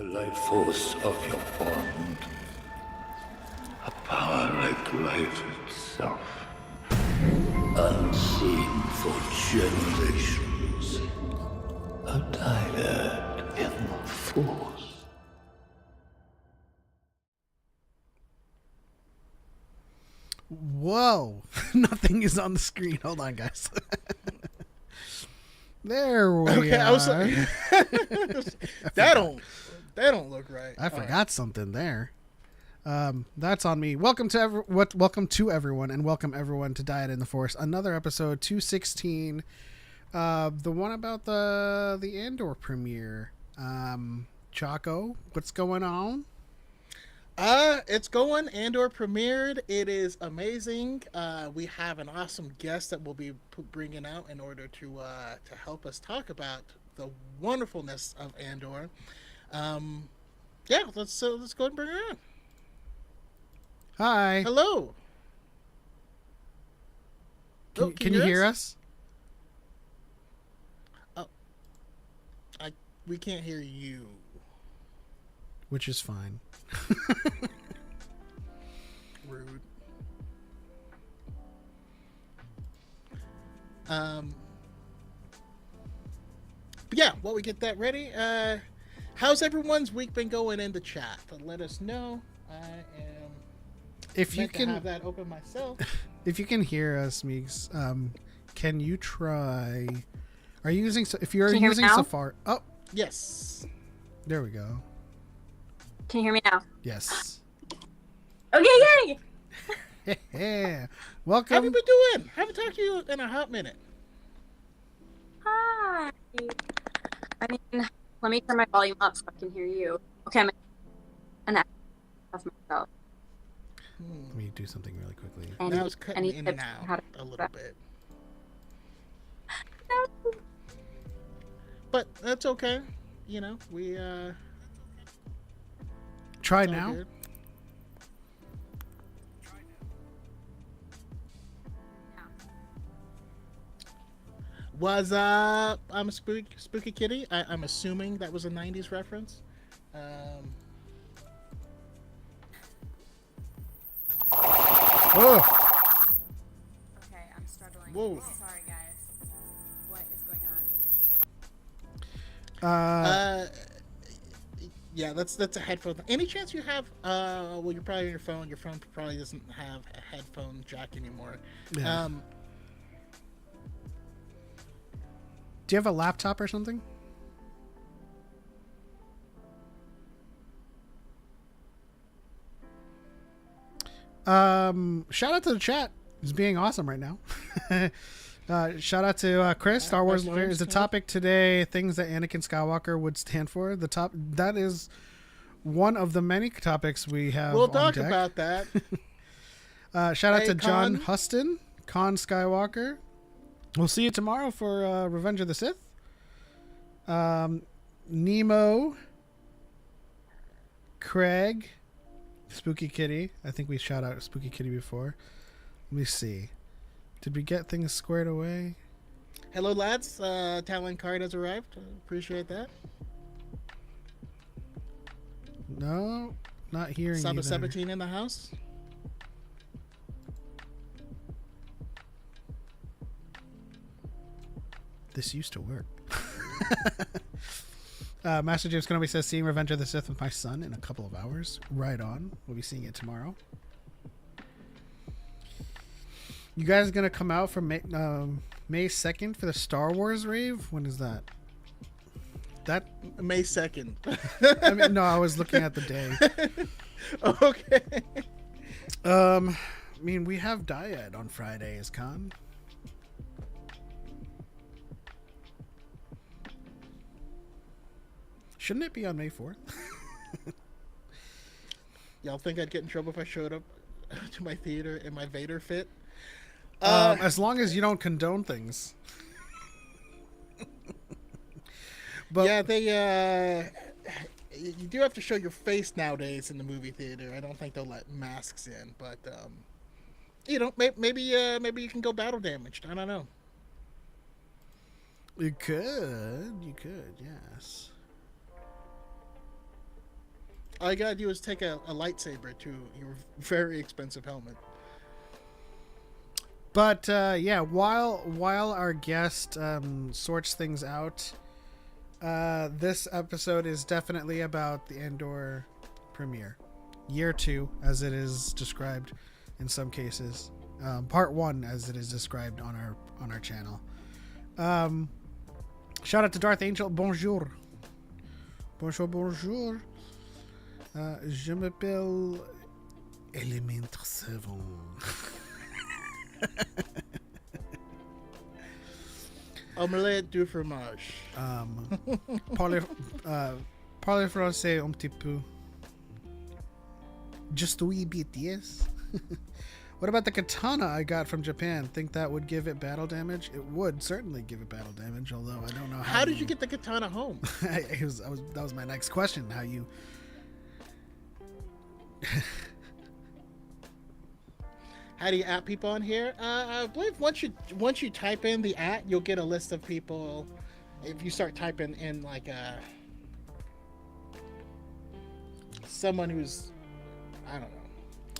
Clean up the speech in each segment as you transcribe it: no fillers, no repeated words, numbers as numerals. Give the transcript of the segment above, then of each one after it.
The life force of your bond. A power like life itself. Unseen for generations. A dyad in the force. Whoa. Nothing is on the screen. Hold on, guys. There we are. I was like, that don't look right. I forgot something there. That's on me. Welcome to everyone, and welcome everyone to DYAD in the Force. Another episode 216. The one about the ANDOR premiere. Choco, what's going on? It's going. ANDOR premiered. It is amazing. We have an awesome guest that we'll be bringing out in order to help us talk about the wonderfulness of ANDOR. Yeah, let's go ahead and bring her on. Hi. Hello. Can you hear us? Oh, we can't hear you. Which is fine. Rude. But yeah, while we get that ready, how's everyone's week been going in the chat? Let us know. I am. If you can have that open myself. If you can hear us, Meeks, can you try? Are you using? If you're using Safari, oh yes, there we go. Can you hear me now? Yes. Okay, yay! Yeah. Welcome. How have you been doing? Haven't talked to you in a hot minute. Hi. I mean, let me turn my volume up so I can hear you. Okay, I'm an of myself. Let me do something really quickly. Now it's cutting in and out a little bit. No. But that's okay. You know, we try now. Good. Was I'm a spooky kitty. I'm assuming that was a 90s reference. Oh. Okay, I'm struggling. Whoa. Sorry, guys. What is going on? Yeah, that's a headphone. Any chance you have? Well, you're probably on your phone. Your phone probably doesn't have a headphone jack anymore. Yeah. Do you have a laptop or something? Shout out to the chat. It's being awesome right now. Shout out to Chris. Star Wars lawyer is the topic today. Things that Anakin Skywalker would stand for. That is one of the many topics we have. We'll on talk deck. about that. Shout out to John Con. Huston, Con Skywalker. We'll see you tomorrow for Revenge of the Sith. Nemo, Craig, Spooky Kitty. I think we shout out Spooky Kitty before. Let me see. Did we get things squared away? Hello, lads. Talon card has arrived. Appreciate that. No, not hearing Saba either. 17 in the house. This used to work. Master James Kenobi says, seeing Revenge of the Sith with my son in a couple of hours. Right on. We'll be seeing it tomorrow. You guys going to come out for May 2nd for the Star Wars rave? When is that? May 2nd. I mean, no, I was looking at the day. Okay. I mean, we have DYAD on Fridays, Con. Shouldn't it be on May 4th? Y'all think I'd get in trouble if I showed up to my theater in my Vader fit? As long as you don't condone things. But yeah, they you do have to show your face nowadays in the movie theater. I don't think they'll let masks in, but you know, maybe you can go battle damaged. I don't know. You could, yes. All you gotta do is take a lightsaber to your very expensive helmet. But yeah, while our guest sorts things out, this episode is definitely about the Andor premiere, year 2, as it is described in some cases, part 1 as it is described on our channel. Shout out to Darth Angel. Bonjour. Bonjour. Je m'appelle Element 7. Omelette du fromage. Parlez français un petit peu. Just a wee bit, yes. What about the katana I got from Japan? Think that would give it battle damage? It would certainly give it battle damage, although I don't know how. How did you get the katana home? That was my next question. How you? How do you at people on here? I believe once you type in the at, you'll get a list of people. If you start typing in like someone who's, I don't know.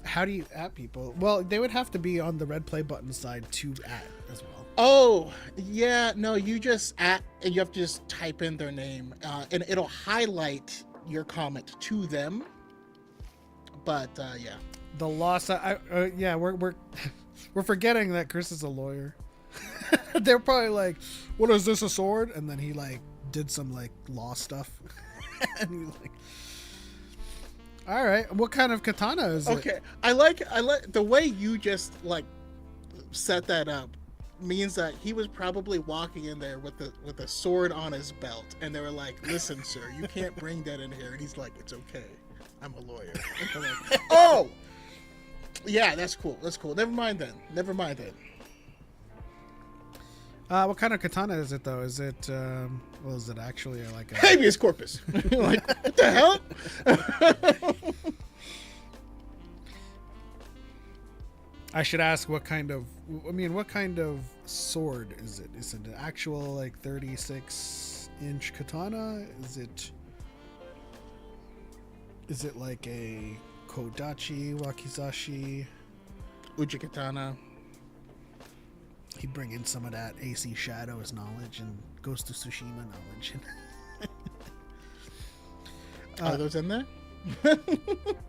How do you at people? Well, they would have to be on the red play button side to at as well. Oh yeah, no, you just at and you have to just type in their name, and it'll highlight your comment to them. But yeah. The loss. Yeah, we're forgetting that Chris is a lawyer. They're probably like, "What is this? A sword?" And then he like did some like law stuff, and he's like, "All right, what kind of katana is it?" Okay, I like the way you just like set that up. Means that he was probably walking in there with a sword on his belt, and they were like, "Listen, sir, you can't bring that in here." And he's like, "It's okay, I'm a lawyer." And they're like, "Oh, yeah, that's cool. That's cool. Never mind then. What kind of katana is it though? Is it well? Is it actually like a Habeas corpus? Like, what the hell? I should ask what kind of. I mean, what kind of sword is it? Is it an actual like 36-inch katana? Is it like a kodachi, wakizashi? Ujikatana. He'd bring in some of that AC Shadows knowledge and Ghost of Tsushima knowledge. Are those in there?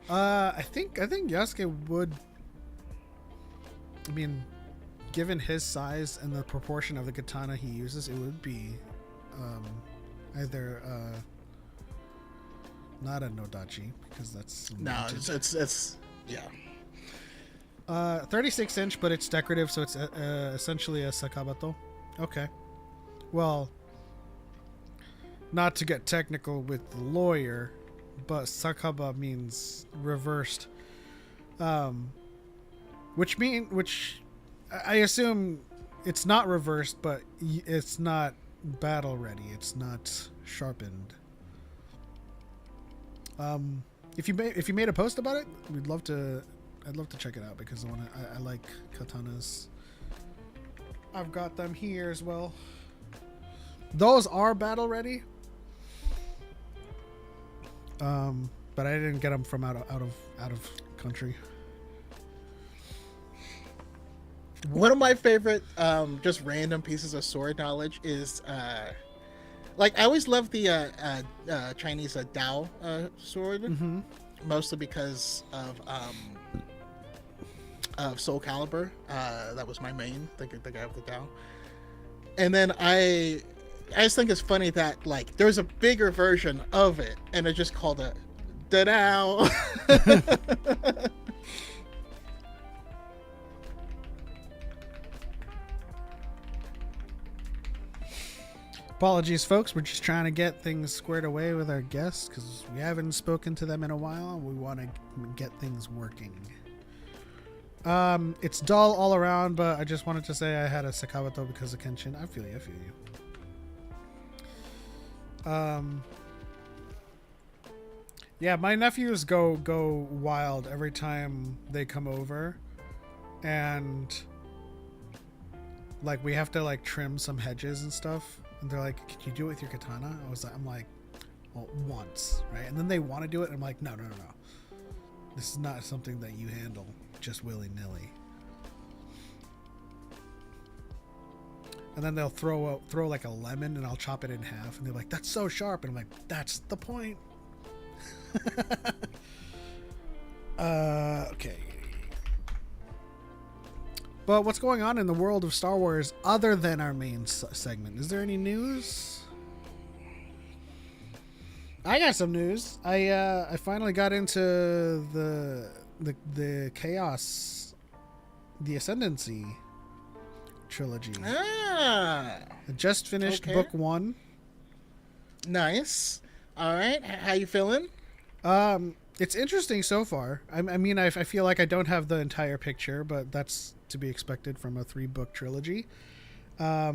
I think Yasuke would. I mean, given his size and the proportion of the katana he uses, it would be either not a nodachi because that's No, it's yeah. 36-inch, but it's decorative, so it's essentially a sakabato. Okay. Well, not to get technical with the lawyer, but sakaba means reversed. Which I assume it's not reversed, but it's not battle ready. It's not sharpened. If you made a post about it, I'd love to check it out because I like katanas. I've got them here as well. Those are battle ready. But I didn't get them from out of country. One of my favorite, just random pieces of sword knowledge is, like I always loved the Chinese Dao sword, mostly because of Soul Calibur. That was my main, the guy with the Dao. And then I just think it's funny that like there's a bigger version of it, and it's just called a Dao. Apologies, folks. We're just trying to get things squared away with our guests because we haven't spoken to them in a while. We want to get things working. It's dull all around, but I just wanted to say I had a Sakawato because of Kenshin. I feel you. Yeah, my nephews go wild every time they come over, and like we have to like trim some hedges and stuff. And they're like, "Can you do it with your katana?" I'm like, well, once, right? And then they want to do it, and I'm like, no. This is not something that you handle just willy-nilly. And then they'll throw like a lemon, and I'll chop it in half, and they're like, that's so sharp. And I'm like, that's the point. Okay. But what's going on in the world of Star Wars other than our main segment? Is there any news? I got some news. I finally got into the Chaos, the Ascendancy trilogy. I just finished book 1. Nice. All right. How you feeling? It's interesting so far. I mean, I feel like I don't have the entire picture, but that's to be expected from a 3-book trilogy. I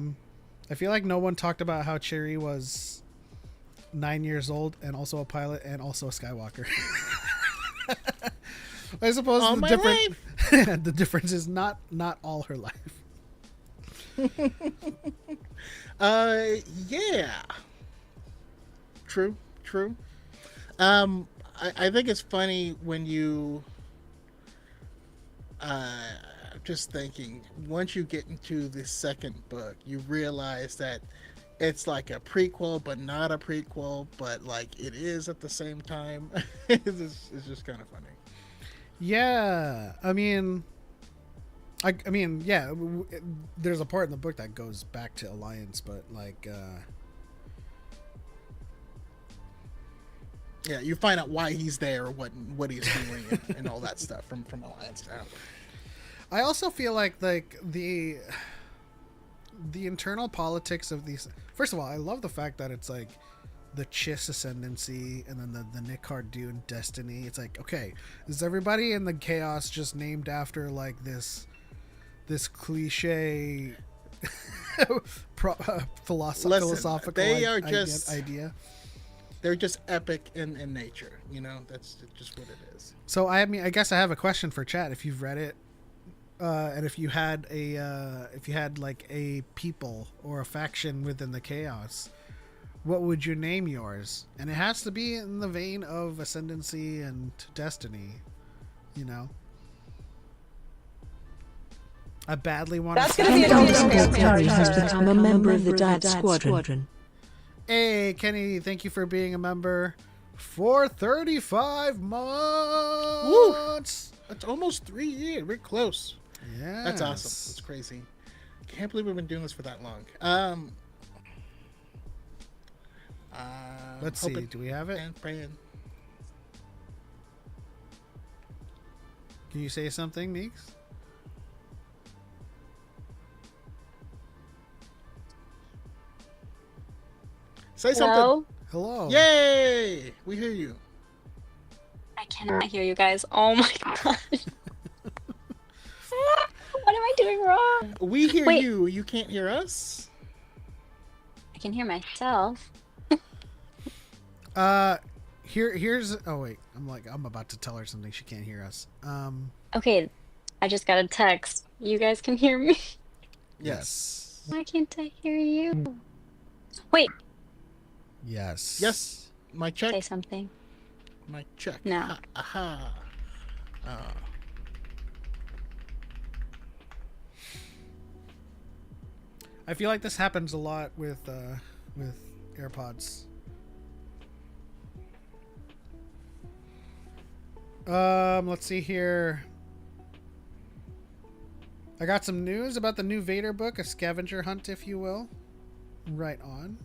feel like no one talked about how Chewie was 9 years old and also a pilot and also a Skywalker. I suppose the difference is not all her life. Yeah. True. I think it's funny when you just thinking once you get into the second book, you realize that it's like a prequel, but not a prequel, but like it is at the same time. It's just kind of funny. Yeah, I mean, yeah. There's a part in the book that goes back to Alliance, but like, yeah, you find out why he's there, what he's doing, and all that stuff from Alliance now. I also feel like the internal politics of these. First of all, I love the fact that it's like the Chiss Ascendancy and then the Nick Cardoon Destiny. It's like, okay, is everybody in the Chaos just named after like this cliche philosophical idea? They're just epic in nature, you know. That's just what it is. So I mean, I guess I have a question for chat. If you've read it, and if you had like a people or a faction within the Chaos, what would you name yours? And it has to be in the vein of Ascendancy and Destiny, you know. I badly want. That's going to be a Terry has become a member of the DYAD squadron. Hey, Kenny, thank you for being a member for 35 months. Woo! That's almost 3 years. We're close. Yeah, that's awesome. That's crazy. Can't believe we've been doing this for that long. Let's see. Do we have it? And praying. Can you say something, Meeks? Say something. Hello. Yay! We hear you. I cannot hear you guys. Oh my gosh. What am I doing wrong? We hear you. You can't hear us? I can hear myself. Here's oh wait, I'm about to tell her something. She can't hear us. Okay, I just got a text. You guys can hear me? Yes. Why can't I hear you? Wait. Yes. Yes. My check. Say something. My check. No. Aha. I feel like this happens a lot with AirPods. Let's see here. I got some news about the new Vader book, a scavenger hunt, if you will. Right on.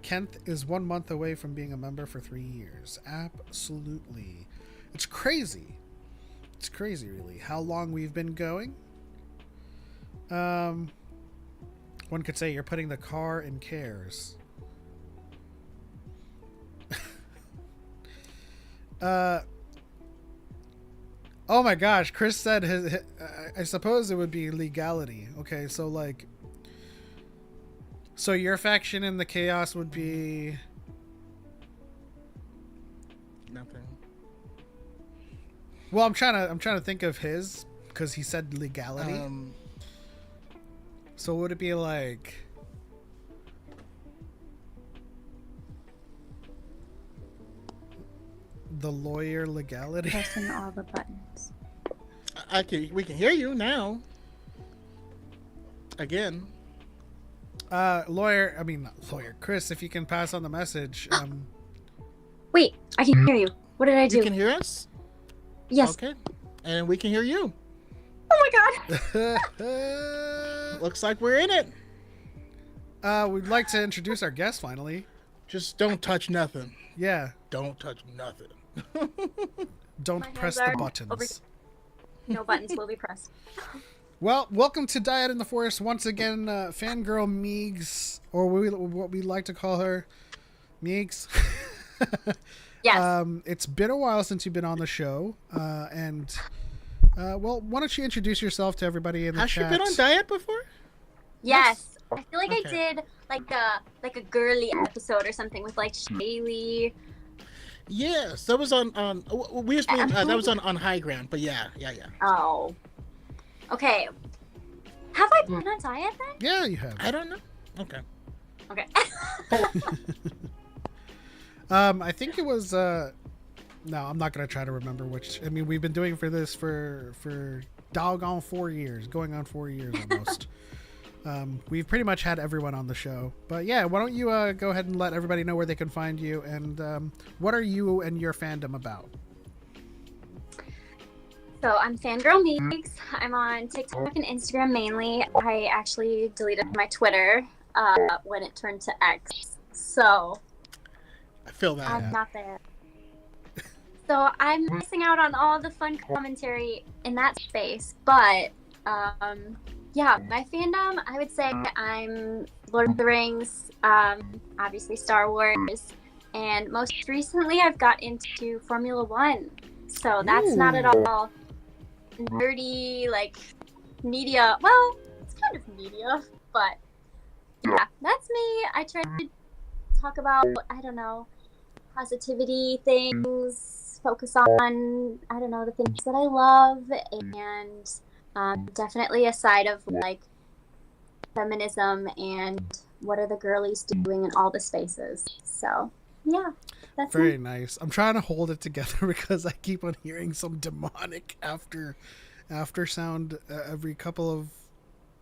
Kent is 1 month away from being a member for 3 years. Absolutely. It's crazy. It's crazy, really, how long we've been going. One could say you're putting the car in cares. Oh my gosh, Chris said I suppose it would be legality. Okay, so like, so your faction in the Chaos would be Nothing. Well, I'm trying to think of his because he said legality. So would it be like the lawyer legality. Pressing all the buttons. We can hear you now. Again. Not lawyer. Chris, if you can pass on the message. Wait, I can hear you. What did I do? You can hear us? Yes. Okay. And we can hear you. Oh my god. Looks like we're in it. We'd like to introduce our guest finally. Just don't touch nothing. Yeah. Don't touch nothing. Don't My press hands the are buttons. over- No buttons will be pressed. Well, welcome to Dyad in the Forest once again, fangirl Meegs, or what we like to call her, Meegs. Yes. It's been a while since you've been on the show, and well, why don't you introduce yourself to everybody in the Has she chat? been on Diet before? Yes. I feel like I Okay. did like a girly episode or something with like Shaylee. Yes, that was on we used to be, that was on High Ground, but yeah. Oh. Okay. Have I been on diet then? Yeah, you have. I don't know. Okay. Okay. I think it was. No, I'm not gonna try to remember which. I mean, we've been doing this for doggone 4 years, going on 4 years almost. We've pretty much had everyone on the show, but yeah, why don't you go ahead and let everybody know where they can find you, and what are you and your fandom about? So I'm Fangirl Meeks. I'm on TikTok and Instagram mainly. I actually deleted my Twitter when it turned to X. So I feel that. I'm not there. So I'm missing out on all the fun commentary in that space. But yeah, my fandom, I would say I'm Lord of the Rings, obviously Star Wars, and most recently I've got into Formula One. So that's not at all nerdy, like media. Well, it's kind of media, but yeah, that's me. I try to talk about, I don't know, positivity things, focus on, I don't know, the things that I love, and definitely a side of like feminism and what are the girlies doing in all the spaces. So yeah, that's Very me. nice. I'm trying to hold it together because I keep on hearing some demonic after sound every couple of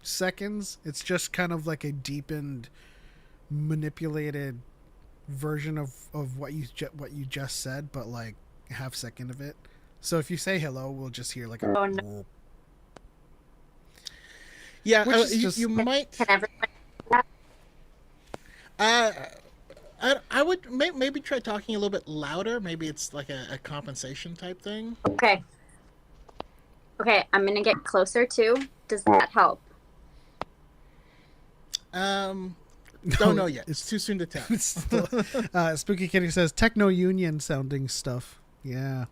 seconds. It's just kind of like a deepened, manipulated version of what you just said, but like a half second of it. So if you say hello, we'll just hear like a. Oh, no. Yeah, Which is just- you might. Can everyone? I would maybe try talking a little bit louder. Maybe it's like a compensation type thing. Okay. Okay, I'm gonna get closer too. Does that help? Don't know yet. It's too soon to tell. It's still, Spooky Kitty says techno union sounding stuff. Yeah,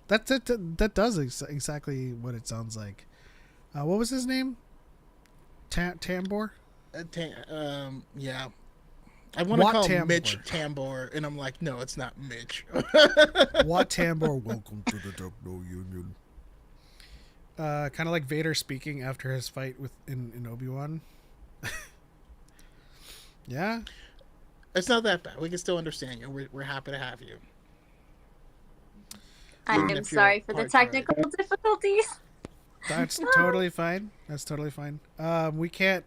that does exactly what it sounds like. What was his name? Tambor. Yeah. I want to Wat call Tambor. Mitch Tambor, and I'm like, no, it's not Mitch. Wat Tambor, welcome to the techno union. Kind of like Vader speaking after his fight in Obi-Wan. Yeah. It's not that bad. We can still understand you. We're happy to have you. I Even am if you're sorry for the part right. technical difficulties. That's totally fine. That's totally fine. We can't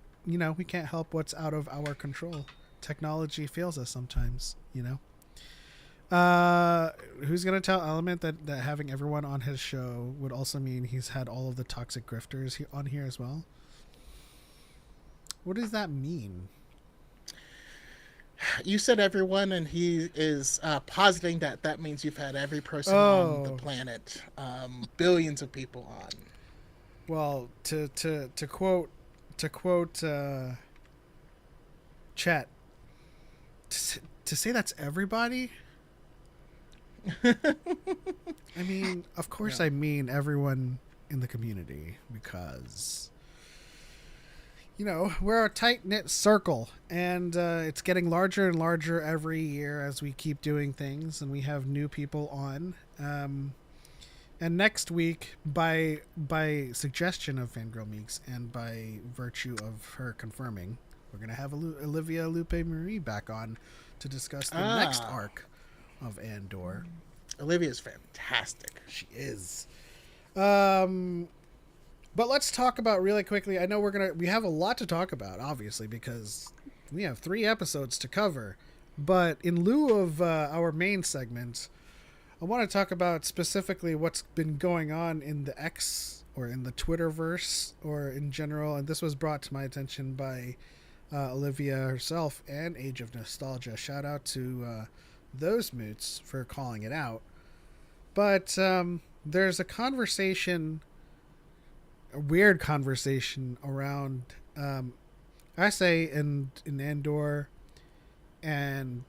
help what's out of our control. Technology fails us sometimes, Who's gonna tell Element that having everyone on his show would also mean he's had all of the toxic grifters on here as well? What does that mean? You said everyone, and he is positing that means you've had every person on Oh. the planet, billions of people on. Well, to quote Chet, to say that's everybody. I mean, of course, Yeah. I mean everyone in the community because we're a tight knit circle, and it's getting larger and larger every year as we keep doing things, and we have new people on. And next week, by suggestion of Fangirl Meeks and by virtue of her confirming, we're going to have Olivia Lupe Marie back on to discuss the next arc of Andor. Olivia's fantastic. She is. But let's talk about really quickly. I know we have a lot to talk about, obviously, because we have 3 episodes to cover. But in lieu of our main segment, I want to talk about specifically what's been going on in the X or in the Twitterverse or in general. And this was brought to my attention by Olivia herself and Age of Nostalgia. Shout out to those moots for calling it out. But there's a weird conversation around I say in Andor and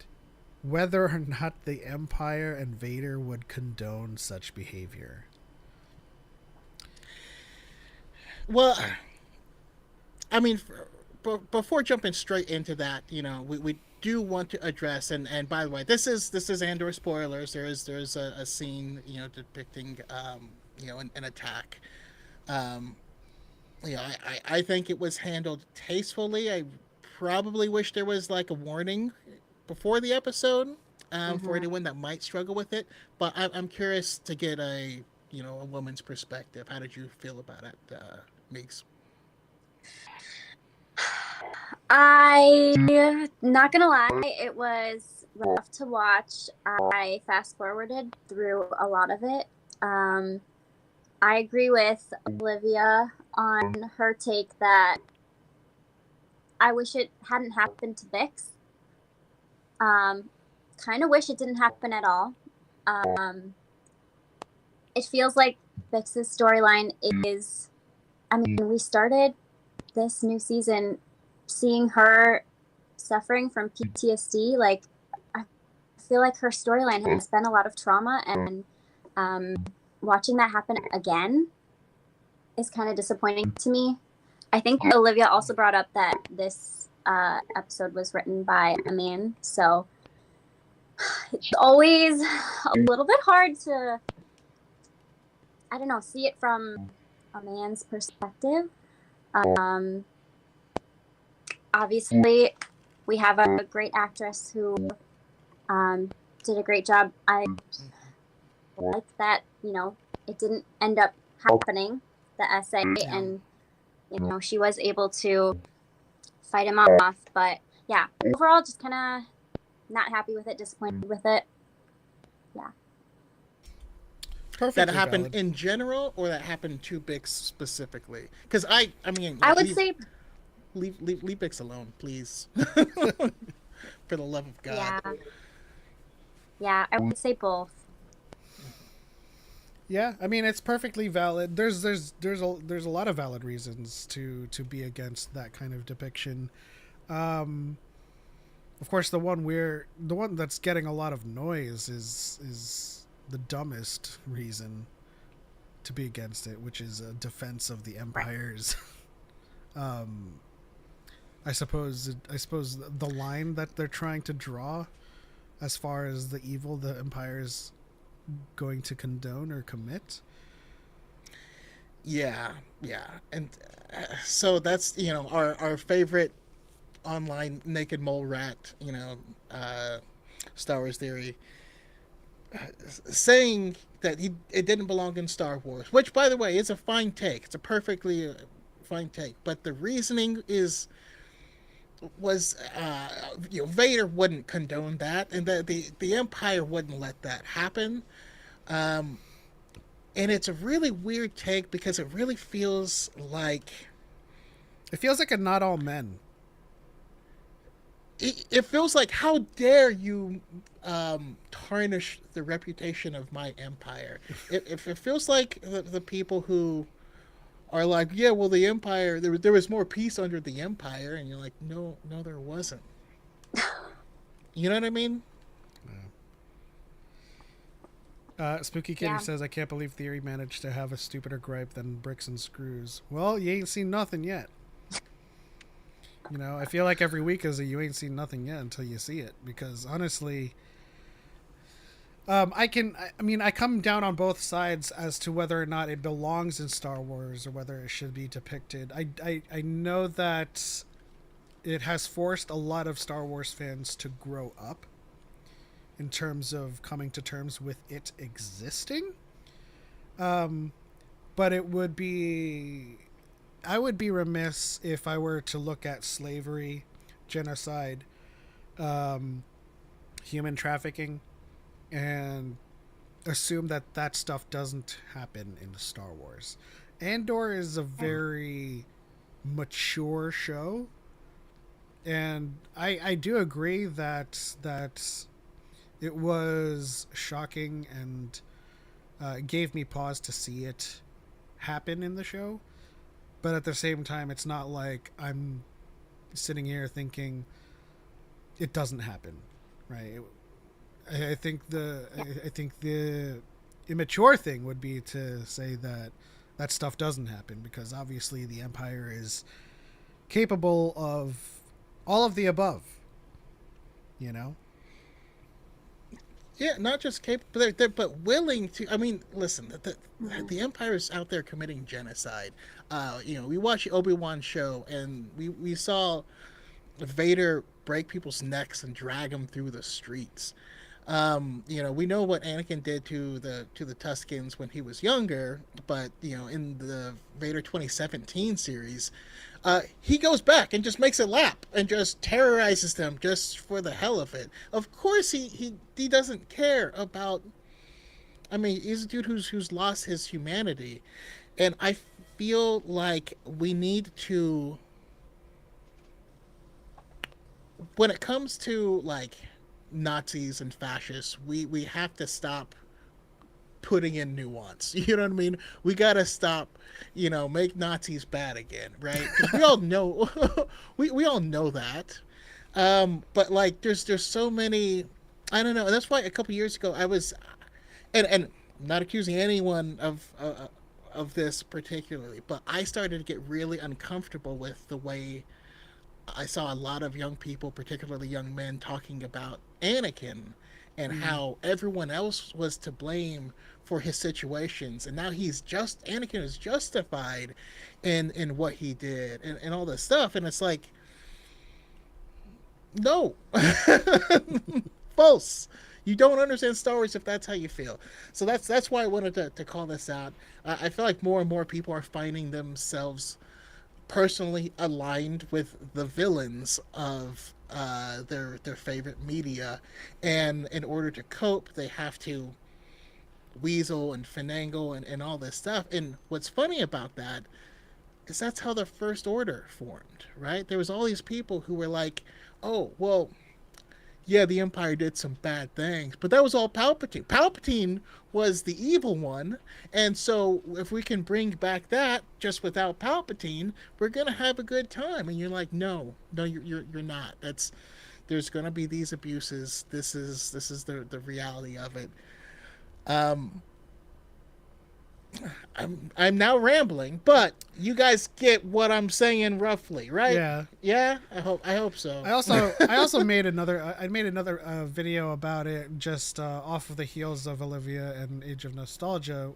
whether or not the Empire and Vader would condone such behavior. Well, I mean, before jumping straight into that, we do want to address, and by the way, this is Andor spoilers. There's a scene, depicting an attack. I think it was handled tastefully. I probably wish there was like a warning before the episode for anyone that might struggle with it. But I'm curious to get a woman's perspective. How did you feel about it, Meeks? I not gonna lie, it was rough to watch. I fast forwarded through a lot of it. I agree with Olivia on her take that I wish it hadn't happened to Bix. Kind of wish it didn't happen at all. It feels like Bix's storyline is, we started this new season seeing her suffering from PTSD. Like, I feel like her storyline has been a lot of trauma, and watching that happen again is kind of disappointing to me. I think Olivia also brought up that this episode was written by a man, so it's always a little bit hard to, see it from a man's perspective. Obviously, we have a great actress who did a great job. I like that, it didn't end up happening, the essay, and, she was able to fight him off. But, yeah, overall, just kind of not happy with it, disappointed with it. Yeah. Perfectly that happened valid. in general, or that happened to Bix specifically? Because I would say... Leave Bix alone, please. For the love of God. Yeah, I would say both. Yeah, it's perfectly valid. There's a lot of valid reasons to be against that kind of depiction. Of course, the one that's getting a lot of noise is the dumbest reason to be against it, which is a defense of the Empire's. I suppose the line that they're trying to draw as far as the evil the Empire's going to condone or commit. Yeah. And so that's, our favorite online naked mole rat, Star Wars Theory, saying that it didn't belong in Star Wars, which, by the way, is a fine take. It's a perfectly fine take. But the reasoning was Vader wouldn't condone that, and the Empire wouldn't let that happen. And it's a really weird take because it really feels like a not all men. It feels like, how dare you tarnish the reputation of my empire? It feels like the people who are like, yeah, well, the Empire, there was more peace under the Empire, and you're like, no, there wasn't. You know what I mean? Spooky Kitty says, I can't believe Theory managed to have a stupider gripe than bricks and screws. Well, you ain't seen nothing yet. I feel like every week is you ain't seen nothing yet until you see it, because honestly, I come down on both sides as to whether or not it belongs in Star Wars or whether it should be depicted. I know that it has forced a lot of Star Wars fans to grow up in terms of coming to terms with it existing. But it would be, I would be remiss if I were to look at slavery, genocide, human trafficking, and assume that that stuff doesn't happen in Star Wars. Andor is a very mature show, and I do agree that it was shocking and gave me pause to see it happen in the show. But at the same time, it's not like I'm sitting here thinking it doesn't happen, right? I think the immature thing would be to say that that stuff doesn't happen, because obviously the Empire is capable of all of the above, you know? Yeah, not just capable, but willing to. I mean, listen, the Empire is out there committing genocide. We watched the Obi-Wan show, and we saw Vader break people's necks and drag them through the streets. We know what Anakin did to the Tuskens when he was younger, but in the Vader 2017 series, he goes back and just makes a lap and just terrorizes them just for the hell of it. Of course, he doesn't care about. I mean, he's a dude who's lost his humanity, and I feel like we need to, when it comes to like Nazis and fascists, we have to stop putting in nuance. You know what I mean? We gotta stop, make Nazis bad again, right? 'Cause we all know, we all know that. But like, there's so many. I don't know. And that's why a couple years ago I was, and I'm not accusing anyone of this particularly, but I started to get really uncomfortable with the way I saw a lot of young people, particularly young men, talking about Anakin and how everyone else was to blame for his situations, and now Anakin is justified in what he did and all this stuff, and it's like, no, false. You don't understand Star Wars if that's how you feel. So that's why I wanted to call this out. I feel like more and more people are finding themselves personally aligned with the villains of their favorite media, and in order to cope, they have to weasel and finagle and all this stuff. And what's funny about that is that's how the First Order formed, right? There was all these people who were like, oh, well, yeah, the Empire did some bad things, but that was all Palpatine. Palpatine was the evil one, and so if we can bring back that just without Palpatine, we're gonna have a good time. And you're like, no, you're not. There's gonna be these abuses. This is the reality of it. I'm now rambling, but you guys get what I'm saying roughly, right? Yeah. I hope so. I also made another video about it, just off of the heels of Olivia and Age of Nostalgia.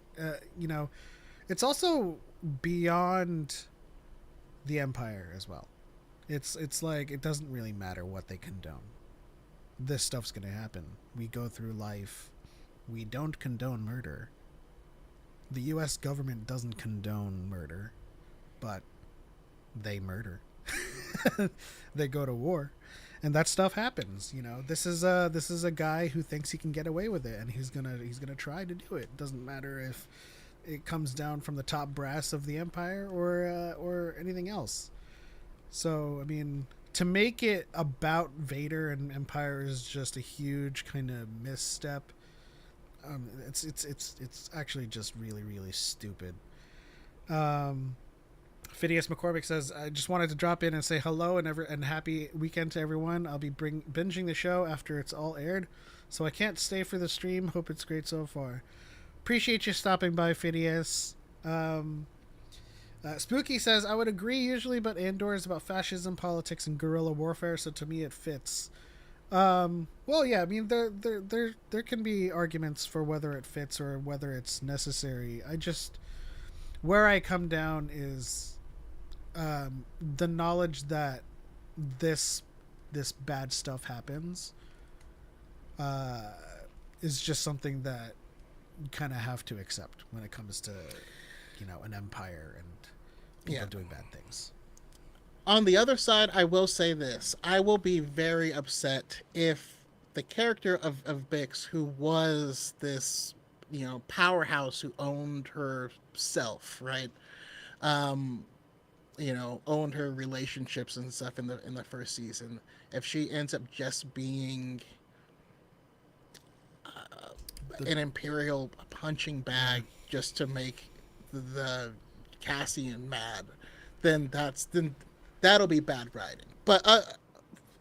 It's also beyond the Empire as well. It's like, it doesn't really matter what they condone. This stuff's gonna happen. We go through life. We don't condone murder. The U.S. government doesn't condone murder, but they murder. They go to war, and that stuff happens. This is a guy who thinks he can get away with it, and he's gonna try to do it. Doesn't matter if it comes down from the top brass of the Empire or anything else. So, I mean, to make it about Vader and Empire is just a huge kind of misstep. It's actually just really, really stupid. Phineas McCormick says, I just wanted to drop in and say hello and happy weekend to everyone. I'll be binging the show after it's all aired, so I can't stay for the stream. Hope it's great so far. Appreciate you stopping by, Phineas. Spooky says, I would agree usually, but Andor is about fascism, politics, and guerrilla warfare, so to me it fits. Well, yeah, I mean, there can be arguments for whether it fits or whether it's necessary. Where I come down is the knowledge that this bad stuff happens is just something that you kind of have to accept when it comes to, an empire and people doing bad things. On the other side, I will say this. I will be very upset if the character of Bix, who was this, powerhouse who owned herself, right? Owned her relationships and stuff in the first season. If she ends up just being an imperial punching bag just to make the Cassian mad, then that'll be bad writing. But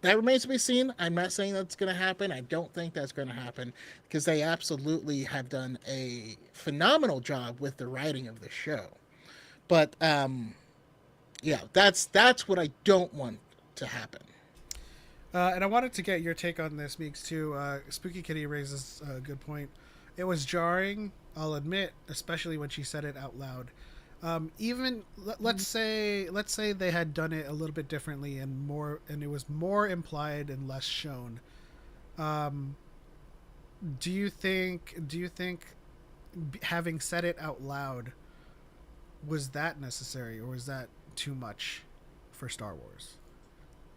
that remains to be seen. I'm not saying that's going to happen. I don't think that's going to happen because they absolutely have done a phenomenal job with the writing of the show. But that's what I don't want to happen. And I wanted to get your take on this, Meeks, too. Spooky Kitty raises a good point. It was jarring, I'll admit, especially when she said it out loud. Even let's say they had done it a little bit differently and it was more implied and less shown. Do you think having said it out loud, was that necessary, or was that too much for Star Wars?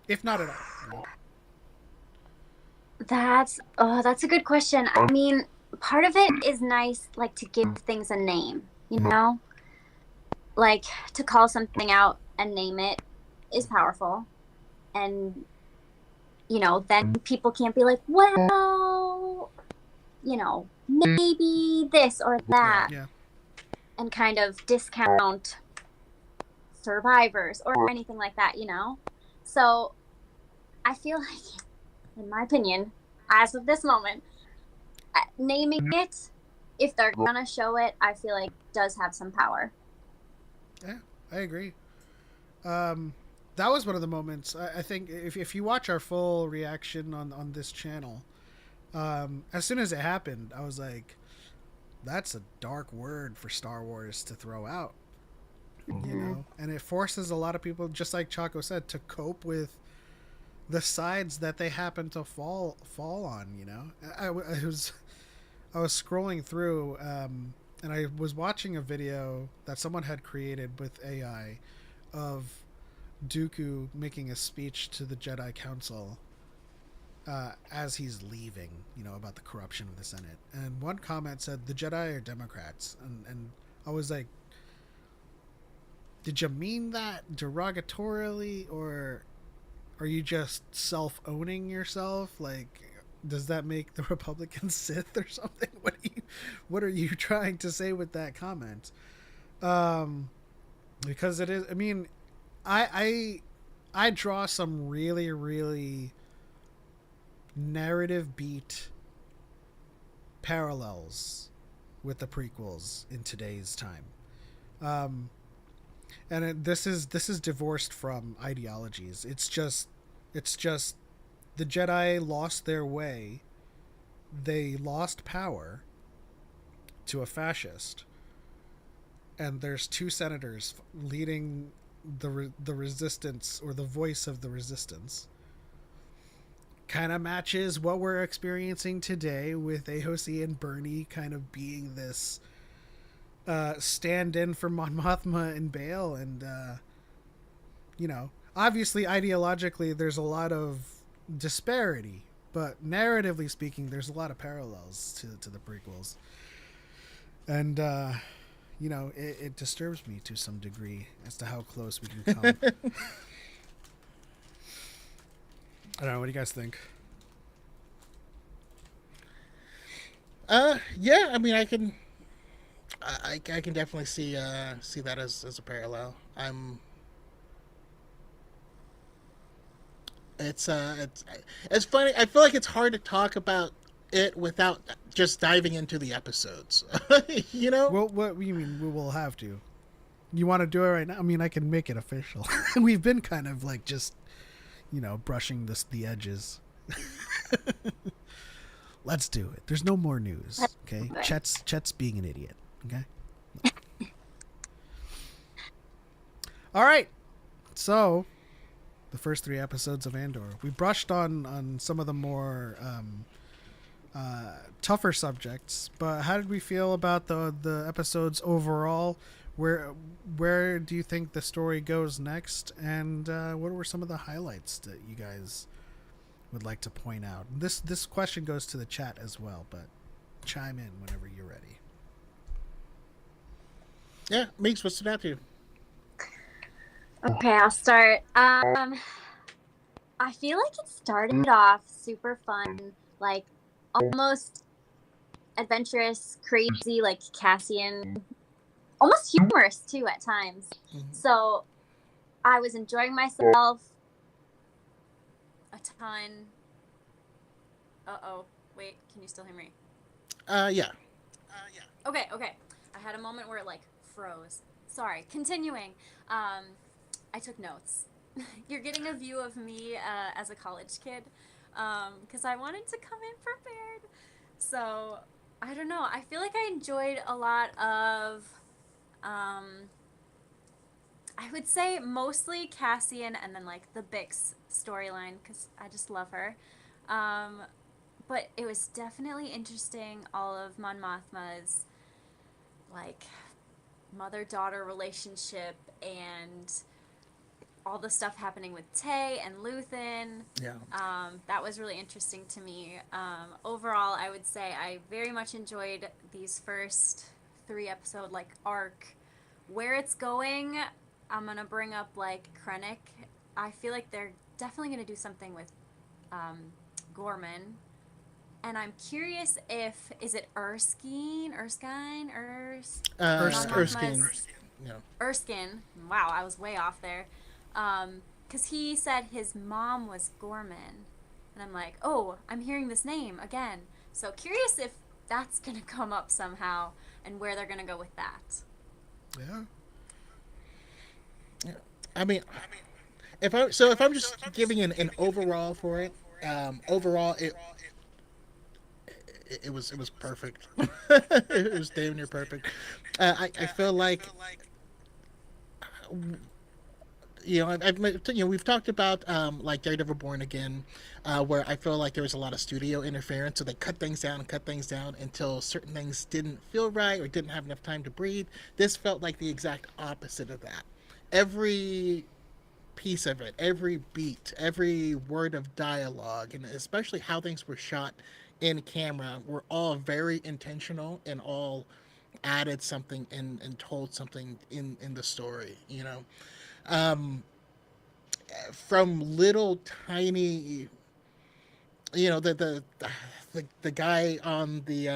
If not at all. That's a good question. I mean, part of it is nice, like, to give things a name, like, to call something out and name it is powerful. And, then people can't be like, well, maybe this or that. Yeah. And kind of discount survivors or anything like that, So I feel like, in my opinion, as of this moment, naming it, if they're gonna show it, I feel like does have some power. Yeah, I agree. That was one of the moments. I think if you watch our full reaction on this channel, as soon as it happened, I was like, that's a dark word for Star Wars to throw out. And it forces a lot of people, just like Choco said, to cope with the sides that they happen to fall on. I was scrolling through and I was watching a video that someone had created with AI of Dooku making a speech to the Jedi Council as he's leaving, about the corruption of the Senate. And one comment said, the Jedi are Democrats. And I was like, did you mean that derogatorily, or are you just self-owning yourself? Like, does that make the Republicans Sith or something? What are you trying to say with that comment? Because it is, I mean, I draw some really, really narrative beat parallels with the prequels in today's time. This is divorced from ideologies. It's just the Jedi lost their way. They lost power to a fascist, and there's two senators leading the resistance, or the voice of the resistance. Kind of matches what we're experiencing today with AOC and Bernie kind of being this stand-in for Mon Mothma and Bail, and obviously ideologically there's a lot of disparity, but narratively speaking there's a lot of parallels to the prequels, and it disturbs me to some degree as to how close we can come. I don't know, what do you guys think? Yeah, I mean, I can definitely see that as a parallel. It's funny. I feel like it's hard to talk about it without just diving into the episodes. Well, what you mean? We will have to. You want to do it right now? I mean, I can make it official. We've been kind of like just, brushing the edges. Let's do it. There's no more news. Okay, Chet's being an idiot. Okay. All right. So, the first 3 episodes of Andor. We brushed on some of the more tougher subjects. But how did we feel about the episodes overall? Where do you think the story goes next? And what were some of the highlights that you guys would like to point out? This question goes to the chat as well, but chime in whenever you're ready. Yeah, Meeks, what's stood out to you? Okay, I'll start. I feel like it started off super fun, like almost adventurous, crazy, like Cassian, almost humorous too at times. So I was enjoying myself a ton. Wait, can you still hear me? Yeah. Okay. I had a moment where it like froze. Sorry. Continuing. I took notes. You're getting a view of me as a college kid because I wanted to come in prepared. So I don't know. I feel like I enjoyed a lot of, I would say mostly Cassian and then like the Bix storyline because I just love her. But it was definitely interesting, all of Mon Mothma's like mother-daughter relationship and all the stuff happening with Tay and Luthen. Yeah. That was really interesting to me. Overall, I would say I very much enjoyed these first 3-episode like arc. Where it's going, I'm gonna bring up like Krennic. I feel like they're definitely gonna do something with Gorman. And I'm curious if, is it Erskine? Erskine. Yeah. Erskine. Wow, I was way off there. Because he said his mom was Gorman. And I'm like, oh, I'm hearing this name again. So curious if that's going to come up somehow and where they're going to go with that. Yeah. I mean, if I'm just giving an overall for it, overall it was perfect. It was damn near perfect. I feel like, we've talked about like Daredevil Born Again, where I feel like there was a lot of studio interference, so they cut things down until certain things didn't feel right or didn't have enough time to breathe. This felt like the exact opposite of that. Every piece of it, every beat, every word of dialogue, and especially how things were shot in camera were all very intentional and all added something and told something in the story, from little tiny, the guy on the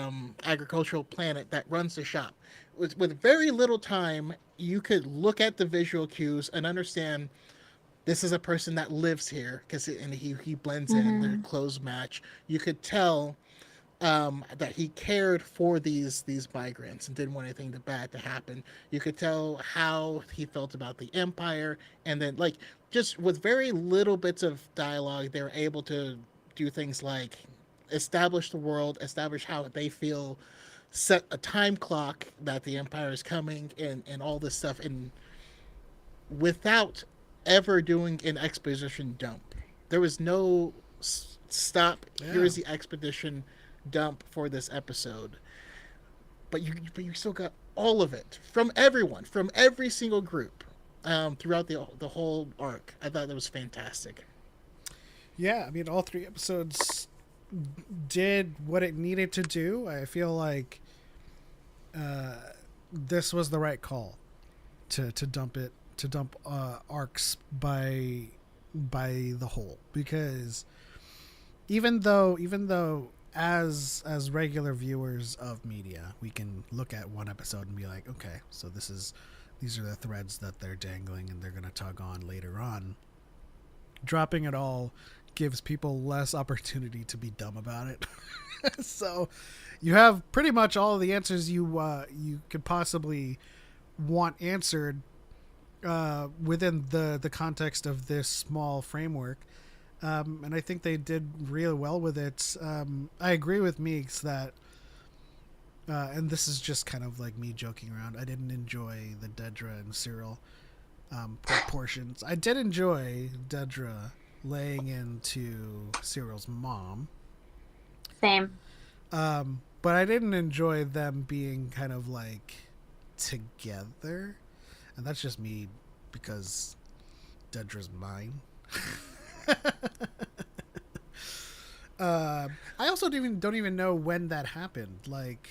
agricultural planet that runs the shop with very little time, you could look at the visual cues and understand this is a person that lives here because he blends in. Their clothes match. You could tell that he cared for these migrants and didn't want anything bad to happen. You could tell how he felt about the Empire, and then like just with very little bits of dialogue, they were able to do things like establish the world, establish how they feel, set a time clock that the Empire is coming, and all this stuff, and without ever doing an exposition dump. There was no stop. Yeah. Here is the expedition dump for this episode, but you still got all of it from everyone, from every single group, throughout the whole arc. I thought that was fantastic. Yeah, I mean, all 3 episodes did what it needed to do. I feel like this was the right call to dump arcs by the whole, because even though as regular viewers of media, we can look at one episode and be like, okay, so these are the threads that they're dangling and they're going to tug on later on. Dropping it all gives people less opportunity to be dumb about it. So you have pretty much all of the answers you could possibly want answered within the context of this small framework. And I think they did really well with it. I agree with Meeks that, and this is just kind of like me joking around, I didn't enjoy the Dedra and Cyril portions. I did enjoy Dedra laying into Cyril's mom. Same. But I didn't enjoy them being kind of like together, and that's just me because Dedra's mine. I also don't even know when that happened. Like,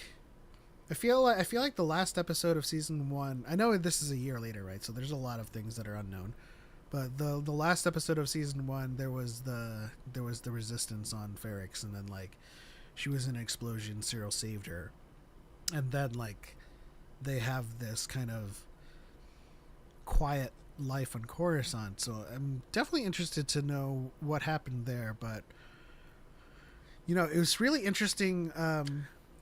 I feel like the last episode of season 1. I know this is a year later, right? So there's a lot of things that are unknown. But the last episode of season 1, there was the resistance on Ferrix, and then like she was in an explosion. Cyril saved her, and then like they have this kind of quiet life on Coruscant. So I'm definitely interested to know what happened there. But you know, it was really interesting.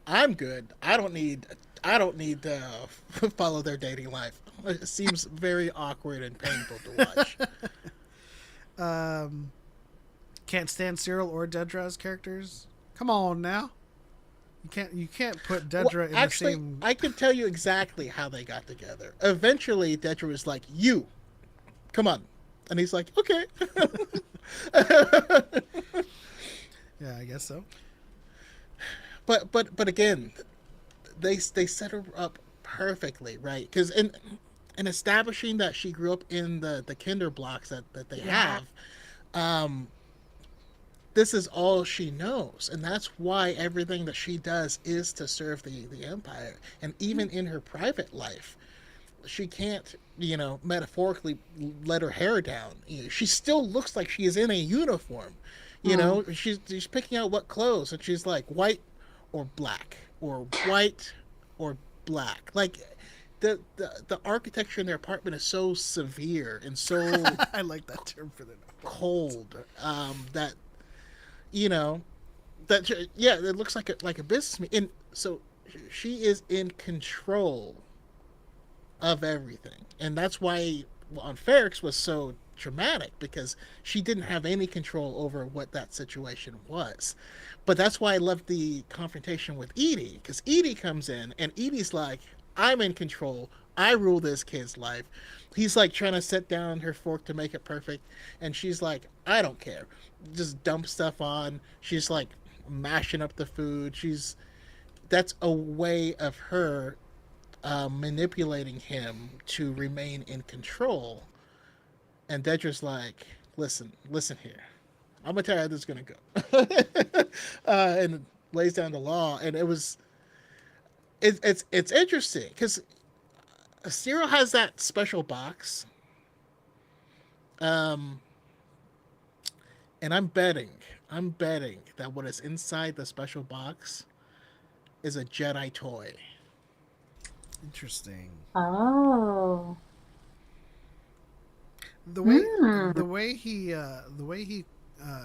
I'm good. I don't need to follow their dating life. It seems very awkward and painful to watch. Can't stand Cyril or Dedra's characters. Come on now. You can't put Dedra in actually, the same. I can tell you exactly how they got together. Eventually, Dedra was like, "You, come on," and he's like, "Okay." Yeah, I guess so. But again, they set her up perfectly, right? Because in establishing that she grew up in the Kinder blocks that they have, this is all she knows, and that's why everything that she does is to serve the Empire. And even in her private life, she can't, metaphorically let her hair down. She still looks like she is in a uniform. She's picking out what clothes, and she's like white or black, or white or black. Like the architecture in their apartment is so severe and so I like that term for the cold that it looks like a business. And so she is in control of everything, and that's why on Ferrix was so traumatic, because she didn't have any control over what that situation was. But that's why I love the confrontation with Edie, because Edie comes in and Edie's like, I'm in control, I rule this kid's life. He's like trying to set down her fork to make it perfect, and she's like, I don't care, just dump stuff on. She's like mashing up the food. That's a way of her manipulating him to remain in control. And Dedra's like, listen here, I'm gonna tell you how this is gonna go. And lays down the law. And it's interesting because Cyril has that special box, and I'm betting that what is inside the special box is a Jedi toy. Interesting. Oh. The way he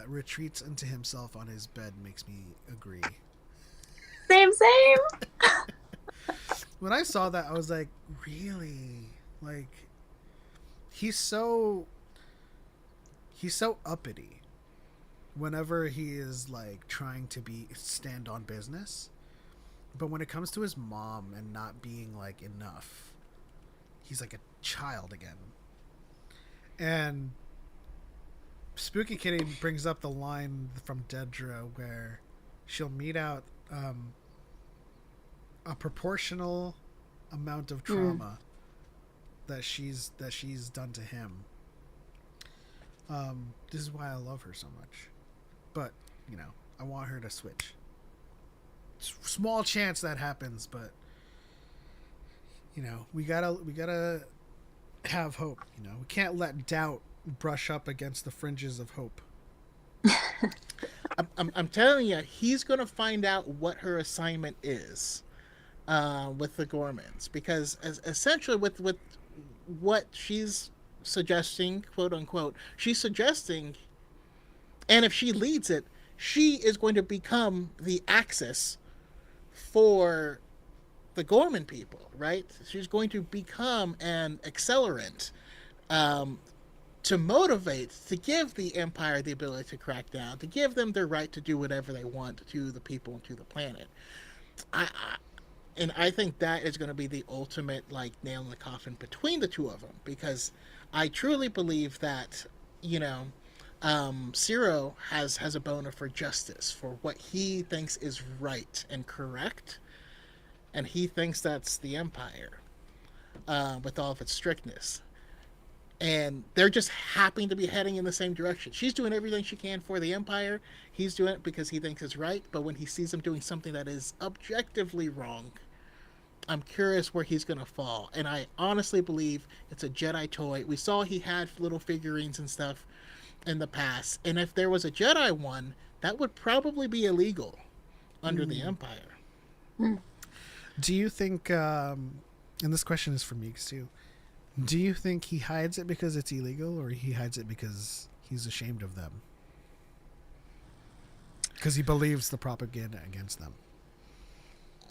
retreats into himself on his bed makes me agree. Same. When I saw that, I was like, really? Like, he's so uppity whenever he is like trying to stand on business, but when it comes to his mom and not being like enough, he's like a child again. And Spooky Kitty brings up the line from Dedra where she'll mete out a proportional amount of trauma that she's done to him. This is why I love her so much. But, I want her to switch. Small chance that happens, but we gotta have hope. We can't let doubt brush up against the fringes of hope. I'm telling you, he's gonna find out what her assignment is with the Gormans, because essentially with what she's suggesting, quote unquote, she's suggesting, and if she leads it, she is going to become the axis for the Gorman people, right? She's going to become an accelerant to motivate, to give the Empire the ability to crack down, to give them their right to do whatever they want to the people and to the planet. I think that is going to be the ultimate nail in the coffin between the two of them, because I truly believe that Zero has a boner for justice, for what he thinks is right and correct, and he thinks that's the Empire, with all of its strictness. And they're just happy to be heading in the same direction. She's doing everything she can for the Empire. He's doing it because he thinks it's right. But when he sees them doing something that is objectively wrong, I'm curious where he's going to fall. And I honestly believe it's a Jedi toy. We saw he had little figurines and stuff in the past. And if there was a Jedi one, that would probably be illegal under the Empire. Do you think, and this question is for Meeks too, do you think he hides it because it's illegal, or he hides it because he's ashamed of them? Because he believes the propaganda against them.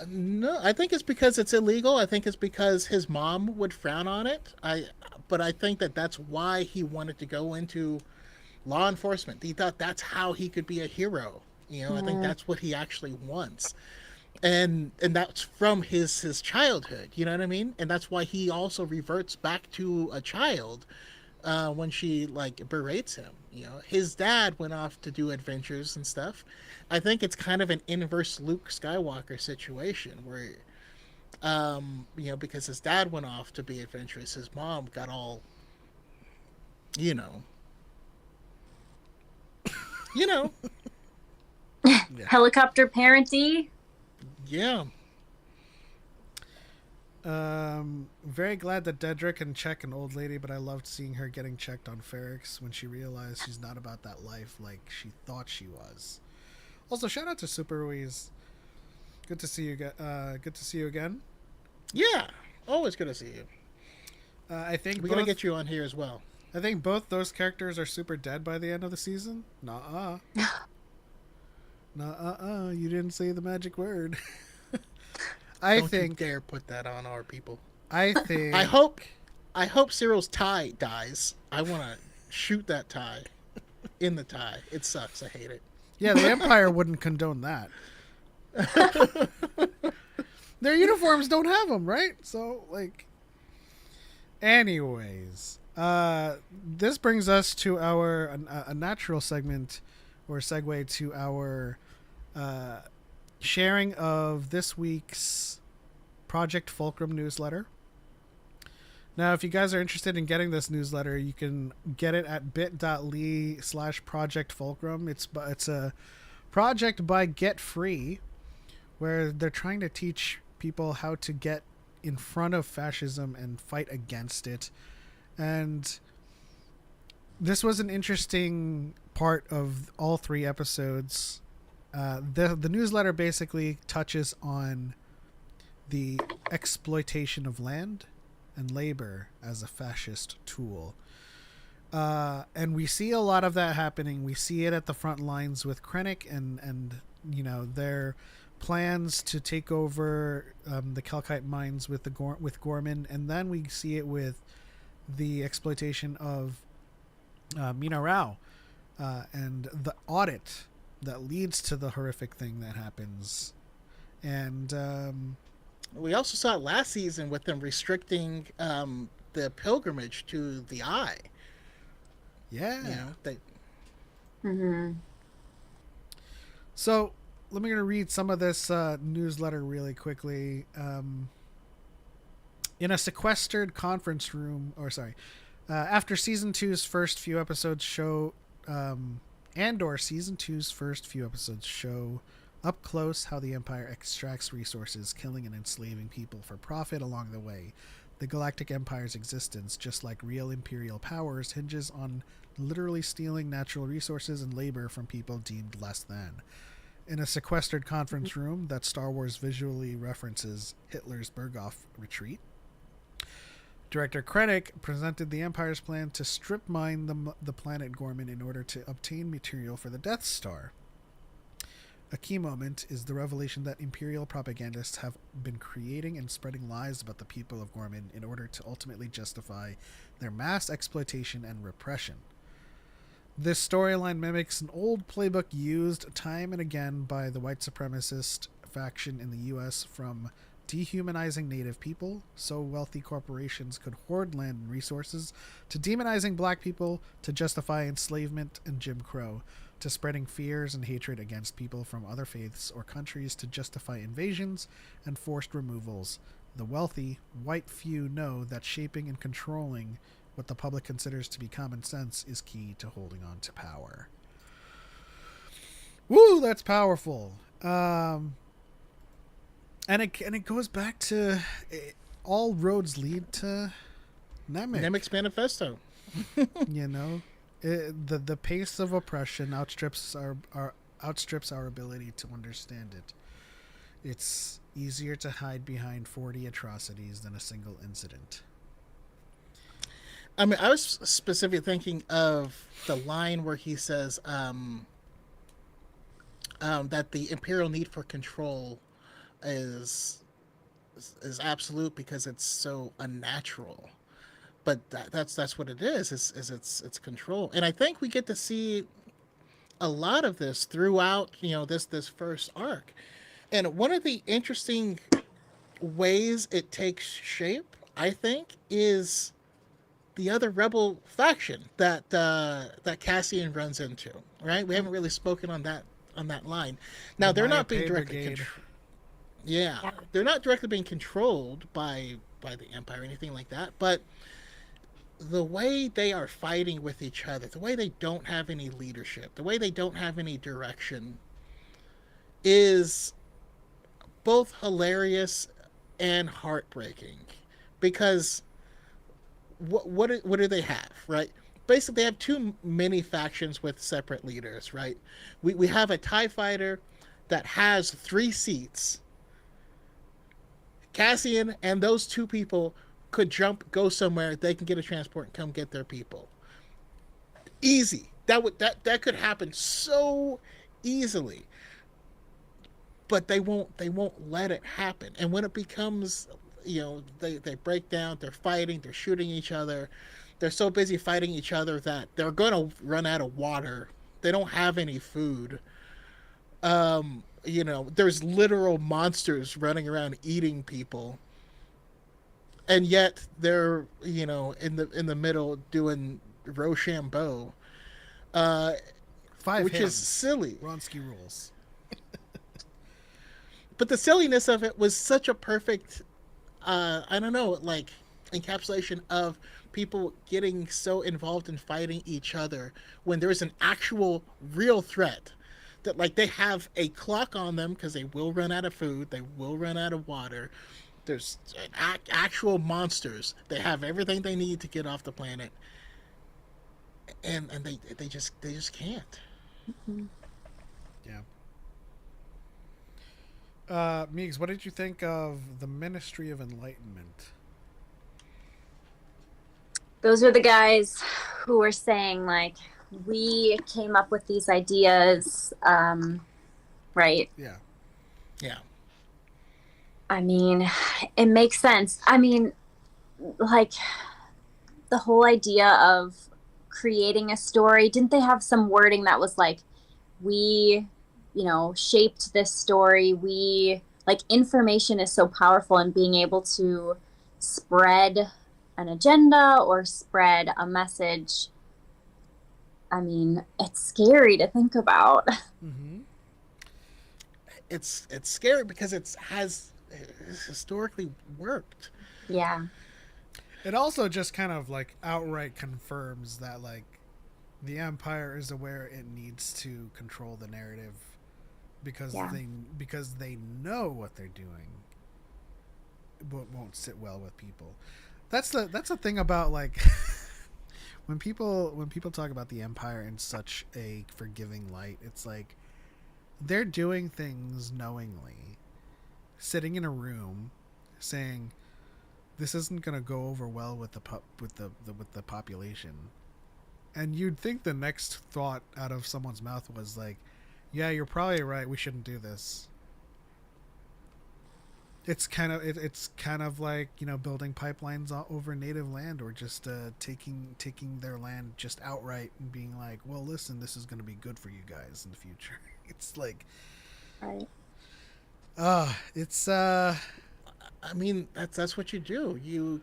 No, I think it's because it's illegal. I think it's because his mom would frown on it. But I think that that's why he wanted to go into law enforcement. He thought that's how he could be a hero. You know, I think that's what he actually wants. And that's from his childhood, you know what I mean? And that's why he also reverts back to a child when she like berates him. You know, his dad went off to do adventures and stuff. I think it's kind of an inverse Luke Skywalker situation where, you know, because his dad went off to be adventurous, his mom got all, you know, Helicopter parenty. Yeah. Very glad that Dedrick can check an old lady, but I loved seeing her getting checked on Ferrix when she realized she's not about that life like she thought she was. Also, shout out to Super Ruiz. Good to see you. Good to see you again. Yeah. Always good to see you. I think We gotta get you on here as well. I think both those characters are super dead by the end of the season. Nuh-uh. Nuh-uh. You didn't say the magic word. Don't you dare put that on our people. I think. I hope Cyril's tie dies. I want to shoot that tie in the tie. It sucks. I hate it. Yeah, the Empire wouldn't condone that. Their uniforms don't have them, right? So, like. Anyways, this brings us to our a natural segment or segue to our sharing of this week's Project Fulcrum newsletter. Now, if you guys are interested in getting this newsletter, you can get it at bit.ly/Project Fulcrum. It's a project by Get Free, where they're trying to teach people how to get in front of fascism and fight against it. And this was an interesting part of all 3 episodes. The newsletter basically touches on the exploitation of land and labor as a fascist tool. And we see a lot of that happening. We see it at the front lines with Krennic and you know, their plans to take over the Kelkite mines with Gorman, and then we see it with the exploitation of Mina Rao and the audit that leads to the horrific thing that happens. And we also saw it last season with them restricting the pilgrimage to the Eye. yeah. You know, So let me read some of this newsletter really quickly. In a sequestered conference room, after season 2's first few episodes show, Andor season 2's first few episodes show up close how the Empire extracts resources, killing and enslaving people for profit along the way. The Galactic Empire's existence, just like real imperial powers, hinges on literally stealing natural resources and labor from people deemed less than. In a sequestered conference room that Star Wars visually references Hitler's Berghof retreat, Director Krennic presented the Empire's plan to strip mine the planet Gorman in order to obtain material for the Death Star. A key moment is the revelation that Imperial propagandists have been creating and spreading lies about the people of Gorman in order to ultimately justify their mass exploitation and repression. This storyline mimics an old playbook used time and again by the white supremacist faction in the U.S. from dehumanizing native people so wealthy corporations could hoard land and resources, to demonizing black people to justify enslavement and Jim Crow, to spreading fears and hatred against people from other faiths or countries to justify invasions and forced removals. The wealthy, white few know that shaping and controlling what the public considers to be common sense is key to holding on to power. Woo, that's powerful. And it goes back to all roads lead to Namek. Nemec's manifesto. You know, the pace of oppression outstrips our ability to understand it. It's easier to hide behind 40 atrocities than a single incident. I mean, I was specifically thinking of the line where he says that the imperial need for control is absolute because it's so unnatural. But that's what it is it's control. And I think we get to see a lot of this throughout, this first arc. And one of the interesting ways it takes shape, I think, is the other rebel faction that Cassian runs into. Right? We haven't really spoken on that line. Now they're not being directly they're not directly being controlled by the Empire or anything like that, but the way they are fighting with each other, the way they don't have any leadership, the way they don't have any direction is both hilarious and heartbreaking. Because what do they have, right? Basically, they have too many factions with separate leaders, right? We have a TIE fighter that has 3 seats. Cassian and those 2 people could go somewhere, they can get a transport and come get their people. Easy. That could happen so easily. But they won't let it happen. And when it becomes, they break down, they're fighting, they're shooting each other. They're so busy fighting each other that they're going to run out of water. They don't have any food. There's literal monsters running around eating people. And yet they're, in the middle doing Rochambeau, which is silly. Ronsky rules. But the silliness of it was such a perfect, encapsulation of people getting so involved in fighting each other when there's an actual real threat that, like, they have a clock on them because they will run out of food, they will run out of water. There's actual monsters. They have everything they need to get off the planet, and they just can't. Mm-hmm. Yeah. Meeks, what did you think of the Ministry of Enlightenment? Those are the guys who were saying, like, we came up with these ideas, right? Yeah. Yeah. I mean, it makes sense. I mean, like, the whole idea of creating a story, didn't they have some wording that was like, we, shaped this story. Information is so powerful, and being able to spread an agenda or spread a message. I mean, it's scary to think about. Mm-hmm. It's scary because it's historically worked. Yeah. It also just kind of like outright confirms that, like, the Empire is aware it needs to control the narrative because they know what they're doing but won't sit well with people. That's the thing about, like, when people talk about the Empire in such a forgiving light, it's like they're doing things knowingly, sitting in a room saying this isn't going to go over well with the population. And you'd think the next thought out of someone's mouth was like, yeah, you're probably right, we shouldn't do this. It's kind of like, building pipelines over native land, or just taking their land just outright and being like, well, listen, this is going to be good for you guys in the future. It's like, Right. it's I mean, that's what you do. You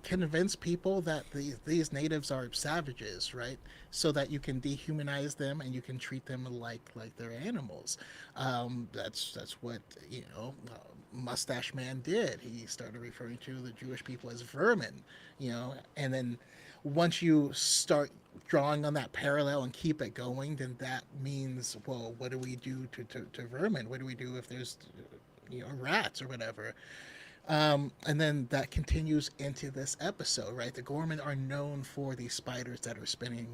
convince people that these natives are savages, right? So that you can dehumanize them and you can treat them like they're animals. That's what Mustache Man did. He started referring to the Jewish people as vermin, and then once you start drawing on that parallel and keep it going, then that means, well, what do we do to vermin? What do we do if there's rats or whatever? And then that continues into this episode, right? The Gorman are known for these spiders that are spinning,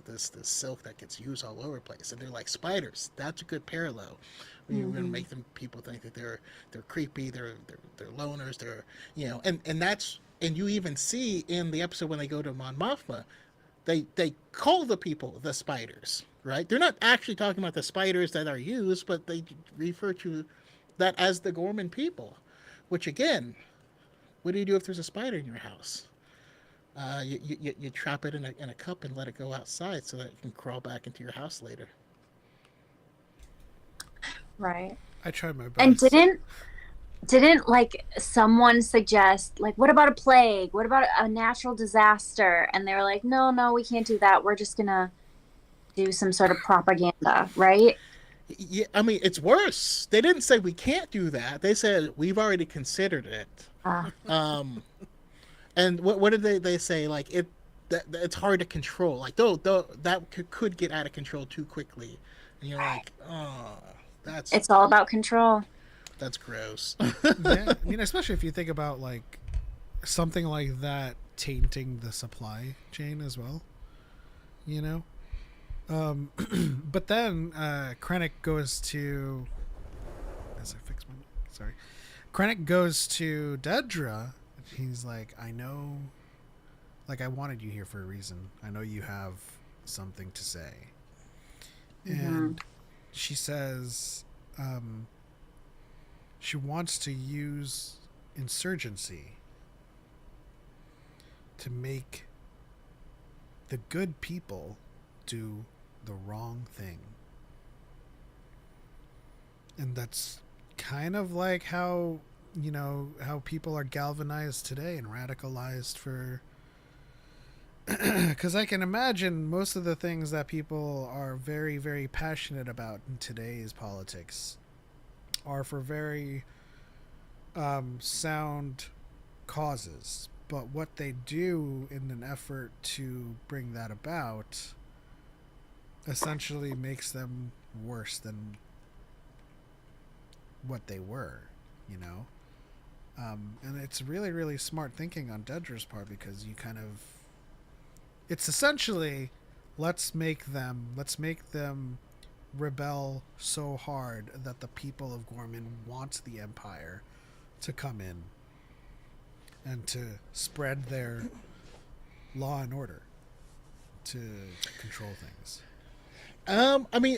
this silk that gets used all over the place, and they're like spiders. That's a good parallel. You're gonna make them people think that they're creepy, they're loners, and you even see in the episode when they go to Mon Mothma, they call the people the spiders, right? They're not actually talking about the spiders that are used, but they refer to that as the Gorman people. Which again, what do you do if there's a spider in your house? You trap it in a cup and let it go outside so that it can crawl back into your house later. Right. I tried my best. And didn't like someone suggest, like, what about a plague? What about a natural disaster? And they were like, no, we can't do that. We're just gonna do some sort of propaganda, right? Yeah, I mean, it's worse. They didn't say we can't do that. They said we've already considered it. And what did they say? Like it's hard to control. Like though that could get out of control too quickly. And you're like, oh, it's all about control. That's gross. Yeah, I mean, especially if you think about like something like that tainting the supply chain as well. But then Krennic goes to, Krennic goes to Dedra. He's like, I know, like, I wanted you here for a reason. I know you have something to say. And she says she wants to use insurgency to make the good people do the wrong thing. And that's kind of like how people are galvanized today and radicalized for because I can imagine most of the things that people are very, very passionate about in today's politics are for very sound causes, but what they do in an effort to bring that about essentially makes them worse than what they were, and it's really, really smart thinking on Dedra's part, because it's essentially let's make them rebel so hard that the people of Gorman want the Empire to come in and to spread their law and order to control things. I mean,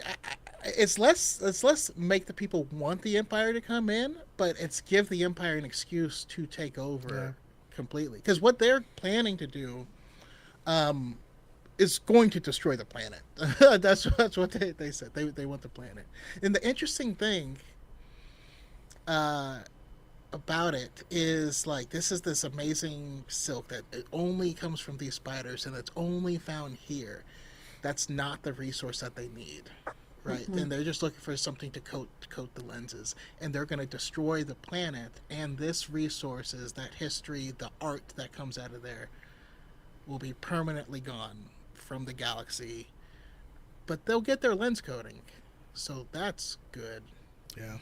it's less make the people want the Empire to come in, but it's give the Empire an excuse to take over completely. Because what they're planning to do, is going to destroy the planet. that's what they said. They want the planet. And the interesting thing, about it is like this is this amazing silk that it only comes from these spiders and it's only found here. That's not the resource that they need, right? Mm-hmm. And they're just looking for something to coat the lenses, and they're going to destroy the planet. And this resources, that history, the art that comes out of there, will be permanently gone from the galaxy. But they'll get their lens coating, so that's good. Yeah.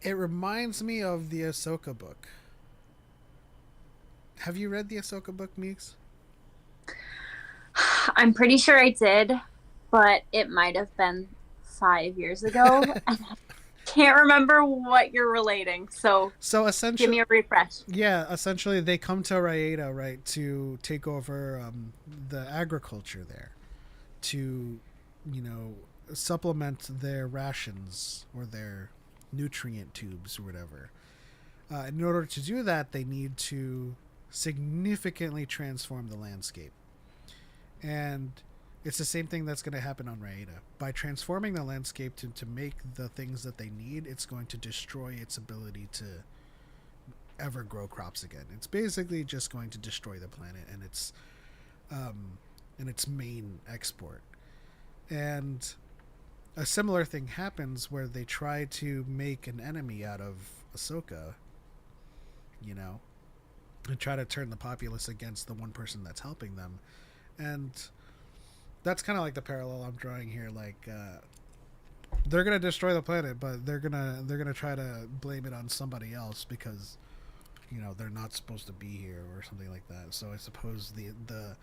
It reminds me of the Ahsoka book. Have you read the Ahsoka book, Meeks? I'm pretty sure I did, but it might have been 5 years ago. I can't remember what you're relating, so essentially, give me a refresh. Yeah, essentially they come to Raeda, right, to take over the agriculture there, to, supplement their rations or their nutrient tubes or whatever. In order to do that, they need to significantly transform the landscape. And It's the same thing that's going to happen on Raeda. By transforming the landscape to make the things that they need, it's going to destroy its ability to ever grow crops again. It's basically just going to destroy the planet and its main export. And a similar thing happens where they try to make an enemy out of Ahsoka, you know, and try to turn the populace against the one person that's helping them. And that's kind of like the parallel I'm drawing here. Like, they're gonna destroy the planet, but they're gonna try to blame it on somebody else because, you know, they're not supposed to be here or something like that. So I suppose the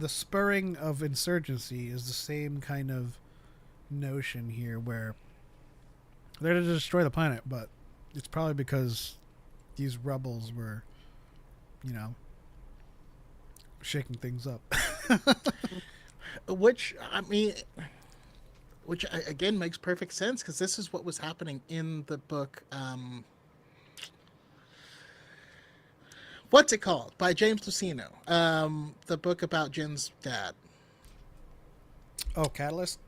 spurring of insurgency is the same kind of notion here, where they're to destroy the planet, but it's probably because these rebels were, you know, shaking things up. Which again makes perfect sense, because this is what was happening in the book. What's it called? By James Luceno. The book about Jin's dad. Oh, Catalyst?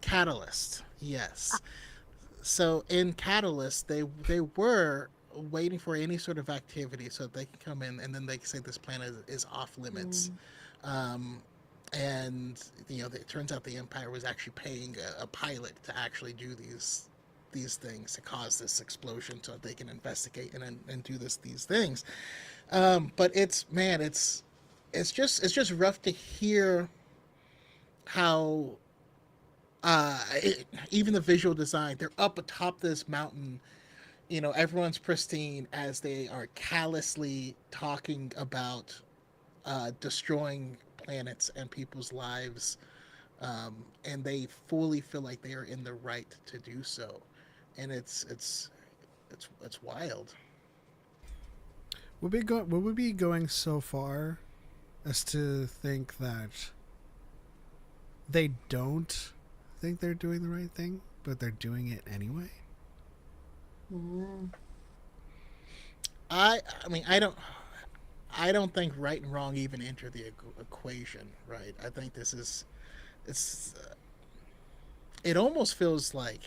Catalyst, yes. So in Catalyst, they were waiting for any sort of activity so they can come in, and then they can say this planet is off limits. And, you know, it turns out the Empire was actually paying a pilot to actually do these things, to cause this explosion so that they can investigate and do these things. But it's just rough to hear how even the visual design, they're up atop this mountain, you know, everyone's pristine as they are callously talking about destroying planets and people's lives, and they fully feel like they are in the right to do so, and it's wild. Would we be going so far as to think that they don't think they're doing the right thing, but they're doing it anyway? I mean, I don't think right and wrong even enter the equation, right? I think it almost feels like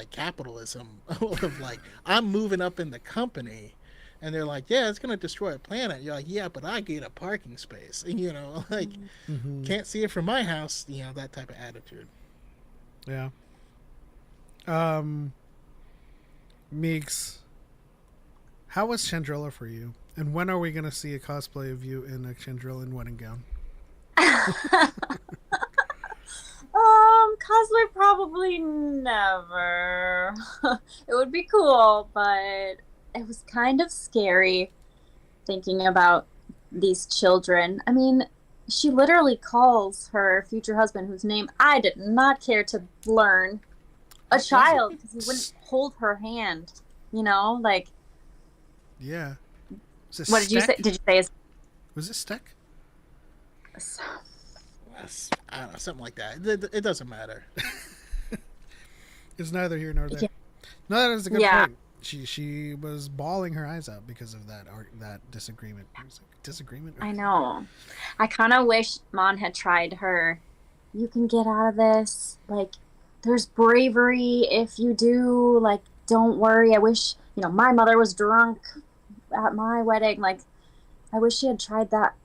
capitalism of like, I'm moving up in the company, and they're like, yeah, it's gonna destroy a planet. You're like, yeah, but I get a parking space, and, you know, like, can't see it from my house, you know, that type of attitude. Yeah. Meeks, how was Chandrilla for you? And when are we going to see a cosplay of you in a Chandrillan wedding gown? Cosplay probably never. It would be cool, but it was kind of scary thinking about these children. I mean, she literally calls her future husband, whose name I did not care to learn, a child because he wouldn't hold her hand. You know, like. Yeah. What did you say? Did you say? Was it Steck? I don't know, something like that. It doesn't matter. It's neither here nor there. Yeah. No, that is a good point. She was bawling her eyes out because of that disagreement. Disagreement. I know. I kind of wish Mon had tried her. You can get out of this. Like, there's bravery if you do. Like, don't worry. I wish, you know, my mother was drunk at my wedding. Like, I wish she had tried that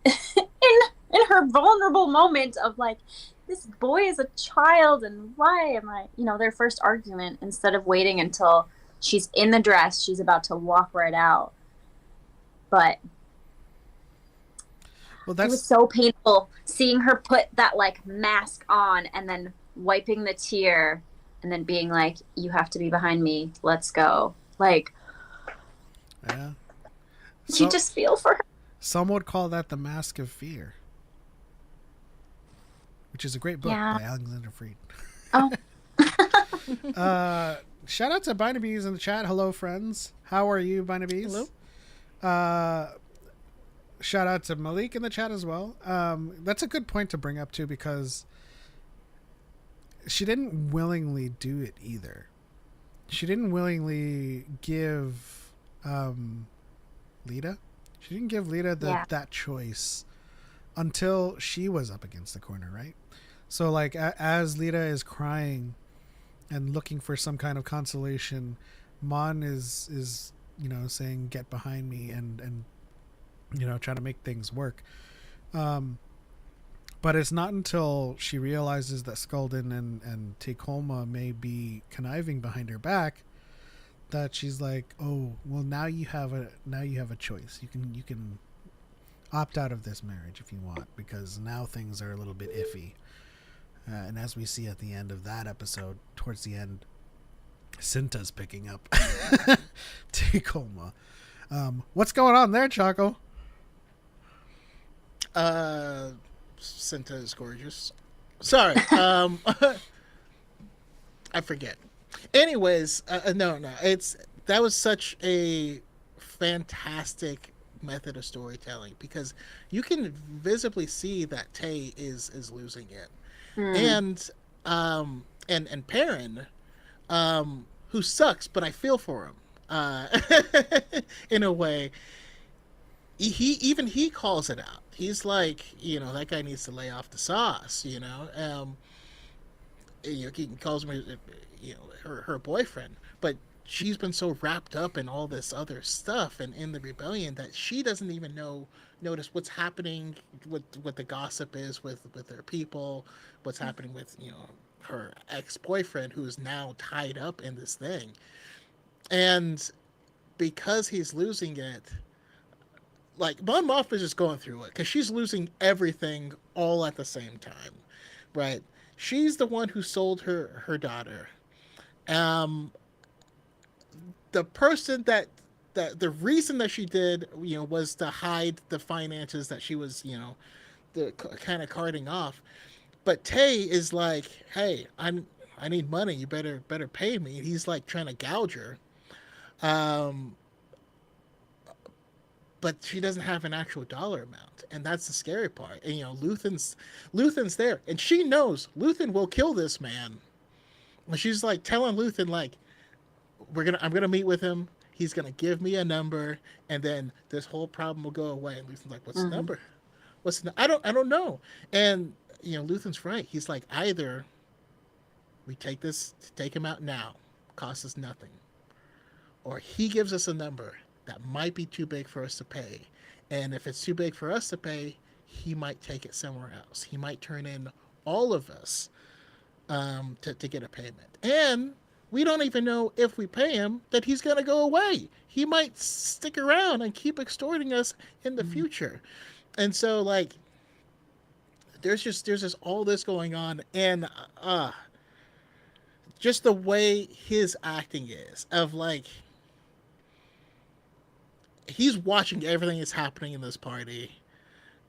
in her vulnerable moment of like, this boy is a child and why am I, you know, their first argument, instead of waiting until she's in the dress, she's about to walk right out. But it was so painful seeing her put that like mask on and then wiping the tear and then being like, you have to be behind me, let's go. Like, yeah, you just feel for her. Some would call that the Mask of Fear, which is a great book by Alexander Freed. Oh. Shout out to Binabees in the chat. Hello, friends. How are you, Binabees? Hello. Shout out to Malik in the chat as well. That's a good point to bring up, too, because she didn't willingly do it either. She didn't willingly give Lita, She didn't give Lita Yeah. that choice until she was up against the corner, right? So like as Lita is crying and looking for some kind of consolation, Mon is saying, "Get behind me," and try to make things work. But it's not until she realizes that Skulden and Tacoma may be conniving behind her back that she's like, "Oh, well, now you have a choice. You can opt out of this marriage if you want, because now things are a little bit iffy." And as we see at the end of that episode, towards the end, Cinta's picking up Tacoma. What's going on there, Choco? Cinta is gorgeous. Sorry. I forget. Anyways, no. That was such a fantastic method of storytelling, because you can visibly see that Tay is losing it. And Perrin, who sucks, but I feel for him, in a way. He calls it out. He's like, that guy needs to lay off the sauce. He calls me, her boyfriend, but she's been so wrapped up in all this other stuff and in the rebellion that she doesn't even notice what's happening, what the gossip is with her people, what's happening with her ex-boyfriend, who is now tied up in this thing. And because he's losing it, like, Mon Mothma is just going through it because she's losing everything all at the same time, right? She's the one who sold her daughter. The person that the reason that she did, was to hide the finances that she was, the kind of carting off. But Tay is like, "Hey, I need money. You better pay me." And he's like trying to gouge her. But she doesn't have an actual dollar amount, and that's the scary part. And Luthen's there, and she knows Luthen will kill this man. And she's like telling Luthen, like, I'm gonna meet with him. He's gonna give me a number, and then this whole problem will go away. And Luthen's like, "What's the number? I don't know." And Luthen's right. He's like, either we take him out now, costs us nothing, or he gives us a number that might be too big for us to pay. And if it's too big for us to pay, he might take it somewhere else. He might turn in all of us to get a payment. And we don't even know, if we pay him, that he's going to go away. He might stick around and keep extorting us in the future. And so, like, there's just all this going on. And just the way his acting is, of like, he's watching everything that's happening in this party.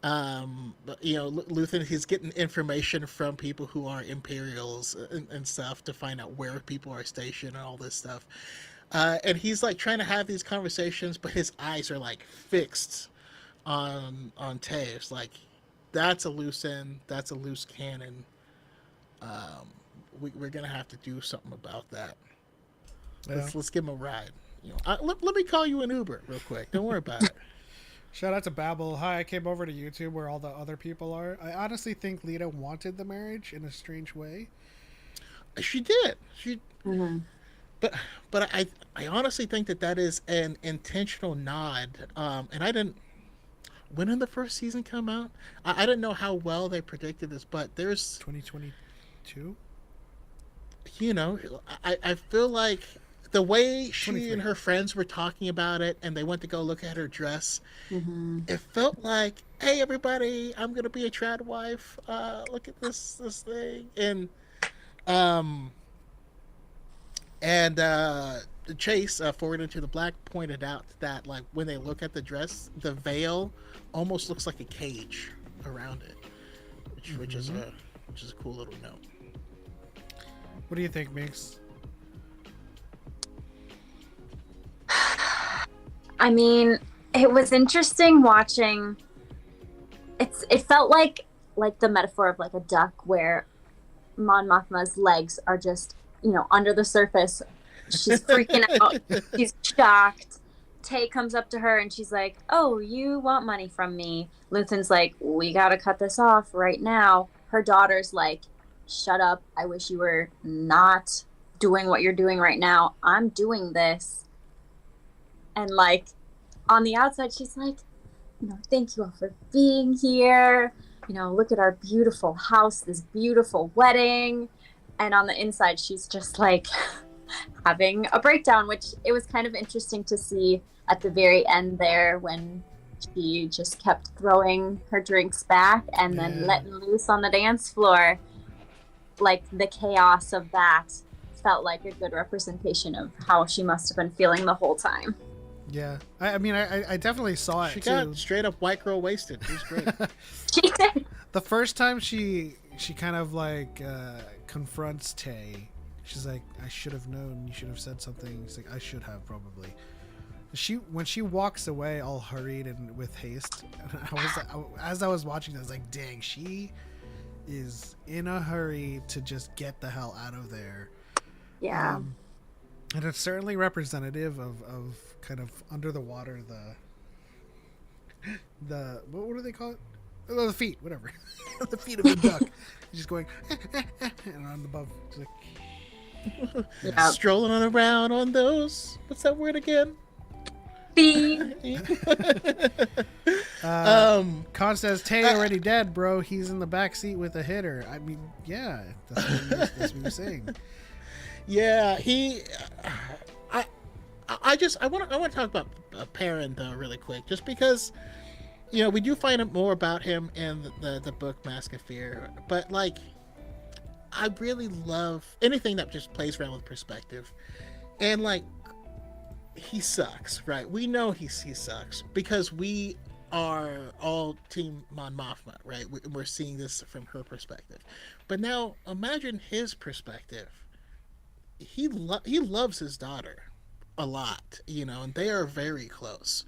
Luthen, he's getting information from people who are Imperials and stuff to find out where people are stationed and all this stuff. And he's like trying to have these conversations, but his eyes are like fixed on Tay. It's like, that's a loose end, that's a loose cannon. We're gonna have to do something about that. Yeah. Let's give him a ride. Let me call you an Uber real quick. Don't worry about it. Shout out to Babel. Hi, I came over to YouTube where all the other people are. I honestly think Lita wanted the marriage in a strange way. She did. But I honestly think that is an intentional nod. And I didn't. When did the first season come out? I didn't know how well they predicted this, but there's 2022. I feel like the way she and her friends were talking about it, and they went to go look at her dress, it felt like, "Hey, everybody, I'm gonna be a trad wife. Look at this thing." And Chase, Forward Into the Black, pointed out that, like, when they look at the dress, the veil almost looks like a cage around it, which is a cool little note. What do you think, Mix? I mean, it was interesting watching. It felt like the metaphor of like a duck, where Mon Mothma's legs are just under the surface. She's freaking out. She's shocked, Tay comes up to her and she's like, "Oh, you want money from me?" Luthen's like, "We gotta cut this off right now." Her daughter's like, "Shut up. I wish you were not doing what you're doing right now. I'm doing this." And like on the outside, she's like, "Thank you all for being here. Look at our beautiful house, this beautiful wedding." And on the inside, she's just like having a breakdown, which it was kind of interesting to see at the very end there when she just kept throwing her drinks back and then letting loose on the dance floor. Like the chaos of that felt like a good representation of how she must have been feeling the whole time. Yeah, I mean, I definitely saw it. She too. got straight up white girl wasted. It was great. She did. The first time she kind of like confronts Tay, she's like, "I should have known. You should have said something." She's like, "I should have probably." When she walks away all hurried and with haste, as I was watching, I was like, "Dang, she is in a hurry to just get the hell out of there." Yeah. And it's certainly representative of kind of under the water, the what do they call it? Oh, the feet, whatever. The feet of the duck. Just going and on above. Like, Yeah. Strolling on around on those. What's that word again? Khan says, "Tay already dead, bro. He's in the back seat with a hitter." I mean, yeah, that's what you're saying. Yeah, I want to talk about Perrin though really quick, just because we do find out more about him in the book Mask of Fear, but like I really love anything that just plays around with perspective, and like he sucks, right? We know he sucks because we are all Team Mon Mothma, right? We're seeing this from her perspective, but now imagine his perspective. He loves his daughter a lot, and they are very close.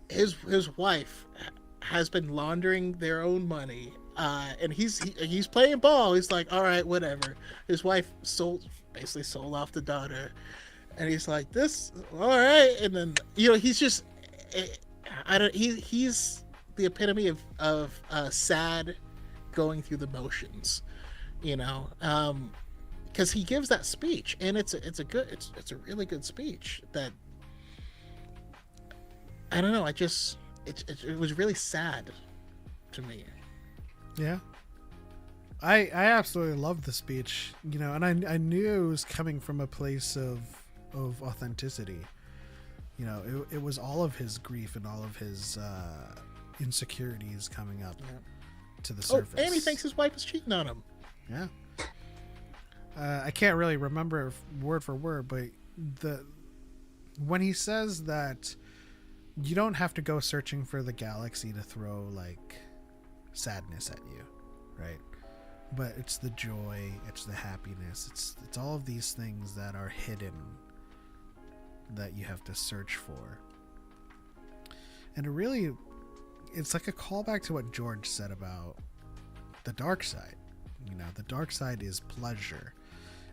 His wife has been laundering their own money, and he's playing ball. He's like, all right, whatever. His wife basically sold off the daughter, and he's like, this, all right. And then he's just, he's the epitome of sad, going through the motions, because he gives that speech, and it's a really good speech that I don't know. It was really sad to me. Yeah, I absolutely loved the speech, and I knew it was coming from a place of authenticity. It was all of his grief and all of his insecurities coming up to the surface. Oh, and he thinks his wife is cheating on him. Yeah. I can't really remember word for word, but when he says that you don't have to go searching for the galaxy to throw like sadness at you, right? But it's the joy, it's the happiness, it's all of these things that are hidden that you have to search for. And it's like a callback to what George said about the dark side. The dark side is pleasure.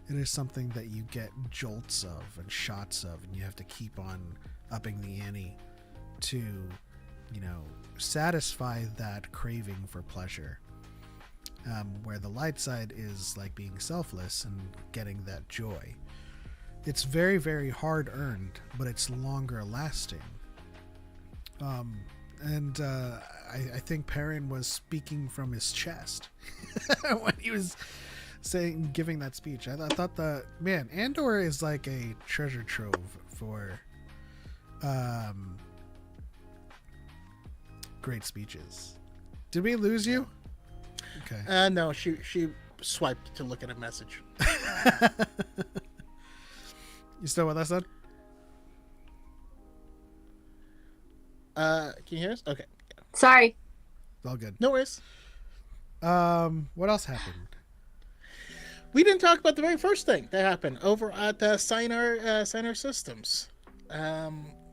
It is something that you get jolts of and shots of, and you have to keep on upping the ante to, satisfy that craving for pleasure. Where the light side is like being selfless and getting that joy. It's very, very hard earned, but it's longer lasting. And I think Perrin was speaking from his chest when he was giving that speech. I thought Andor is like a treasure trove for great speeches. Did we lose you? Okay. No, she swiped to look at a message. You still with us, son? Can you hear us? Okay. Sorry. All good. No worries. What else happened? We didn't talk about the very first thing that happened over at Sinar Systems.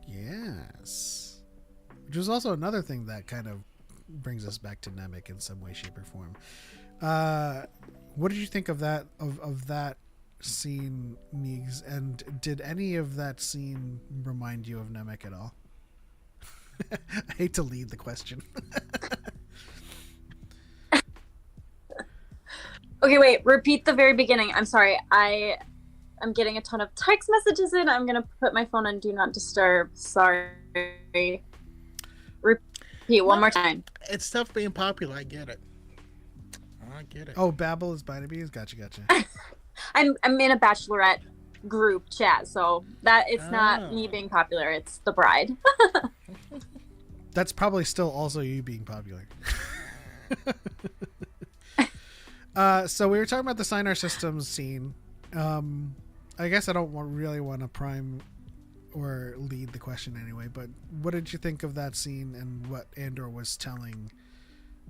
Yes. Which was also another thing that kind of brings us back to Namek in some way, shape, or form. What did you think of that scene, Neegs, and did any of that scene remind you of Namek at all? I hate to lead the question. Okay, wait. Repeat the very beginning. I'm sorry. I'm getting a ton of text messages in. I'm gonna put my phone on Do Not Disturb. Sorry. Repeat one more time. It's tough being popular. I get it. Oh, Babel is by the bees. Gotcha. I'm in a bachelorette group chat, so that it's not me being popular. It's the bride. That's probably still also you being popular. So we were talking about the Sinar Systems scene. I guess I don't really want to prime or lead the question anyway, but what did you think of that scene and what Andor was telling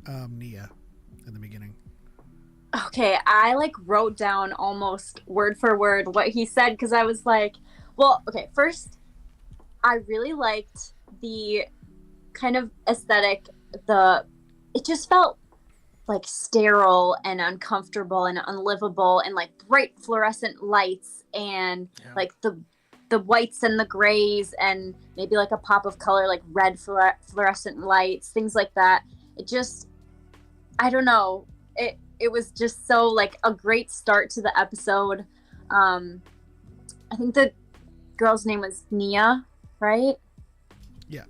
Nia in the beginning? Okay, I wrote down almost word for word what he said because I was like, well, okay, first, I really liked the kind of aesthetic. It just felt sterile and uncomfortable and unlivable, and bright fluorescent lights and the whites and the grays and maybe a pop of color red fluorescent lights, things like that. It just, I don't know, it was just so a great start to the episode. I think the girl's name was Nia, right? Yeah.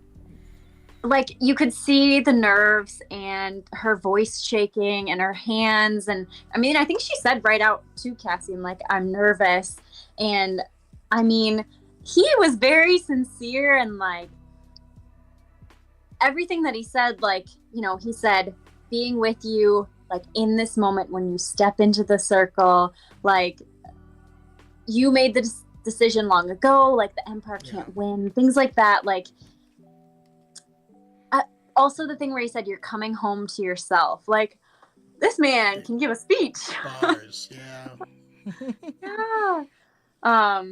You could see the nerves and her voice shaking and her hands. And I mean, I think she said right out to Cassian, I'm nervous. And I mean, he was very sincere and everything that he said, he said, being with you, in this moment when you step into the circle, you made the decision long ago, the Empire can't win, things like that. Also the thing where he said you're coming home to yourself. This man can give a speech. Bars, yeah. Yeah.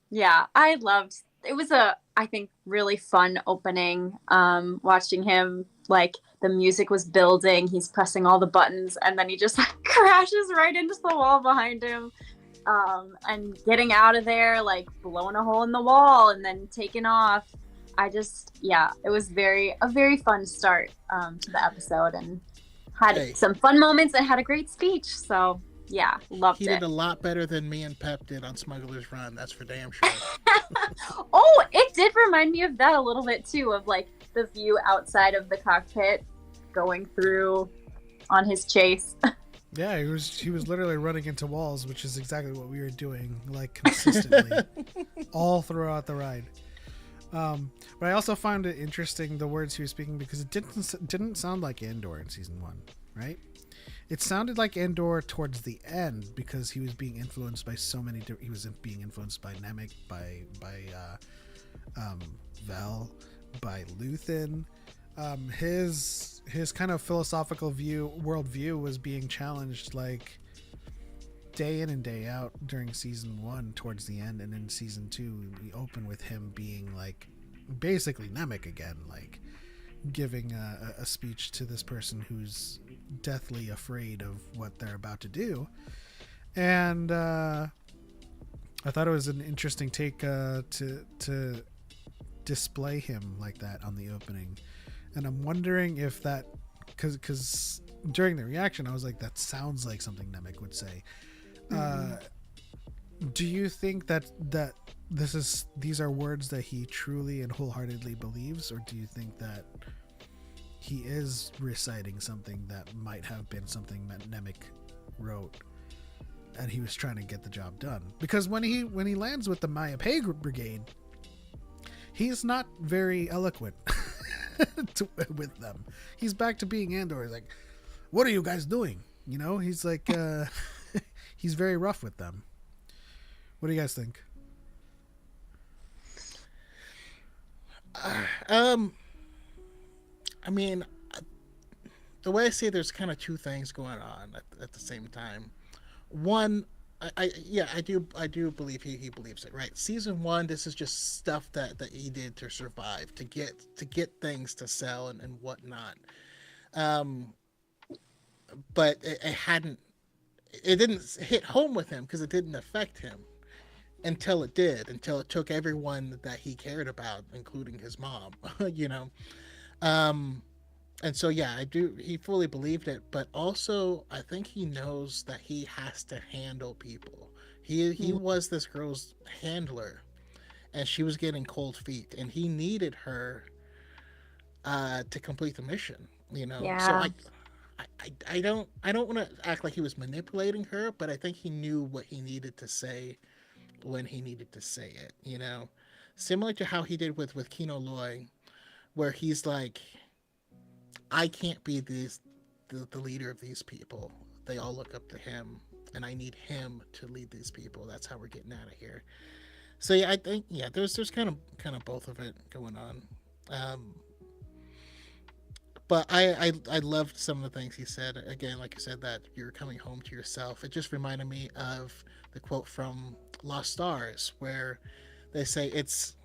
Yeah, I loved it. Was I think really fun opening. Watching him, the music was building, he's pressing all the buttons, and then he just crashes right into the wall behind him. And getting out of there, blowing a hole in the wall and then taking off. It was a very fun start to the episode, and had some fun moments and had a great speech. So yeah, loved it. He did a lot better than me and Pep did on Smuggler's Run. That's for damn sure. Oh, it did remind me of that a little bit too, of the view outside of the cockpit going through on his chase. Yeah, he was literally running into walls, which is exactly what we were doing, consistently, all throughout the ride. But I also found it interesting, the words he was speaking, because it didn't sound like Andor in season 1, right? It sounded like Andor towards the end because he was being influenced by so many. He was being influenced by Namek, by Vel, by Luthen. His kind of philosophical worldview was being challenged day in and day out during season 1 towards the end, and in season 2 we open with him being basically Namek again, giving a speech to this person who's deathly afraid of what they're about to do. And I thought it was an interesting take to display him like that on the opening. And I'm wondering if that, because during the reaction I was like, that sounds like something Namek would say. Do you think that these are words that he truly and wholeheartedly believes, or do you think that he is reciting something that might have been something that Namek wrote and he was trying to get the job done? Because when he lands with the Maya Pei Brigade, he's not very eloquent with them. He's back to being Andor. He's like, what are you guys doing? He's he's very rough with them. What do you guys think? I mean, the way I see it, there's kind of two things going on at the same time. One, I do believe he believes it, right? Season 1, this is just stuff that he did to survive, to get things to sell and whatnot. But it hadn't it didn't hit home with him because it didn't affect him until it did, until it took everyone that he cared about, including his mom. you know, um, and so yeah, I do. He fully believed it, but also I think he knows that he has to handle people. He was this girl's handler, and she was getting cold feet, and he needed her to complete the mission. You know, so Yeah. I don't want to act like he was manipulating her, but I think he knew what he needed to say when he needed to say it. You know, similar to how he did with Kino Loy, where he's like, I can't be the leader of these people. They all look up to him, and I need him to lead these people. That's how we're getting out of here. So yeah, I think yeah, there's kind of both of it going on. Um, but I loved some of the things he said. Again, like you said, that you're coming home to yourself. It just reminded me of the quote from Lost Stars, where they say it's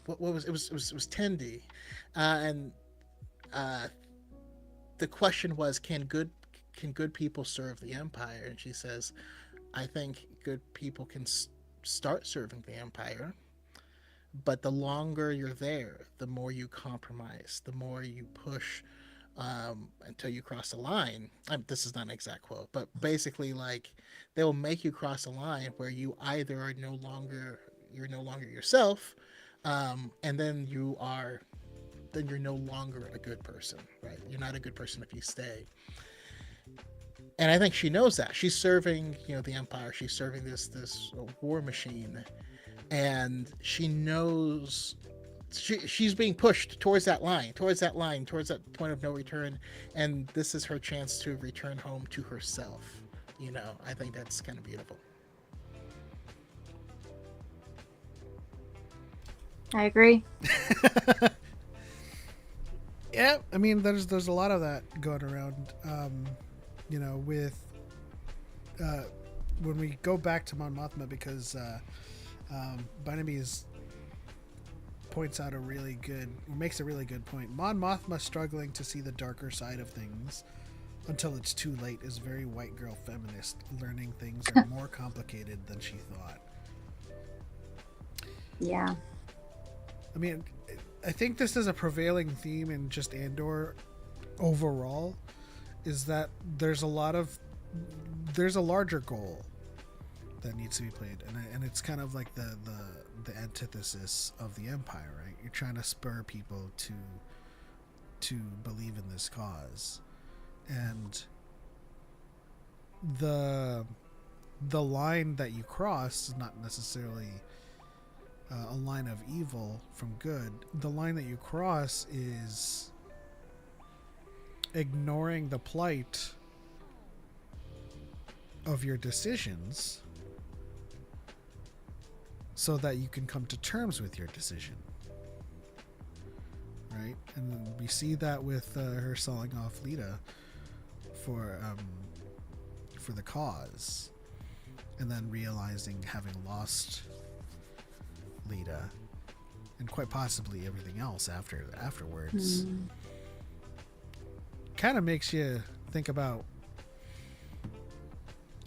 what was it was Tendi, and uh, the question was, can good people serve the empire? And she says, I think good people can start serving the empire, but the longer you're there, the more you compromise, the more you push, until you cross the line. This is not an exact quote, but basically, like, they will make you cross a line where you either are no longer you're no longer yourself, and then you're no longer a good person, right? You're not a good person if you stay. And I think she knows that. She's serving, the empire. She's serving this war machine, and she knows she's being pushed towards that line, towards that point of no return, and this is her chance to return home to herself. I think that's kind of beautiful. I agree. Yeah, I mean, there's a lot of that going around. With when we go back to Mon Mothma, because Barnaby's points out makes a really good point. Mon Mothma struggling to see the darker side of things until it's too late is very white girl feminist, learning things are more complicated than she thought. Yeah. I mean, I think this is a prevailing theme in just Andor overall, is that there's a larger goal that needs to be played, and it's kind of like the antithesis of the Empire, right? You're trying to spur people to believe in this cause, and the line that you cross is not necessarily a line of evil from good. The line that you cross is ignoring the plight of your decisions so that you can come to terms with your decision, right? And we see that with her selling off Lita for the cause, and then realizing, having lost Lita and quite possibly everything else afterwards, kind of makes you think about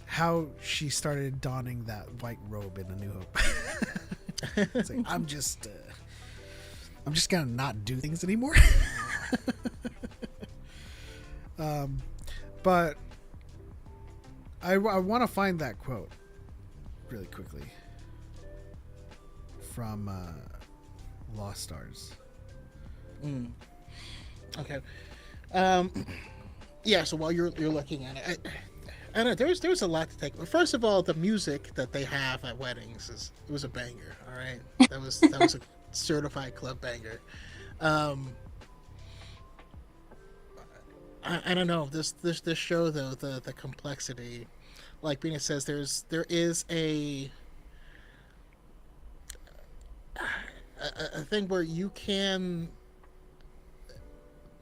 how she started donning that white robe in A New Hope. It's like, I'm just gonna not do things anymore. But I want to find that quote really quickly from Lost Stars. Okay. Yeah. So while you're looking at it, I don't know. There's a lot to take. First of all, the music that they have at weddings it was a banger. All right, that was a certified club banger. I don't know, this show, though, the complexity, like Bina says, there is a thing where you can,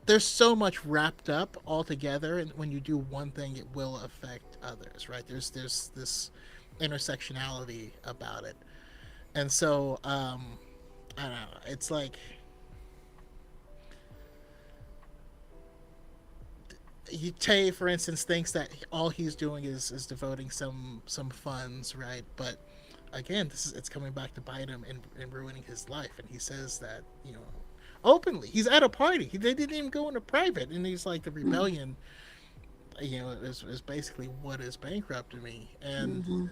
there's so much wrapped up all together, and when you do one thing, it will affect others, right? There's this intersectionality about it, and so I don't know, it's like, Tay, for instance, thinks that all he's doing is devoting some funds, right? But again, it's coming back to bite him and ruining his life. And he says that, openly. He's at a party. They didn't even go into private, and he's like, the rebellion, is basically what is bankrupting me. And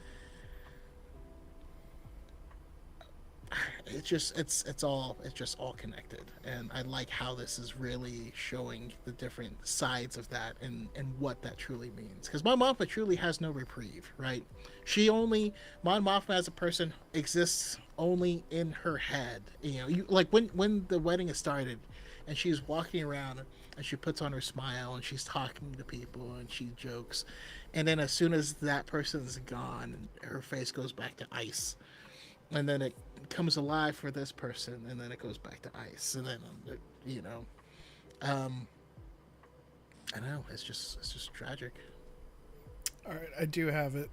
it's all connected, and I like how this is really showing the different sides of that and what that truly means. Because Mon Mothma truly has no reprieve, right? Mon Mothma as a person exists only in her head. You like when the wedding is started, and she's walking around and she puts on her smile and she's talking to people and she jokes, and then as soon as that person's gone, her face goes back to ice, and then it comes alive for this person, and then it goes back to ice, and then I know it's just tragic. All right, I do have it.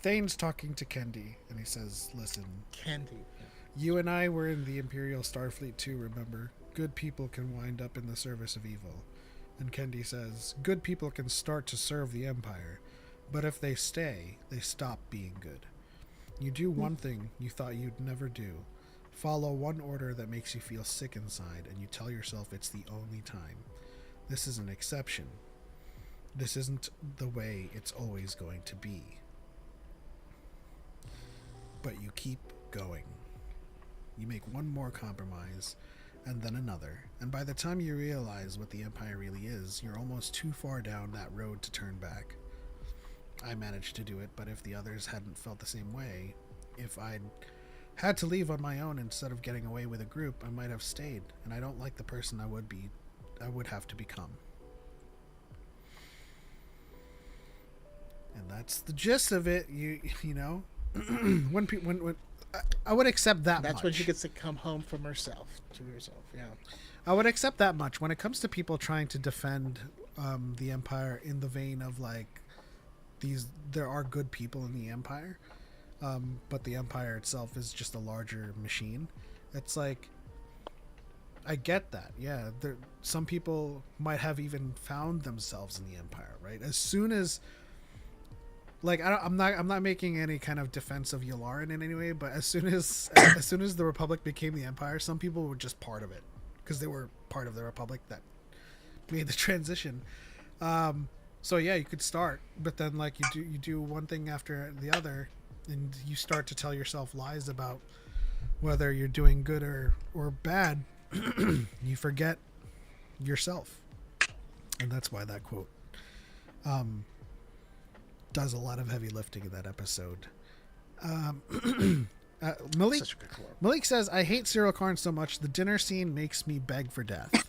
Thane's talking to Kendi, and he says, "Listen, Candy. you and I were in the Imperial Starfleet too, remember? Good people can wind up in the service of evil." And Kendi says, "Good people can start to serve the Empire, but if they stay, they stop being good. You do one thing you thought you'd never do. Follow one order that makes you feel sick inside, and you tell yourself it's the only time. This is an exception. This isn't the way it's always going to be. But you keep going. You make one more compromise, and then another, and by the time you realize what the Empire really is, you're almost too far down that road to turn back. I managed to do it, but if the others hadn't felt the same way, if I'd had to leave on my own instead of getting away with a group, I might have stayed, and I don't like the person I would have to become." And that's the gist of it. You know, when I would accept that. That's much. when she gets to come home from herself to herself. Yeah, I would accept that much. When it comes to people trying to defend the Empire in the vein of like, there are good people in the Empire, but the Empire itself is just a larger machine. It's like, I get that. Yeah, some people might have even found themselves in the Empire, right? As soon as, like, I'm not making any kind of defense of Yularen in any way, but as soon as the Republic became the Empire, some people were just part of it because they were part of the Republic that made the transition. So yeah, you could start, but then like you do one thing after the other, and you start to tell yourself lies about whether you're doing good or bad. You forget yourself, and that's why that quote does a lot of heavy lifting in that episode. Malik says, "I hate Cyril Karn so much. The dinner scene makes me beg for death."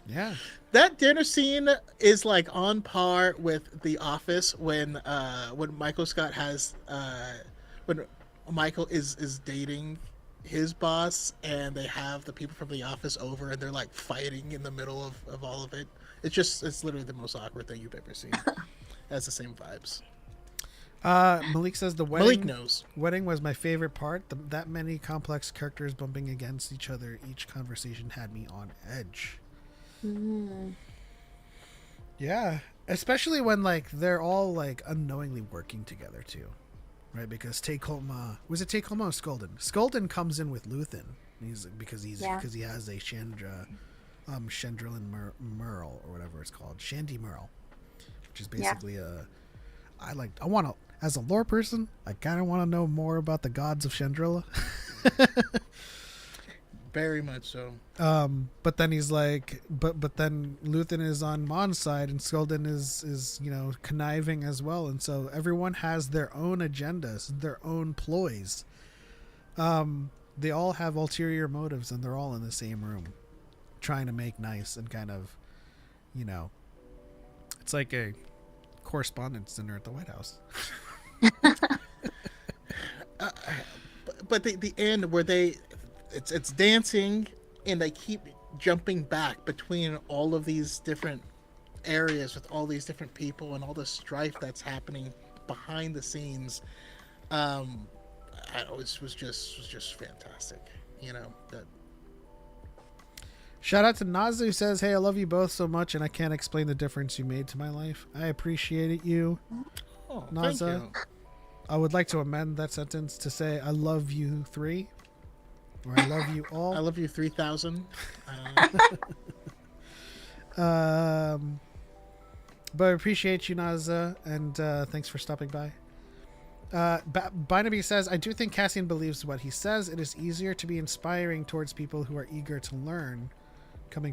Yeah, that dinner scene is like on par with The Office when Michael Scott has when Michael is dating his boss, and they have the people from The Office over, and they're like fighting in the middle of all of it. It's literally the most awkward thing you've ever seen. It has the same vibes. Malik says the wedding. Malik knows. Wedding was my favorite part. That many complex characters bumping against each other. Each conversation had me on edge. Yeah, especially when like they're all like unknowingly working together too, right? Because Takoma, was it Takoma or Skolden? Skolden comes in with Luthen. Because he has a Chandrillan Merle or whatever it's called, Shandy Merle, which is basically as a lore person, I kind of want to know more about the gods of Chandrilla. Very much so. But then he's like, but then Luthen is on Mon's side, and Skolden is conniving as well, and so everyone has their own agendas, their own ploys. They all have ulterior motives, and they're all in the same room, trying to make nice and kind of, it's like a correspondence dinner at the White House. But the end where it's dancing, and they keep jumping back between all of these different areas with all these different people and all the strife that's happening behind the scenes. It was just fantastic. That Shout out to Naza who says, "Hey, I love you both so much, and I can't explain the difference you made to my life. I appreciate it, you, Oh, Naza. thank you. I would like to amend that sentence to say, I love you 3, or I love you all. I love you 3,000. But I appreciate you, Naza, and thanks for stopping by. Barnaby says, I do think Cassian believes what he says. It is easier to be inspiring towards people who are eager to learn, coming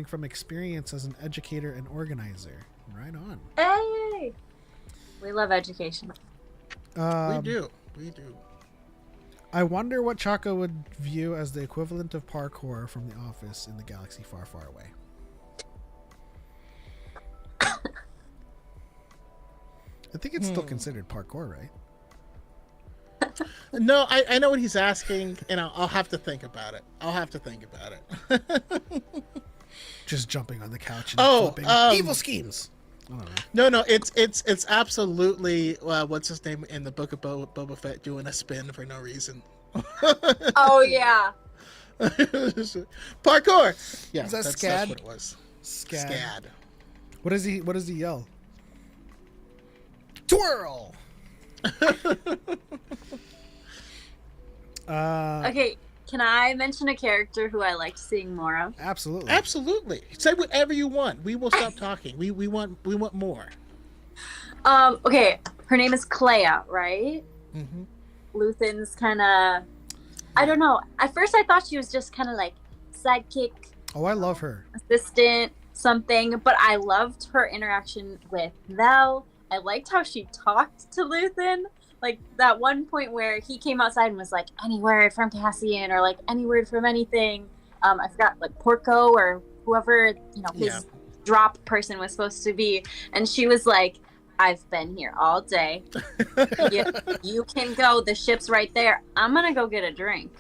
from experience as an educator and organizer. Right on. Hey, we love education. We do. I wonder what Choco would view as the equivalent of parkour from The Office in the galaxy far, far away. I think it's still considered parkour, right? No, I know what he's asking, and I'll have to think about it. Just jumping on the couch and flipping. Evil schemes. I don't know. No, it's absolutely what's his name in the Book of Boba Fett doing a spin for no reason. Oh yeah. Parkour. Yeah, Is that that's SCAD? what it was. SCAD. What does he yell? Twirl. Okay, can I mention a character who I liked seeing more of? Absolutely. Say whatever you want. We will stop talking. We want more. Okay, her name is Clea, right? Mm-hmm. Luthen's kind of, I don't know. At first, I thought she was just kind of like sidekick, Oh, I love her. assistant, something. But I loved her interaction with Vel. I liked how she talked to Luthen. Like that one point where he came outside and was like, any word from Cassian or like any word from anything. I forgot, like Porco or whoever, his drop person was supposed to be. And she was like, I've been here all day. You can go. The ship's right there. I'm going to go get a drink.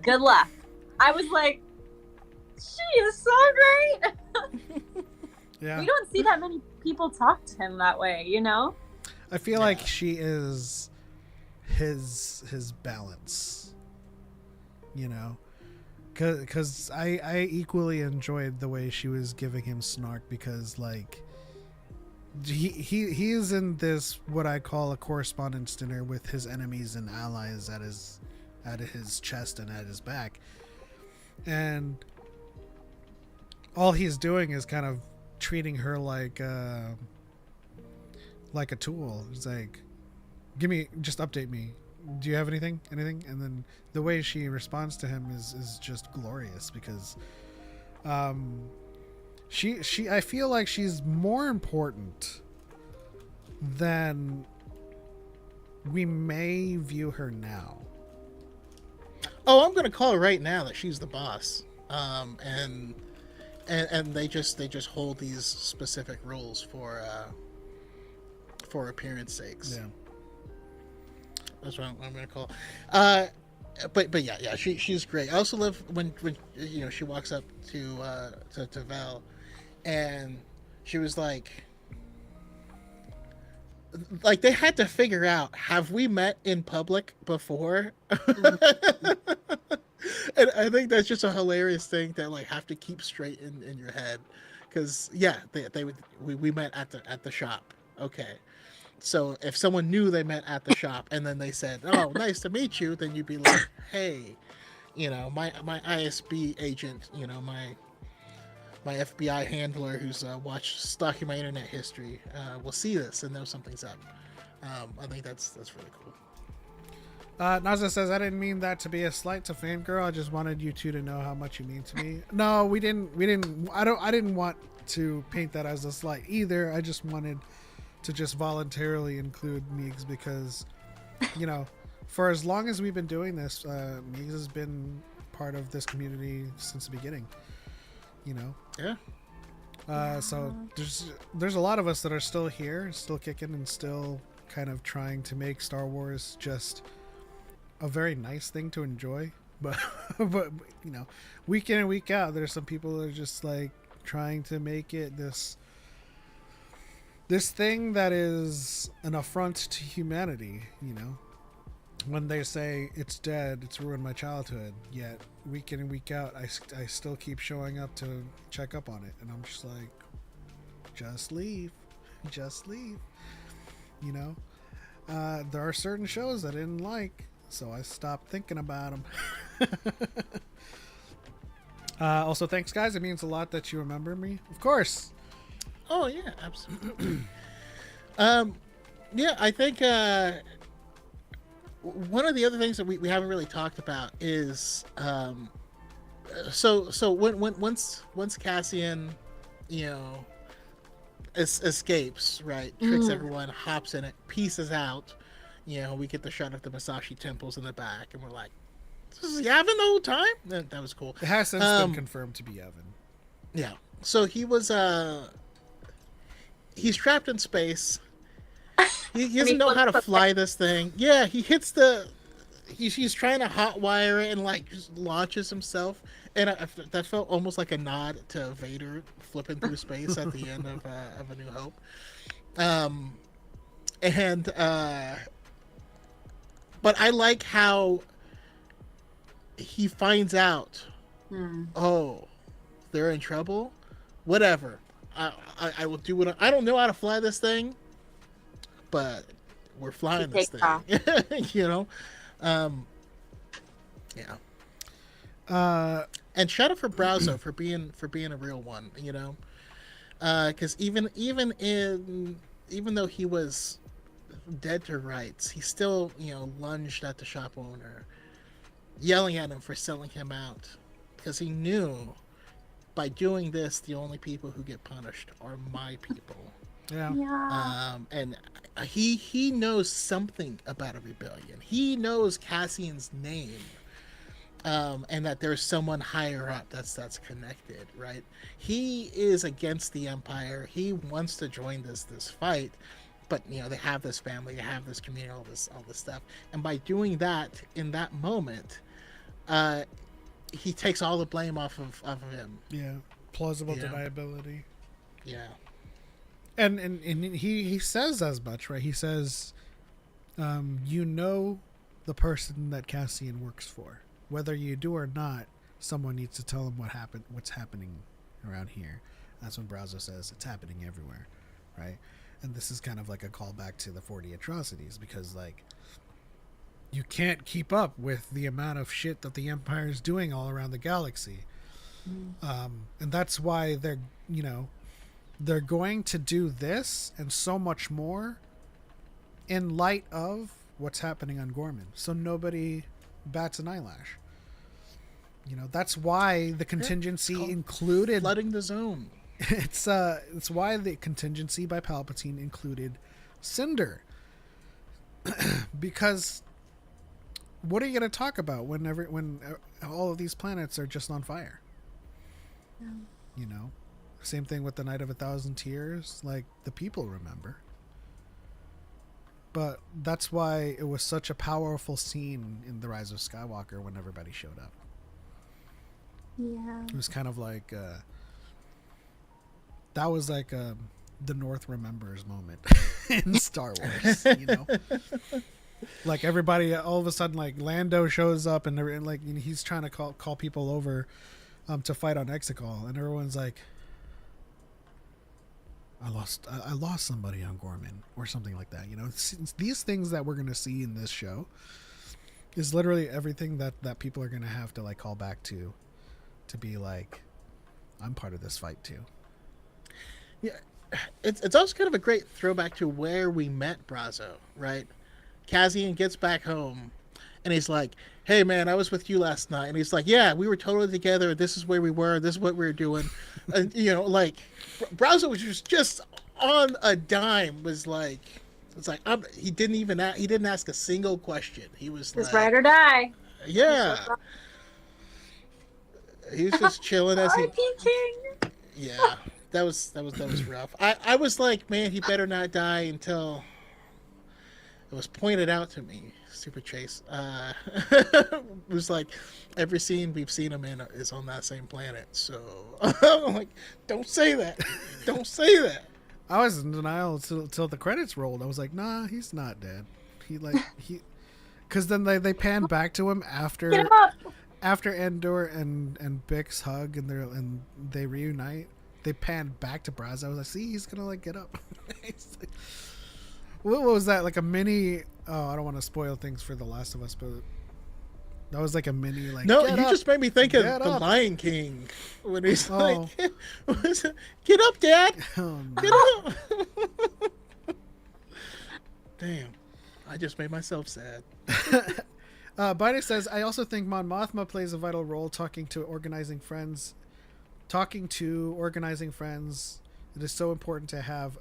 Good luck. I was like, she is so great. Yeah. We don't see that many people talk to him that way, I feel like she is his balance, because I equally enjoyed the way she was giving him snark, because like he is in this what I call a correspondence dinner with his enemies and allies at his chest and at his back, and all he's doing is kind of treating her like a tool. It's like, just update me. Do you have anything? And then the way she responds to him is just glorious, because she I feel like she's more important than we may view her now. Oh, I'm gonna call her right now that she's the boss. And they just hold these specific rules for appearance sakes. Yeah. That's what I'm gonna call. But yeah, she's great. I also love when she walks up to Val, and she was like they had to figure out, have we met in public before? And I think that's just a hilarious thing to like have to keep straight in your head, because we met at the shop. Okay. So if someone knew they met at the shop and then they said, "Oh, nice to meet you," then you'd be like, "Hey, my ISB agent, my FBI handler who's stalking my internet history, will see this and know something's up." I think that's really cool. Naza says, I didn't mean that to be a slight to Fangirl. I just wanted you two to know how much you mean to me. No, we didn't. I didn't want to paint that as a slight either. I just wanted to just voluntarily include Meigs, because, for as long as we've been doing this, Meigs has been part of this community since the beginning. Yeah. So there's a lot of us that are still here, still kicking, and still kind of trying to make Star Wars just a very nice thing to enjoy. But week in and week out, there's some people that are just like trying to make it this thing that is an affront to humanity, when they say it's dead, it's ruined my childhood, yet week in and week out, I still keep showing up to check up on it. And I'm just like, just leave. Just leave. You know? There are certain shows I didn't like, so I stopped thinking about them. Also, thanks, guys. It means a lot that you remember me. Of course. Oh, yeah, absolutely. Yeah, I think one of the other things that we haven't really talked about is so once Cassian, you know, escapes, right, tricks everyone, hops in it, pieces out, you know, we get the shot of the Masashi temples in the back, and we're like, this is Yavin the whole time? That was cool. It has since been confirmed to be Evan. Yeah. So he was he's trapped in space. He doesn't know how to fly this thing. Yeah, he hits he's trying to hotwire it and like just launches himself. And that felt almost like a nod to Vader flipping through space at the end of A New Hope. But I like how he finds out, oh, they're in trouble. Whatever, I will do what I don't know how to fly this thing, but we're flying this thing. You know, yeah. And shout out for Browzo for being a real one. You know, because even though he was dead to rights, he still, you know, lunged at the shop owner, yelling at him for selling him out, because he knew by doing this, the only people who get punished are my people. Yeah. And he knows something about a rebellion. He knows Cassian's name, and that there's someone higher up that's connected. Right? He is against the Empire. He wants to join this fight, but you know, they have this family, they have this community, all this stuff. And by doing that in that moment, he takes all the blame off of him. Yeah, plausible deniability. Yeah. And he says as much, right? He says, you know, the person that Cassian works for, whether you do or not, someone needs to tell him what's happening around here. That's when Browzo says it's happening everywhere, right? And this is kind of like a callback to the 40 atrocities, because like, you can't keep up with the amount of shit that the Empire is doing all around the galaxy. And that's why they're going to do this and so much more in light of what's happening on Gorman. So nobody bats an eyelash. You know, that's why the contingency included flooding the zone. It's why the contingency by Palpatine included Cinder. Because what are you going to talk about when all of these planets are just on fire? You know, same thing with the Night of 1,000 Tears. Like, the people remember. But that's why it was such a powerful scene in The Rise of Skywalker when everybody showed up. Yeah. It was kind of like that was like the North remembers moment in Star Wars, you know. Like, everybody all of a sudden, like, Lando shows up and like, you know, he's trying to call people over to fight on Exegol, and everyone's like, I lost somebody on Gorman or something like that. You know, it's these things that we're gonna see in this show is literally everything that people are gonna have to like call back to be like, I'm part of this fight too. Yeah, it's also kind of a great throwback to where we met Browzo, right? Cassian gets back home, and he's like, hey, man, I was with you last night. And he's like, yeah, we were totally together. This is where we were. This is what we were doing. And, you know, like, Browzo was just on a dime, was like, it's like, he didn't ask a single question. He was like, ride or die. Yeah. He was just chilling as he... King. Yeah, that was rough. I was like, man, he better not die until it was pointed out to me. Super Chase. It was like every scene we've seen him in is on that same planet. So I'm like, don't say that. Don't say that. I was in denial till the credits rolled. I was like, nah, he's not dead. Because then they pan back to him Get after him up. Andor and Bix hug and they reunite. They pan back to Braz. I was like, see, he's gonna like get up. It's like, what was that? Like a mini? Oh, I don't want to spoil things for The Last of Us, but that was like a mini. Like, No, get you up, just made me think of get the up. Lion King when he's Oh. like, "Get up, Dad! Oh, no. Get up!" Damn, I just made myself sad. Biden says, I also think Mon Mothma plays a vital role talking to organizing friends. It is so important to have,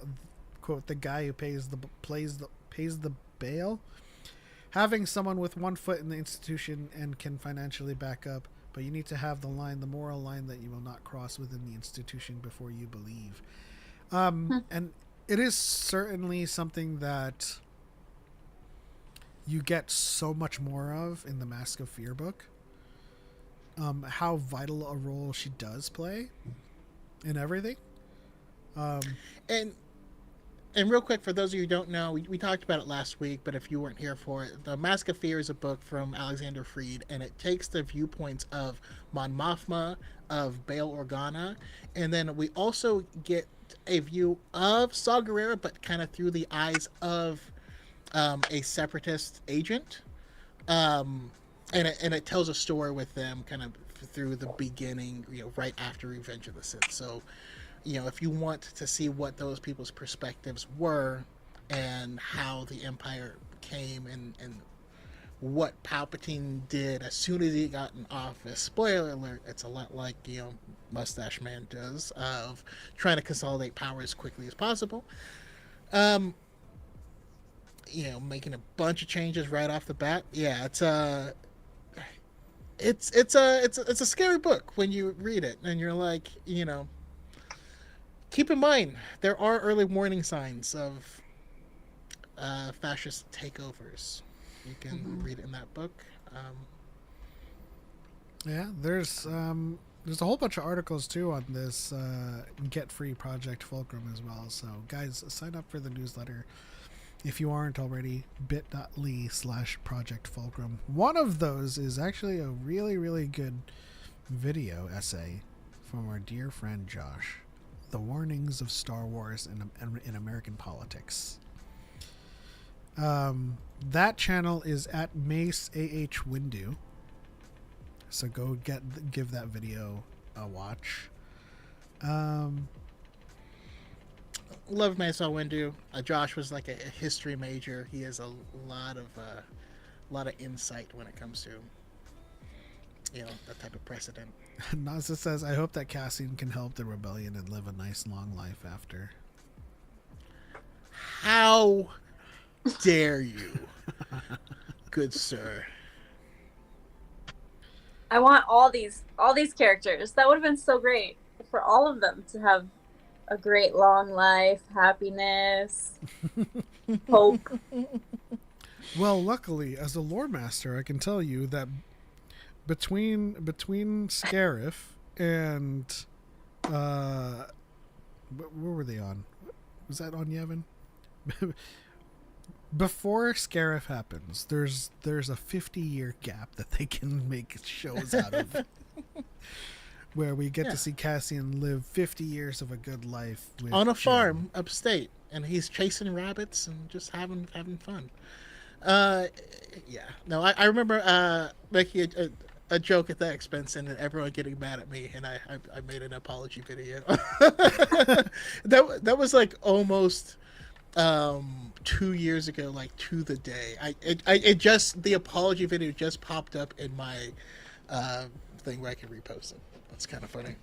quote, the guy who pays the bail. Having someone with one foot in the institution and can financially back up, but you need to have the moral line that you will not cross within the institution before you believe. And it is certainly something that you get so much more of in the Mask of Fear book. How vital a role she does play in everything. And real quick, for those of you who don't know, we talked about it last week, but if you weren't here for it, The Mask of Fear is a book from Alexander Freed, and it takes the viewpoints of Mon Mothma, of Bail Organa, and then we also get a view of Saw Gerrera, but kind of through the eyes of a separatist agent. And it tells a story with them kind of through the beginning, right after Revenge of the Sith. So, if you want to see what those people's perspectives were and how the Empire came and what Palpatine did as soon as he got in office, spoiler alert, it's a lot like, Mustache Man does, of trying to consolidate power as quickly as possible. Making a bunch of changes right off the bat. Yeah, it's a scary book when you read it and you're like, keep in mind there are early warning signs of fascist takeovers. You can read it in that book. Yeah, there's a whole bunch of articles too on this Get Free Project Fulcrum as well. So guys, sign up for the newsletter if you aren't already. bit.ly/Project Fulcrum. One of those is actually a really, really good video essay from our dear friend Josh. The Warnings of Star Wars in American Politics. That channel is at Mace AH Windu. So go give that video a watch. Love Mesa Windu. Josh was like a history major. He has a lot of insight when it comes to that type of precedent. Nasa says, I hope that Cassian can help the rebellion and live a nice long life after. How dare you, good sir. I want all these characters. That would have been so great for all of them to have a great long life, happiness, hope. Well, luckily, as a lore master, I can tell you that between Scarif and where were they on? Was that on Yavin? Before Scarif happens, there's a 50-year gap that they can make shows out of. Where we get to see Cassian live 50 years of a good life with On a Jyn. farm upstate, and he's chasing rabbits and just having fun. I remember making a joke at that expense and then everyone getting mad at me, and I made an apology video. that was like almost 2 years ago, like to the day. The apology video just popped up in my thing where I can repost it. That's kind of funny.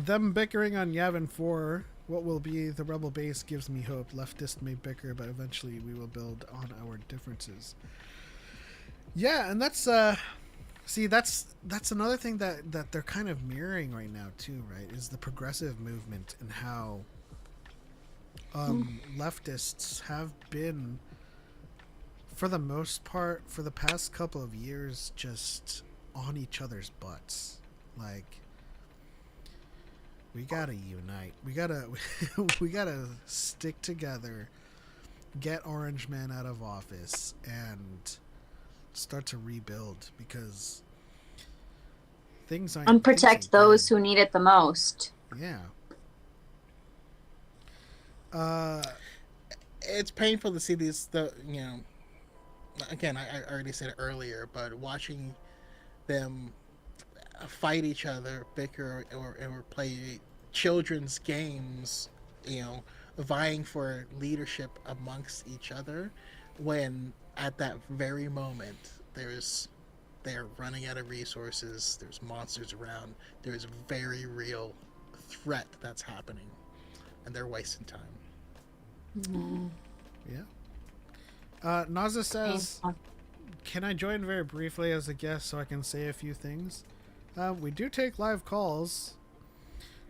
Them bickering on Yavin 4, what will be the rebel base, gives me hope. Leftists may bicker, but eventually we will build on our differences. Yeah, and that's another thing that they're kind of mirroring right now too, right? Is the progressive movement and how leftists have been, for the most part, for the past couple of years, just on each other's butts. Like, we gotta unite. We gotta stick together get Orange Man out of office and start to rebuild, because things aren't. And protect things ain't those good. who need it the most. Yeah. It's painful to see again, I already said it earlier, but watching them fight each other, bicker, or play children's games, vying for leadership amongst each other, when at that very moment they're running out of resources, there's monsters around, there's a very real threat that's happening, and they're wasting time. Yeah. Naza says, can I join very briefly as a guest so I can say a few things? We do take live calls,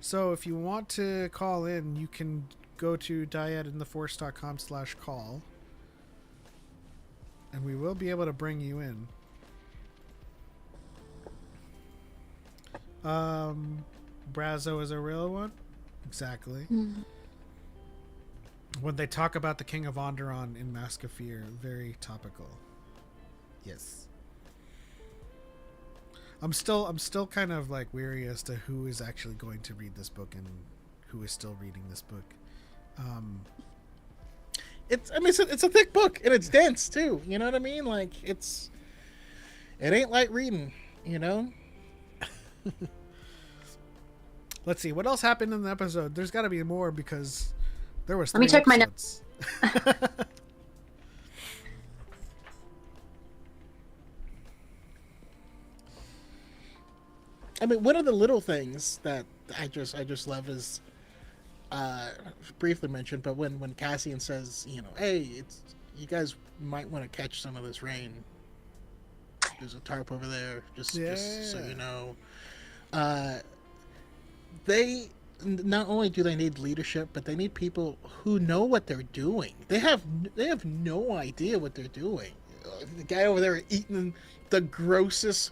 so if you want to call in, you can go to dyadintheforce.com/call, and we will be able to bring you in. Brazo is a real one? Exactly. When they talk about the King of Onderon in Mask of Fear, very topical. Yes. I'm still kind of like weary as to who is actually going to read this book and who is still reading this book. It's a thick book, and it's dense too. You know what I mean? Like, it ain't light reading. Let's see what else happened in the episode. There's got to be more, because there was. Let me check my notes. I mean, one of the little things that I just love is, briefly mentioned, but when Cassian says, hey, you guys might want to catch some of this rain. There's a tarp over there, just so you know. They not only do they need leadership, but they need people who know what they're doing. They have no idea what they're doing. The guy over there eating the grossest,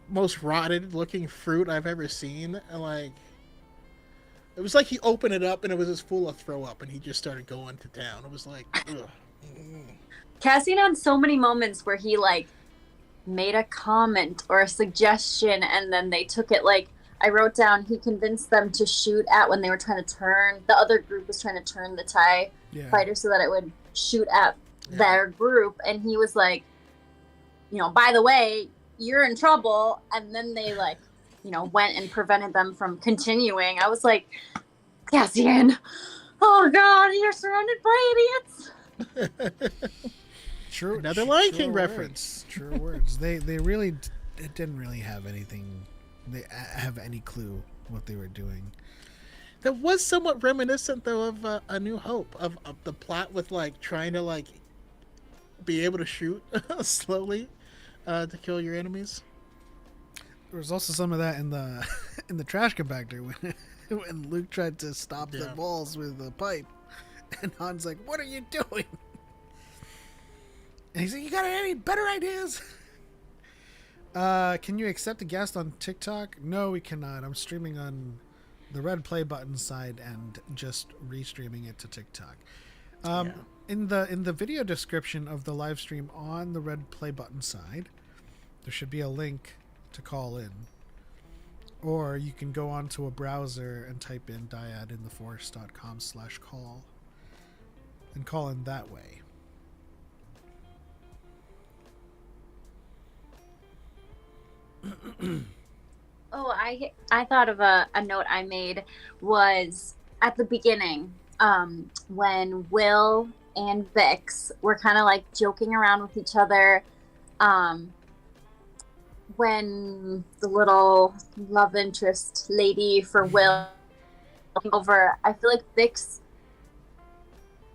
most rotted looking fruit I've ever seen. And like, it was like he opened it up and it was just full of throw up, and he just started going to town. It was like, ugh. Cassian had so many moments where he like made a comment or a suggestion, and then they took it. Like, I wrote down, he convinced them to shoot at when they were trying to turn. The other group was trying to turn the TIE fighter so that it would shoot at their group, and he was like, by the way, you're in trouble. And then they like, went and prevented them from continuing. I was like, Cassian, oh God, you're surrounded by idiots. True. Another Lion King words, reference. True words. They really didn't really have anything. They have any clue what they were doing. That was somewhat reminiscent, though, of A New Hope, of the plot with like trying to like be able to shoot slowly to kill your enemies. There was also some of that in the in the trash compactor when Luke tried to stop the balls with a pipe, and Han's like, "What are you doing?" And he's like, "You got any better ideas?" Can you accept a guest on TikTok? No, we cannot. I'm streaming on the red play button side and just restreaming it to TikTok. In the video description of the live stream on the red play button side, there should be a link to call in. Or you can go onto a browser and type in dyadintheforce.com/call and call in that way. Oh, I thought of a note I made was at the beginning, when Will and Vix were kind of like joking around with each other, when the little love interest lady for Will came over, I feel like Vix,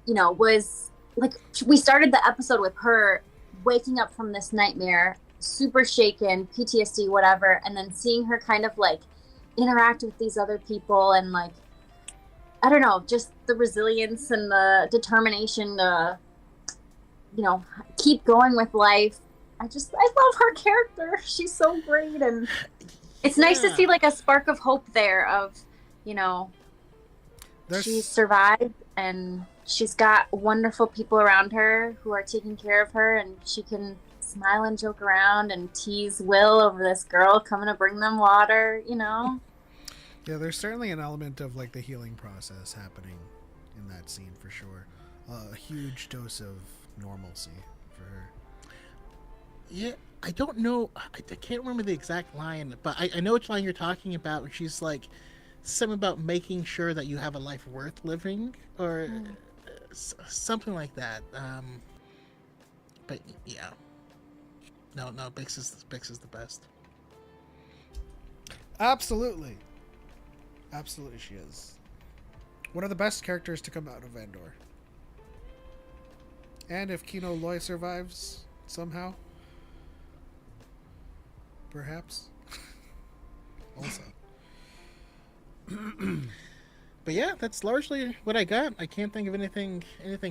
was like, we started the episode with her waking up from this nightmare, super shaken, PTSD, whatever, and then seeing her kind of like interact with these other people, and like, I don't know, just the resilience and the determination to, keep going with life. I love her character. She's so great, and it's nice to see like a spark of hope there of, she survived and she's got wonderful people around her who are taking care of her, and she can smile and joke around and tease Will over this girl coming to bring them water, you know? Yeah, there's certainly an element of like the healing process happening in that scene for sure. A huge dose of normalcy for her. Yeah, I don't know. I can't remember the exact line, but I know which line you're talking about. Where she's like something about making sure that you have a life worth living, or something like that. But yeah, no, Bix is the best. Absolutely. Absolutely she is. One of the best characters to come out of Andor. And if Kino Loy survives somehow, perhaps. Also. But yeah, that's largely what I got. I can't think of anything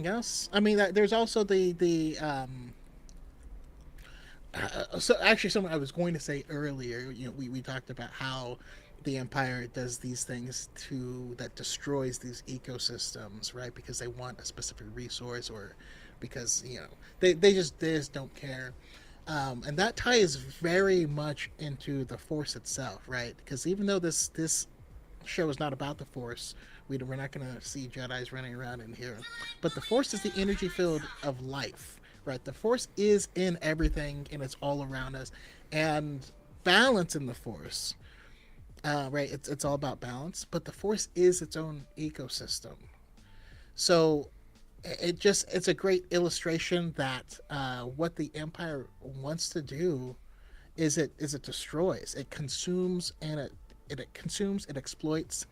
else. I mean, there's also so actually something I was going to say earlier. You know, we talked about how the Empire does these things that destroys these ecosystems, right? Because they want a specific resource, or because they just don't care. And that ties very much into the Force itself, right? Because even though this show is not about the Force, we're not going to see Jedis running around in here, but the Force is the energy field of life, right? The Force is in everything, and it's all around us, and balance in the Force, right? It's all about balance, but the Force is its own ecosystem. So it's a great illustration that what the Empire wants to do is it destroys, it consumes, and it consumes, it exploits,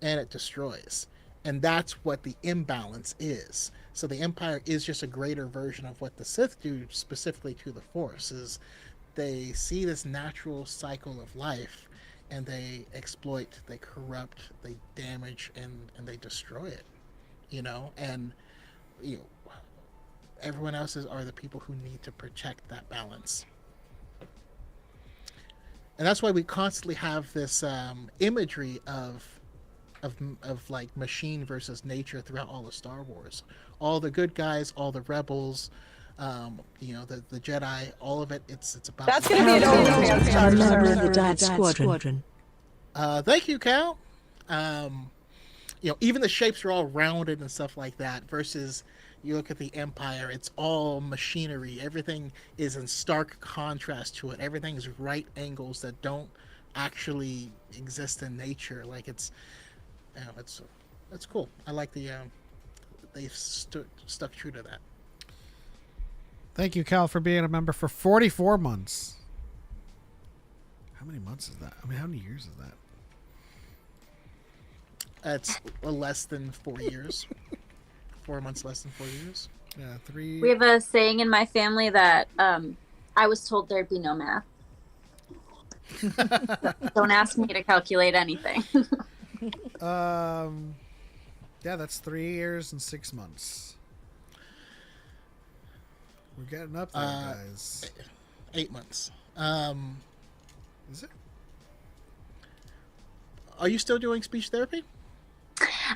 and it destroys. And that's what the imbalance is. So the Empire is just a greater version of what the Sith do, specifically to the Force. Is they see this natural cycle of life, and they exploit, they corrupt, they damage, and they destroy it. And everyone else are the people who need to protect that balance. And that's why we constantly have this imagery of like machine versus nature throughout all of Star Wars. All the good guys, all the rebels, the Jedi, all of it. It's about. That's going to be an OnlyFans A member of chart. the DYAD Squadron. Thank you, Cal. Even the shapes are all rounded and stuff like that. Versus you look at the Empire, it's all machinery. Everything is in stark contrast to it. Everything is right angles that don't actually exist in nature. Like it's cool. I like they've stuck true to that. Thank you, Cal, for being a member for 44 months. How many months is that? I mean, how many years is that? It's less than 4 years. 4 months less than 4 years. Yeah, 3. We have a saying in my family that I was told there'd be no math. Don't ask me to calculate anything. Yeah, that's 3 years and 6 months. We're getting up there, guys. 8 months. Is it? Are you still doing speech therapy?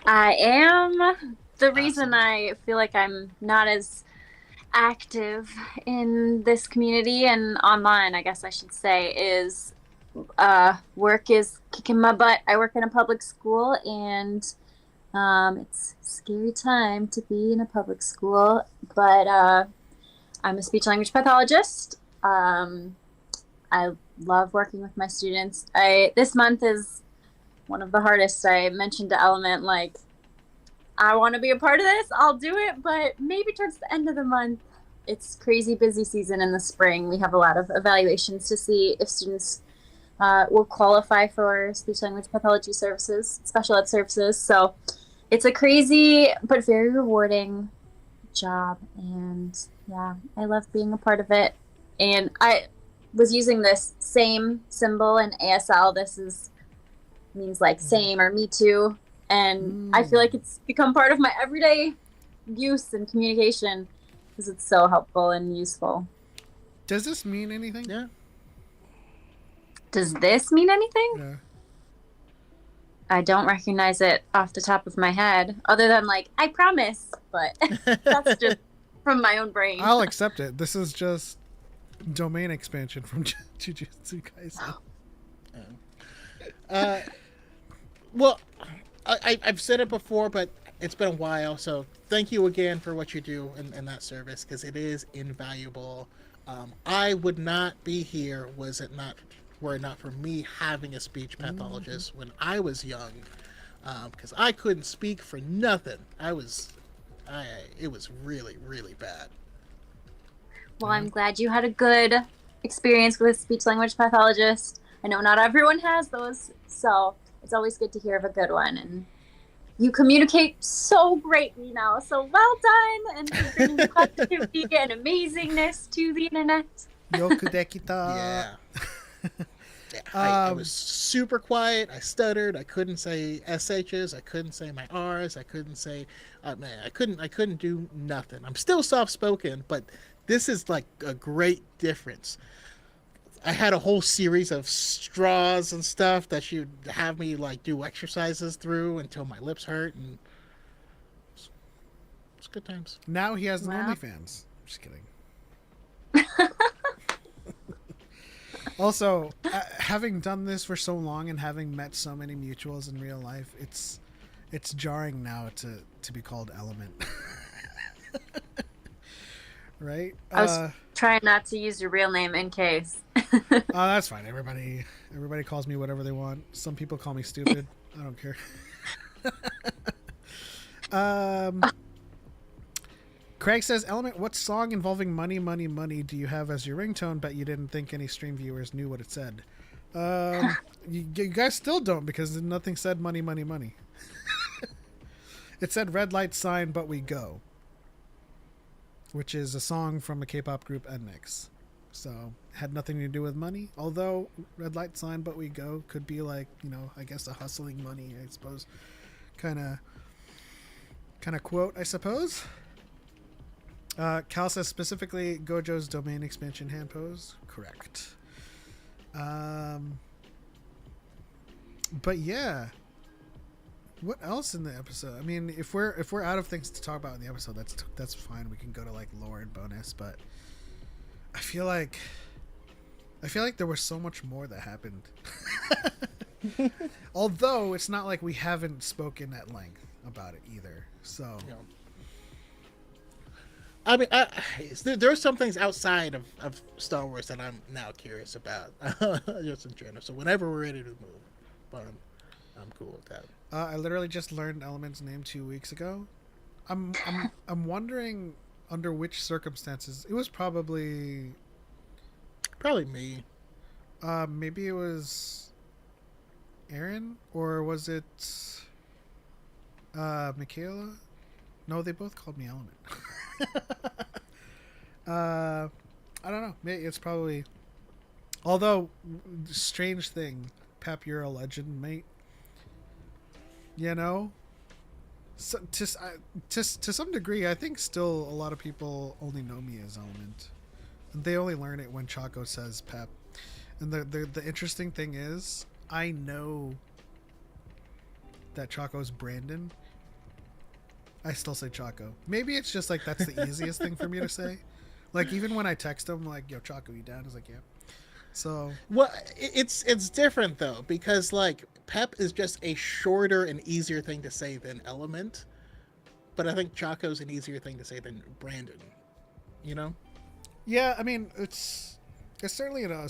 I am. The reason I feel like I'm not as active in this community and online, I guess I should say, is work is kicking my butt. I work in a public school, and it's a scary time to be in a public school, but I'm a speech language pathologist. I love working with my students. This month is one of the hardest. I mentioned to Element, like, I want to be a part of this. I'll do it, but maybe towards the end of the month. It's crazy busy season in the spring. We have a lot of evaluations to see if students will qualify for speech language pathology services, special ed services. So it's a crazy but very rewarding job, and yeah, I love being a part of it. And I was using this same symbol in ASL. Means like same or me too, and I feel like it's become part of my everyday use and communication because it's so helpful and useful. Does this mean anything? Yeah. Does this mean anything? Yeah. I don't recognize it off the top of my head, other than like I promise, but that's just from my own brain. I'll accept it. This is just domain expansion from Jujutsu Kaisen. Well, I've said it before, but it's been a while, so thank you again for what you do in that service, because it is invaluable. I would not be here were it not for me having a speech pathologist when I was young, because I couldn't speak for nothing. It was really, really bad. Well, I'm glad you had a good experience with a speech language pathologist. I know not everyone has those, so it's always good to hear of a good one. And you communicate so greatly now, so well done, and for bringing positivity and amazingness to the internet. Yokudekita. Yeah. I was super quiet. I stuttered. I couldn't say SHs. I couldn't say my Rs. I couldn't say, I couldn't do nothing. I'm still soft spoken, but this is like a great difference. I had a whole series of straws and stuff that she'd have me like do exercises through until my lips hurt, and it's good times. Now he has an Wow. OnlyFans. Just kidding. Also, having done this for so long and having met so many mutuals in real life, it's jarring now to be called Element. Right? I was trying not to use your real name in case. Oh, that's fine. Everybody calls me whatever they want. Some people call me stupid. I don't care. Craig says, Element, what song involving money, money, money do you have as your ringtone? Bet you didn't think any stream viewers knew what it said. You guys still don't, because nothing said money, money, money. It said red light sign, but we go, which is a song from the K-pop group NMIX. So had nothing to do with money, although red light sign, but we go could be like, I guess a hustling money, I suppose, kind of quote, I suppose. Cal says specifically Gojo's domain expansion hand pose. Correct. But yeah, what else in the episode? I mean, if we're out of things to talk about in the episode, that's fine. We can go to like lore and bonus, but I feel like there was so much more that happened. Although it's not like we haven't spoken at length about it either. So. Yeah. I mean, there are some things outside of Star Wars that I'm now curious about, just in general. So whenever we're ready to move, but I'm cool with that. I literally just learned Element's name 2 weeks ago. I'm wondering under which circumstances. It was probably me. Maybe it was Aaron, or was it Michaela? No, they both called me Element. I don't know. Maybe it's probably. Although, strange thing, Pep, you're a legend, mate. So, to some degree, I think still a lot of people only know me as Element. And they only learn it when Choco says Pep. And the interesting thing is, I know that Choco's Brandon. I still say Choco. Maybe it's just like that's the easiest thing for me to say. Like even when I text him, like, "Yo, Choco, you down?" He's like, "Yeah." So well, it's different though, because like Pep is just a shorter and easier thing to say than Element, but I think Choco's an easier thing to say than Brandon. Yeah, I mean it's certainly a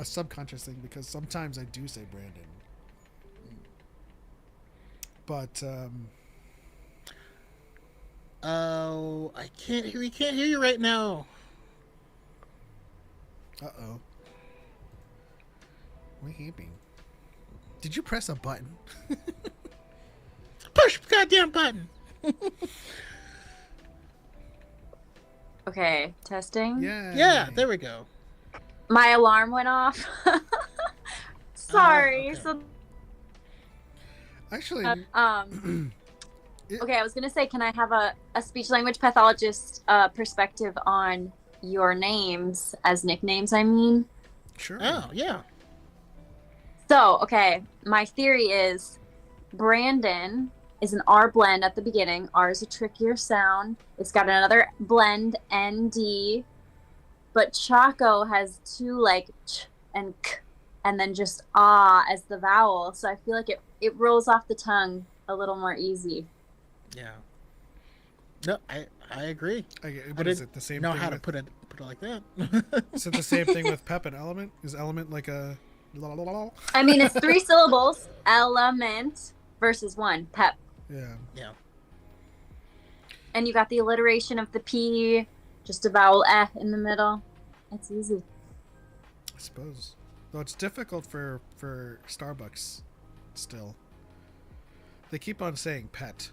subconscious thing, because sometimes I do say Brandon, but oh, we can't hear you right now. Uh-oh. What happened? Did you press a button? Push the goddamn button. Okay, testing. Yeah, there we go. My alarm went off. Sorry. Okay. So Actually, okay, I was gonna say, can I have a speech language pathologist perspective on your names as nicknames? I mean. sure. Oh, yeah. So, okay, my theory is Brandon is an R blend at the beginning. R is a trickier sound. It's got another blend, ND. But Choco has two like ch and k, and then just ah as the vowel. So I feel like it rolls off the tongue a little more easy. Yeah. No, I agree. But is it the same know thing how to with, put it like that. is it the same thing with pep and element? Is element like a I mean, it's 3 syllables. Element versus 1. Pep. Yeah. Yeah. And you got the alliteration of the P, just a vowel eh in the middle. It's easy. I suppose. Though it's difficult for Starbucks still. They keep on saying pet.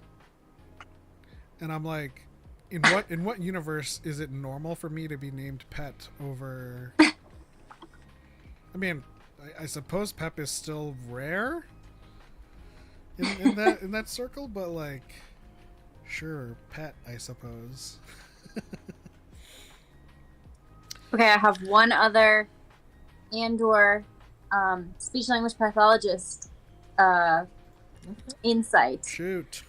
And I'm like, in what universe is it normal for me to be named Pet over? I mean, I suppose Pep is still rare in that circle, but like, sure, Pet, I suppose. Okay, I have one other Andor speech language pathologist insight. Shoot.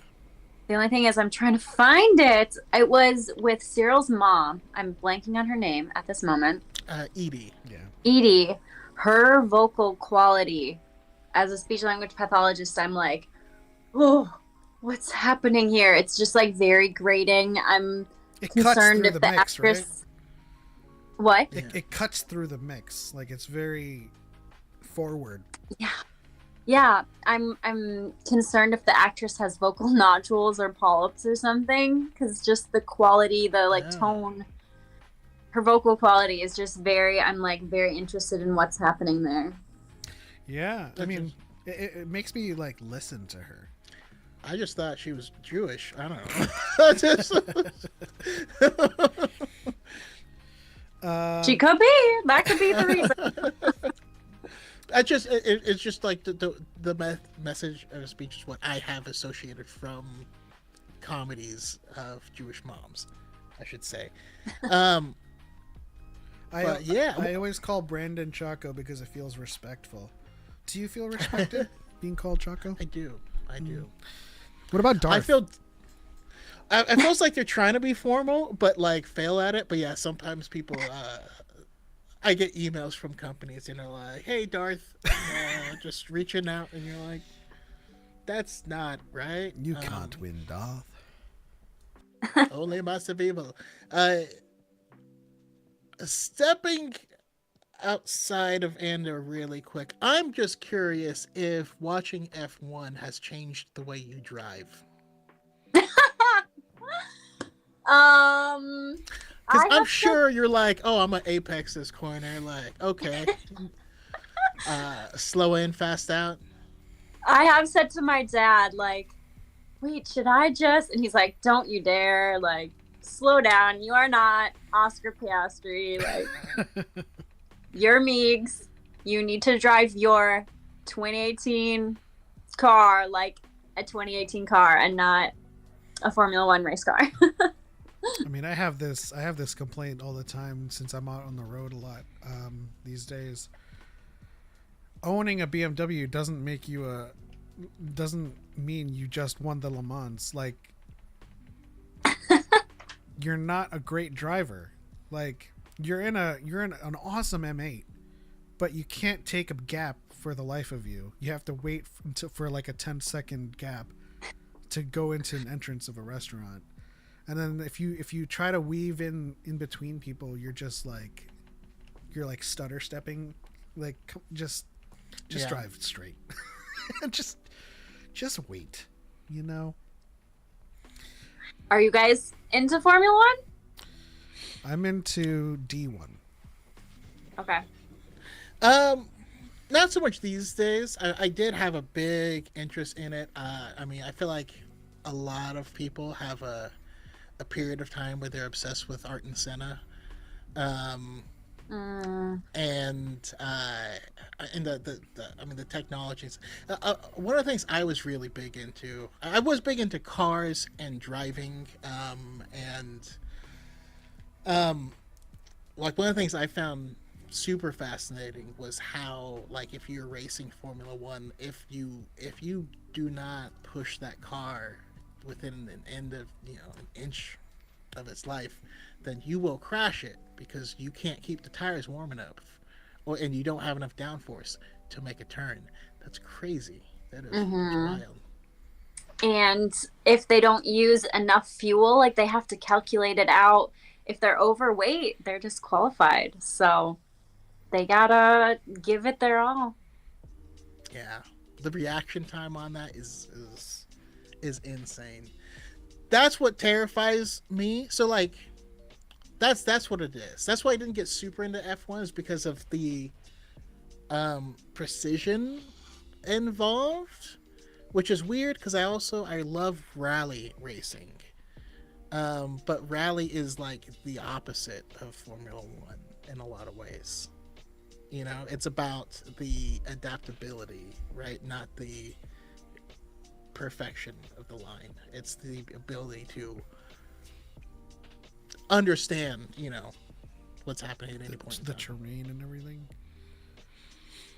The only thing is I'm trying to find it. It was with Cyril's mom. I'm blanking on her name at this moment. Edie. Yeah. Edie, her vocal quality as a speech language pathologist, I'm like, oh, what's happening here? It's just like very grating. I'm concerned if the mix, actress. Right? What? It cuts through the mix. Like it's very forward. Yeah, I'm concerned if the actress has vocal nodules or polyps or something, because just the quality, the like tone, her vocal quality is just very. I'm like very interested in what's happening there. Yeah, I mean, it makes me like listen to her. I just thought she was Jewish. I don't know. She could be. That could be the reason. It's just like the message of speech is what I have associated from comedies of Jewish moms, I should say. I always call Brandon Choco because it feels respectful. Do you feel respected being called Choco? I do. What about Darth? It feels like they're trying to be formal, but like fail at it. But yeah, sometimes people. I get emails from companies, like, "Hey, Darth, just reaching out," and you're like, "That's not right. You can't win, Darth." Only massive evil. Stepping outside of Andor really quick, I'm just curious if watching F1 has changed the way you drive. Because I'm sure you're like, oh, I'm gonna apex this corner. Like, okay. Slow in, fast out. I have said to my dad, like, wait, should I just? And he's like, don't you dare. Like, slow down. You are not Oscar Piastri. Like, you're Meigs. You need to drive your 2018 car like a 2018 car and not a Formula One race car. I mean, I have this complaint all the time since I'm out on the road a lot these days. Owning a BMW doesn't mean you just won the Le Mans. Like, you're not a great driver. Like, you're in an awesome M8, but you can't take a gap for the life of you. You have to wait for like a 10-second gap to go into an entrance of a restaurant. And then if you try to weave in between people, you're like stutter stepping. Like, just drive straight. just wait, Are you guys into Formula One? I'm into D1. Okay. Not so much these days. I did have a big interest in it. I mean, I feel like a lot of people have a period of time where they're obsessed with Art and Senna. And the technologies. One of the things I was really big into, I was big into cars and driving, like one of the things I found super fascinating was how, like, if you're racing Formula One, if you do not push that car within an inch of its life, then you will crash it because you can't keep the tires warm enough, and you don't have enough downforce to make a turn. That's crazy. That is wild. And if they don't use enough fuel, like they have to calculate it out. If they're overweight, they're disqualified. So they gotta give it their all. Yeah, the reaction time on that is insane. That's what terrifies me. So like, that's what it is. That's why I didn't get super into F1 is because of the precision involved, which is weird because I love rally racing. But rally is like the opposite of Formula One in a lot of ways. You know, it's about the adaptability, right? Not the perfection of the line. It's the ability to understand, what's happening at any point in the time. terrain and everything.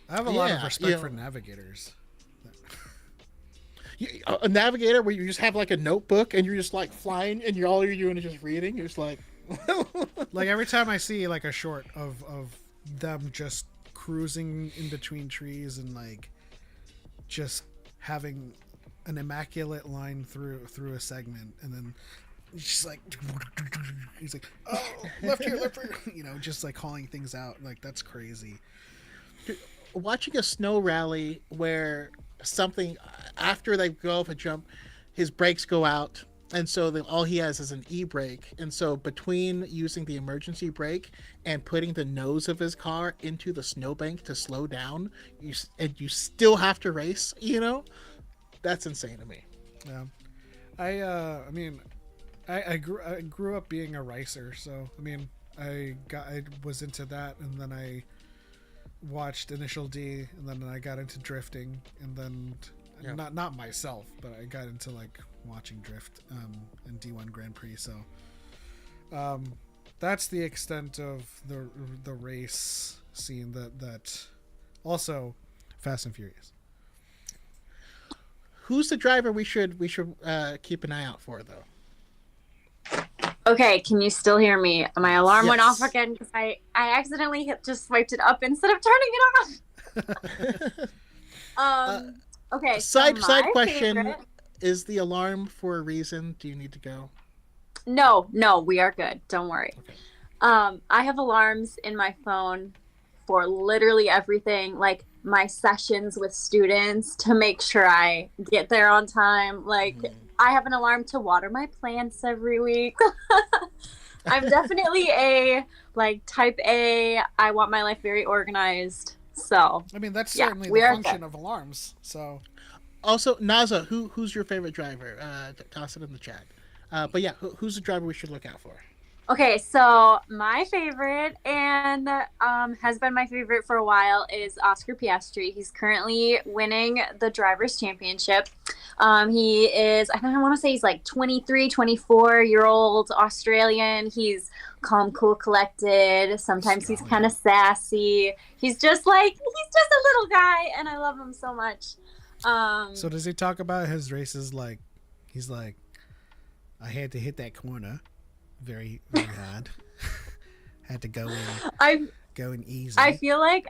I have a lot of respect for navigators. A navigator where you just have like a notebook and you're just like flying and all you're doing is just reading. You're just like, like every time I see like a short of them just cruising in between trees and like just having an immaculate line through a segment, and then he's like oh, left here, just like calling things out. Like that's crazy. Watching a snow rally where something after they go off a jump, his brakes go out, and so all he has is an e-brake, and so between using the emergency brake and putting the nose of his car into the snowbank to slow down, you still have to race. That's insane to me. Yeah, I mean, I grew up being a racer, so I mean, I was into that, and then I watched Initial D, and then I got into drifting, and then not myself, but I got into like watching drift and D1 Grand Prix. So that's the extent of the race scene that also Fast and Furious. Who's the driver we should keep an eye out for though? Okay, can you still hear me? My alarm went off Yes. again because I accidentally just swiped it up instead of turning it off. Okay. Side question: favorite... Is the alarm for a reason? Do you need to go? No, we are good. Don't worry. Okay. I have alarms in my phone for literally everything, like my sessions with students to make sure I get there on time. Like I have an alarm to water my plants every week. I'm definitely a type A. I want my life very organized. So I mean, that's certainly the function of alarms. So also, Naza, who's your favorite driver? Toss it in the chat. But yeah, who's the driver we should look out for? Okay, so my favorite, and has been my favorite for a while, is Oscar Piastri. He's currently winning the Drivers' Championship. He is, I want to say he's like 23, 24-year-old Australian. He's calm, cool, collected. Sometimes he's kind of sassy. He's just a little guy, and I love him so much. So does he talk about his races like, he's like, I had to hit that corner very, very hard. Had to go in easy. I feel like,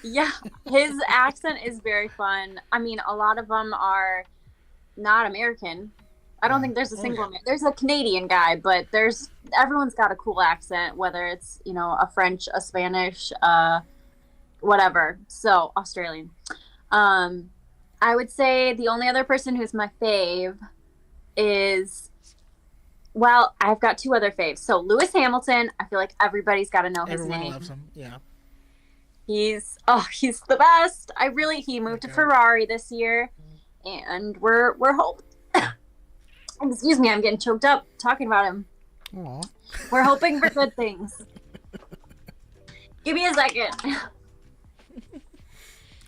yeah, his accent is very fun. I mean, a lot of them are not American. I don't think there's a single there's a Canadian guy, but everyone's got a cool accent, whether it's, a French, a Spanish, whatever. So Australian. I would say the only other person who's my fave is, well, I've got two other faves. So Lewis Hamilton, I feel like everybody's got to know his name. Everyone loves him. Yeah. He's the best. He moved to Ferrari this year, and we're hoping. Excuse me, I'm getting choked up talking about him. Aww. We're hoping for good things. Give me a second.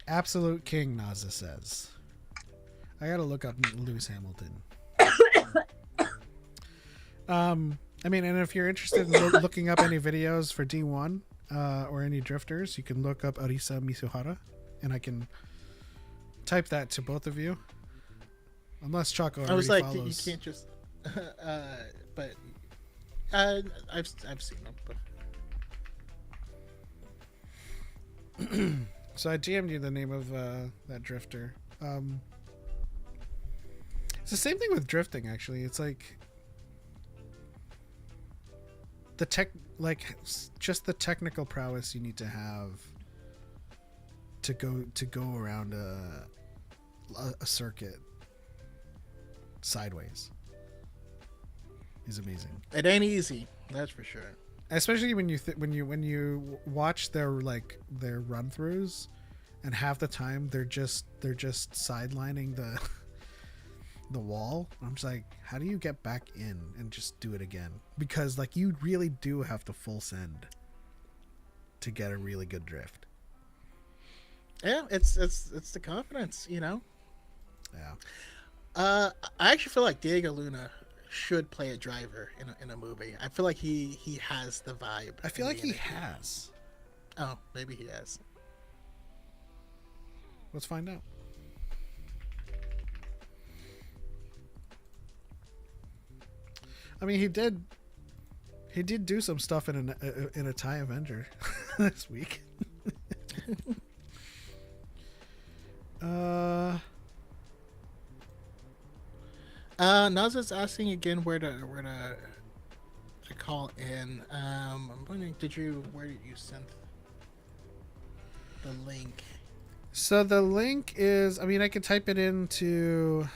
Absolute king, Naza says. I gotta look up Lewis Hamilton. I mean, and if you're interested in looking up any videos for D1 or any drifters, you can look up Arisa Mizuhara, and I can type that to both of you. Unless Choco already I was like, follows. you can't just. But I've seen them. But... So I DM'd you the name of that drifter. It's the same thing with drifting, actually. It's like just the technical prowess you need to have to go around a circuit sideways is amazing. It ain't easy, that's for sure. Especially when you watch their run throughs, and half the time they're just sidelining the wall. I'm just like, how do you get back in and just do it again? Because like you really do have to full send to get a really good drift. Yeah, it's the confidence, you know. Yeah. I actually feel like Diego Luna should play a driver in a movie. I feel like he has the vibe. I feel like he has. Oh, maybe he has. Let's find out. I mean, he did do some stuff in a TIE Avenger this week. Naza's asking again where to call in. I'm wondering, where did you send the link? So the link is, I mean, I could type it into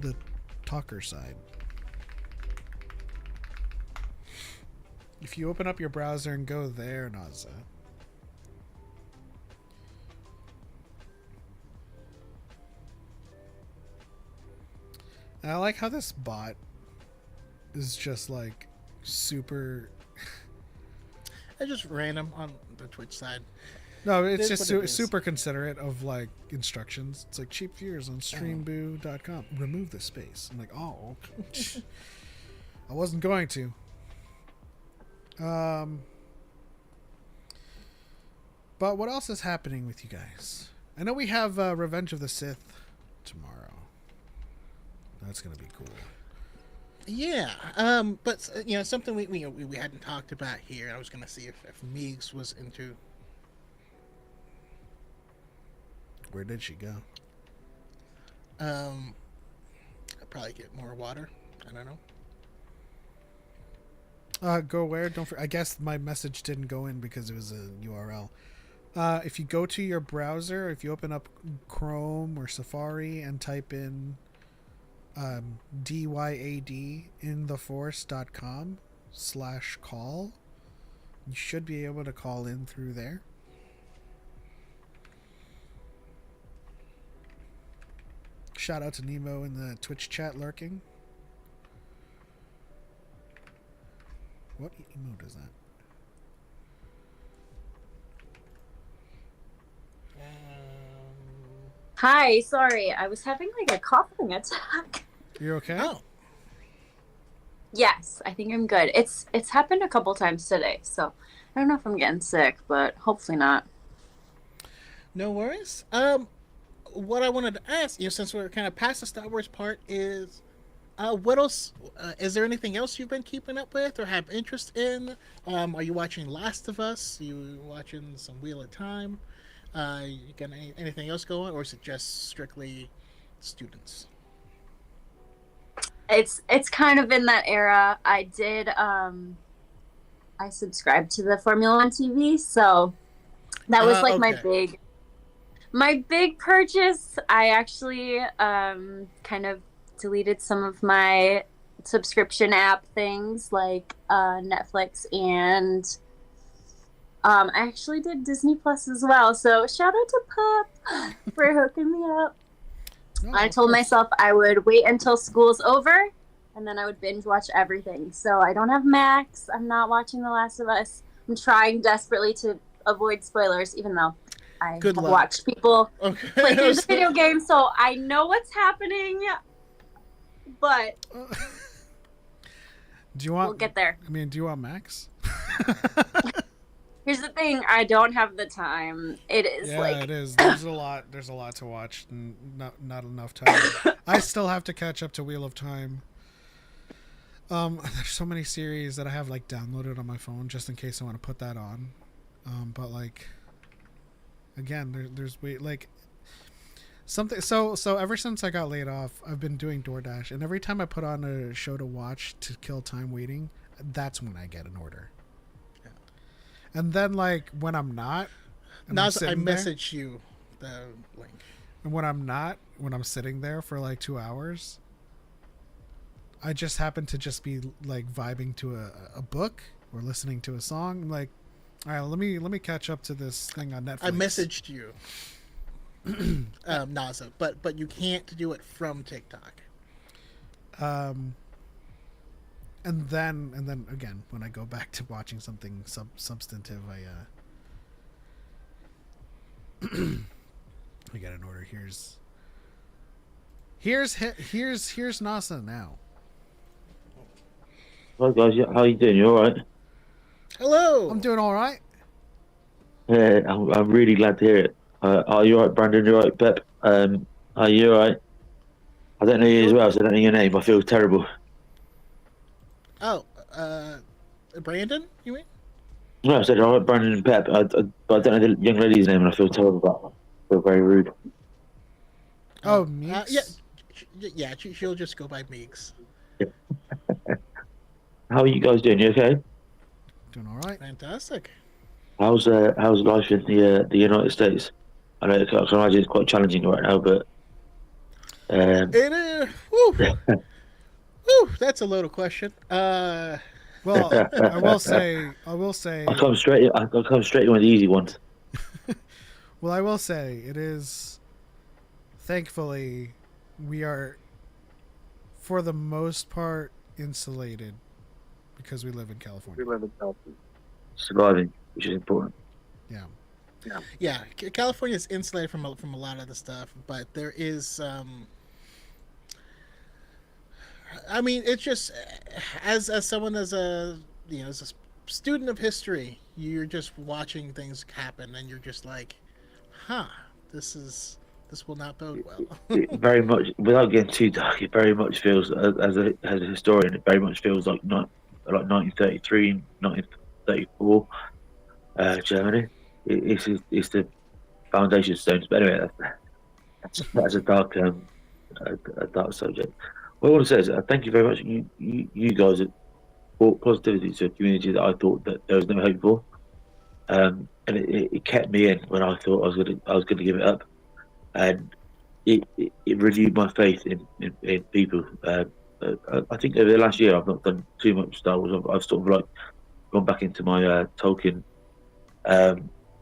the talker side. If you open up your browser and go there, Naza. And I like how this bot is just like super. It's just random on the Twitch side. No, it's It is just what it is. super considerate of like instructions. It's like cheap viewers on streamboo.com. Remove the space. I'm like, oh, okay. I wasn't going to. But what else is happening with you guys? I know we have Revenge of the Sith tomorrow. That's gonna be cool. Yeah, but you know, something we hadn't talked about here. I was gonna see if Meegs was into. Where did she go? I'd probably get more water. I don't know. Go where? I guess my message didn't go in because it was a URL. If you go to your browser, if you open up Chrome or Safari and type in DYAD in theforce.com/call, you should be able to call in through there. Shout out to Nemo in the Twitch chat lurking. What emote is that? Hi, sorry, I was having like a coughing attack. You're okay? Oh, Yes, I think I'm good. It's happened a couple times today, so I don't know if I'm getting sick, but hopefully not. no worries. What I wanted to ask you, since we're kind of past the Star Wars part, is what else? Is there anything else you've been keeping up with or have interest in? Are you watching Last of Us? You watching some Wheel of Time? You got anything else going, or is it just strictly students? It's kind of in that era. I did I subscribed to the Formula One TV, so that was like Okay. my big purchase. I actually kind of deleted some of my subscription app things like Netflix, and I actually did Disney Plus as well. So shout out to Pop for hooking me up. No, I of told course. myself I would wait until school's over, and then I would binge watch everything. So I don't have Max. I'm not watching The Last of Us. I'm trying desperately to avoid spoilers, even though I Good have luck. watched people Okay. play through the video game, so I know what's happening. But Do you want? we'll get there. I mean, do you want Max? Here's the thing, I don't have the time. It is Yeah, like it is. There's a lot. There's a lot to watch, and not enough time. I still have to catch up to Wheel of Time. There's so many series that I have like downloaded on my phone just in case I want to put that on. But like, again, there's like something. So ever since I got laid off, I've been doing DoorDash, and every time I put on a show to watch to kill time waiting, that's when I get an order. Yeah. And then like when I'm not, and I'm Now I sitting there- message you the link. and when I'm sitting there for like 2 hours, I just happen to just be like vibing to a book or listening to a song. I'm like, all right, let me catch up to this thing on Netflix. I messaged you, Naza, but you can't do it from TikTok. And then again, when I go back to watching something substantive, I get an order. Here's NASA now. Hi guys, how you doing? You all right? Hello. I'm doing all right. Yeah, I'm really glad to hear it. Are you all right, Brandon? You all right, Pep? Are you all right? I don't know you as well, so I don't know your name. I feel terrible. Oh, Brandon, you mean? No, I said all right, Brandon and Pep. But I don't know the young lady's name, and I feel terrible about it. I feel very rude. Oh, Meeks? Yeah, she'll just go by Meeks. How are you guys doing? You okay? Doing all right. Fantastic. How's life in the United States? I know I can imagine it's quite challenging right now, but It is. Whew, whew, that's a loaded question. Well, I will say. I'll come straight in with the easy ones. Well, I will say it is. Thankfully, we are, for the most part, insulated because we live in California. Surviving, which is important. Yeah. Yeah, California is insulated from a lot of the stuff, but there is. I mean, it's just as someone as a as a student of history, you're just watching things happen, and you're just like, huh, this will not bode well. It very much, without getting too dark, it very much feels as a historian, it very much feels like 1933, 1934, Germany. It's the foundation stones. But anyway, that's a dark subject. What I want to say is thank you very much. You guys have brought positivity to a community that I thought that there was no hope for, and it kept me in when I thought I was gonna give it up, and it renewed my faith in people. I think over the last year I've not done too much Star Wars. I've sort of like gone back into my Tolkien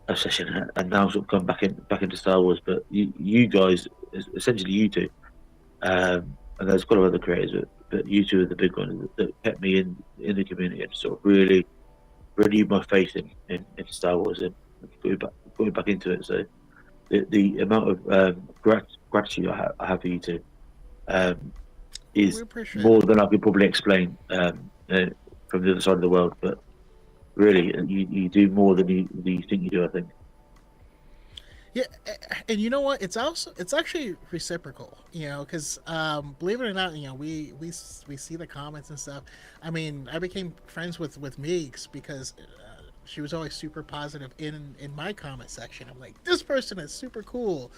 obsession, and now sort of come back into Star Wars. But you guys, essentially you two, and there's quite a lot of other creators, but you two are the big ones that kept me in the community and sort of really renewed my faith in Star Wars and got me back into it. So the amount of gratitude I have for you two is more than I could probably explain from the other side of the world. But really, you do more than you think you do, I think. Yeah, and you know what? It's actually reciprocal, because believe it or not, we see the comments and stuff. I mean, I became friends with Meeks because she was always super positive in my comment section. I'm like, this person is super cool.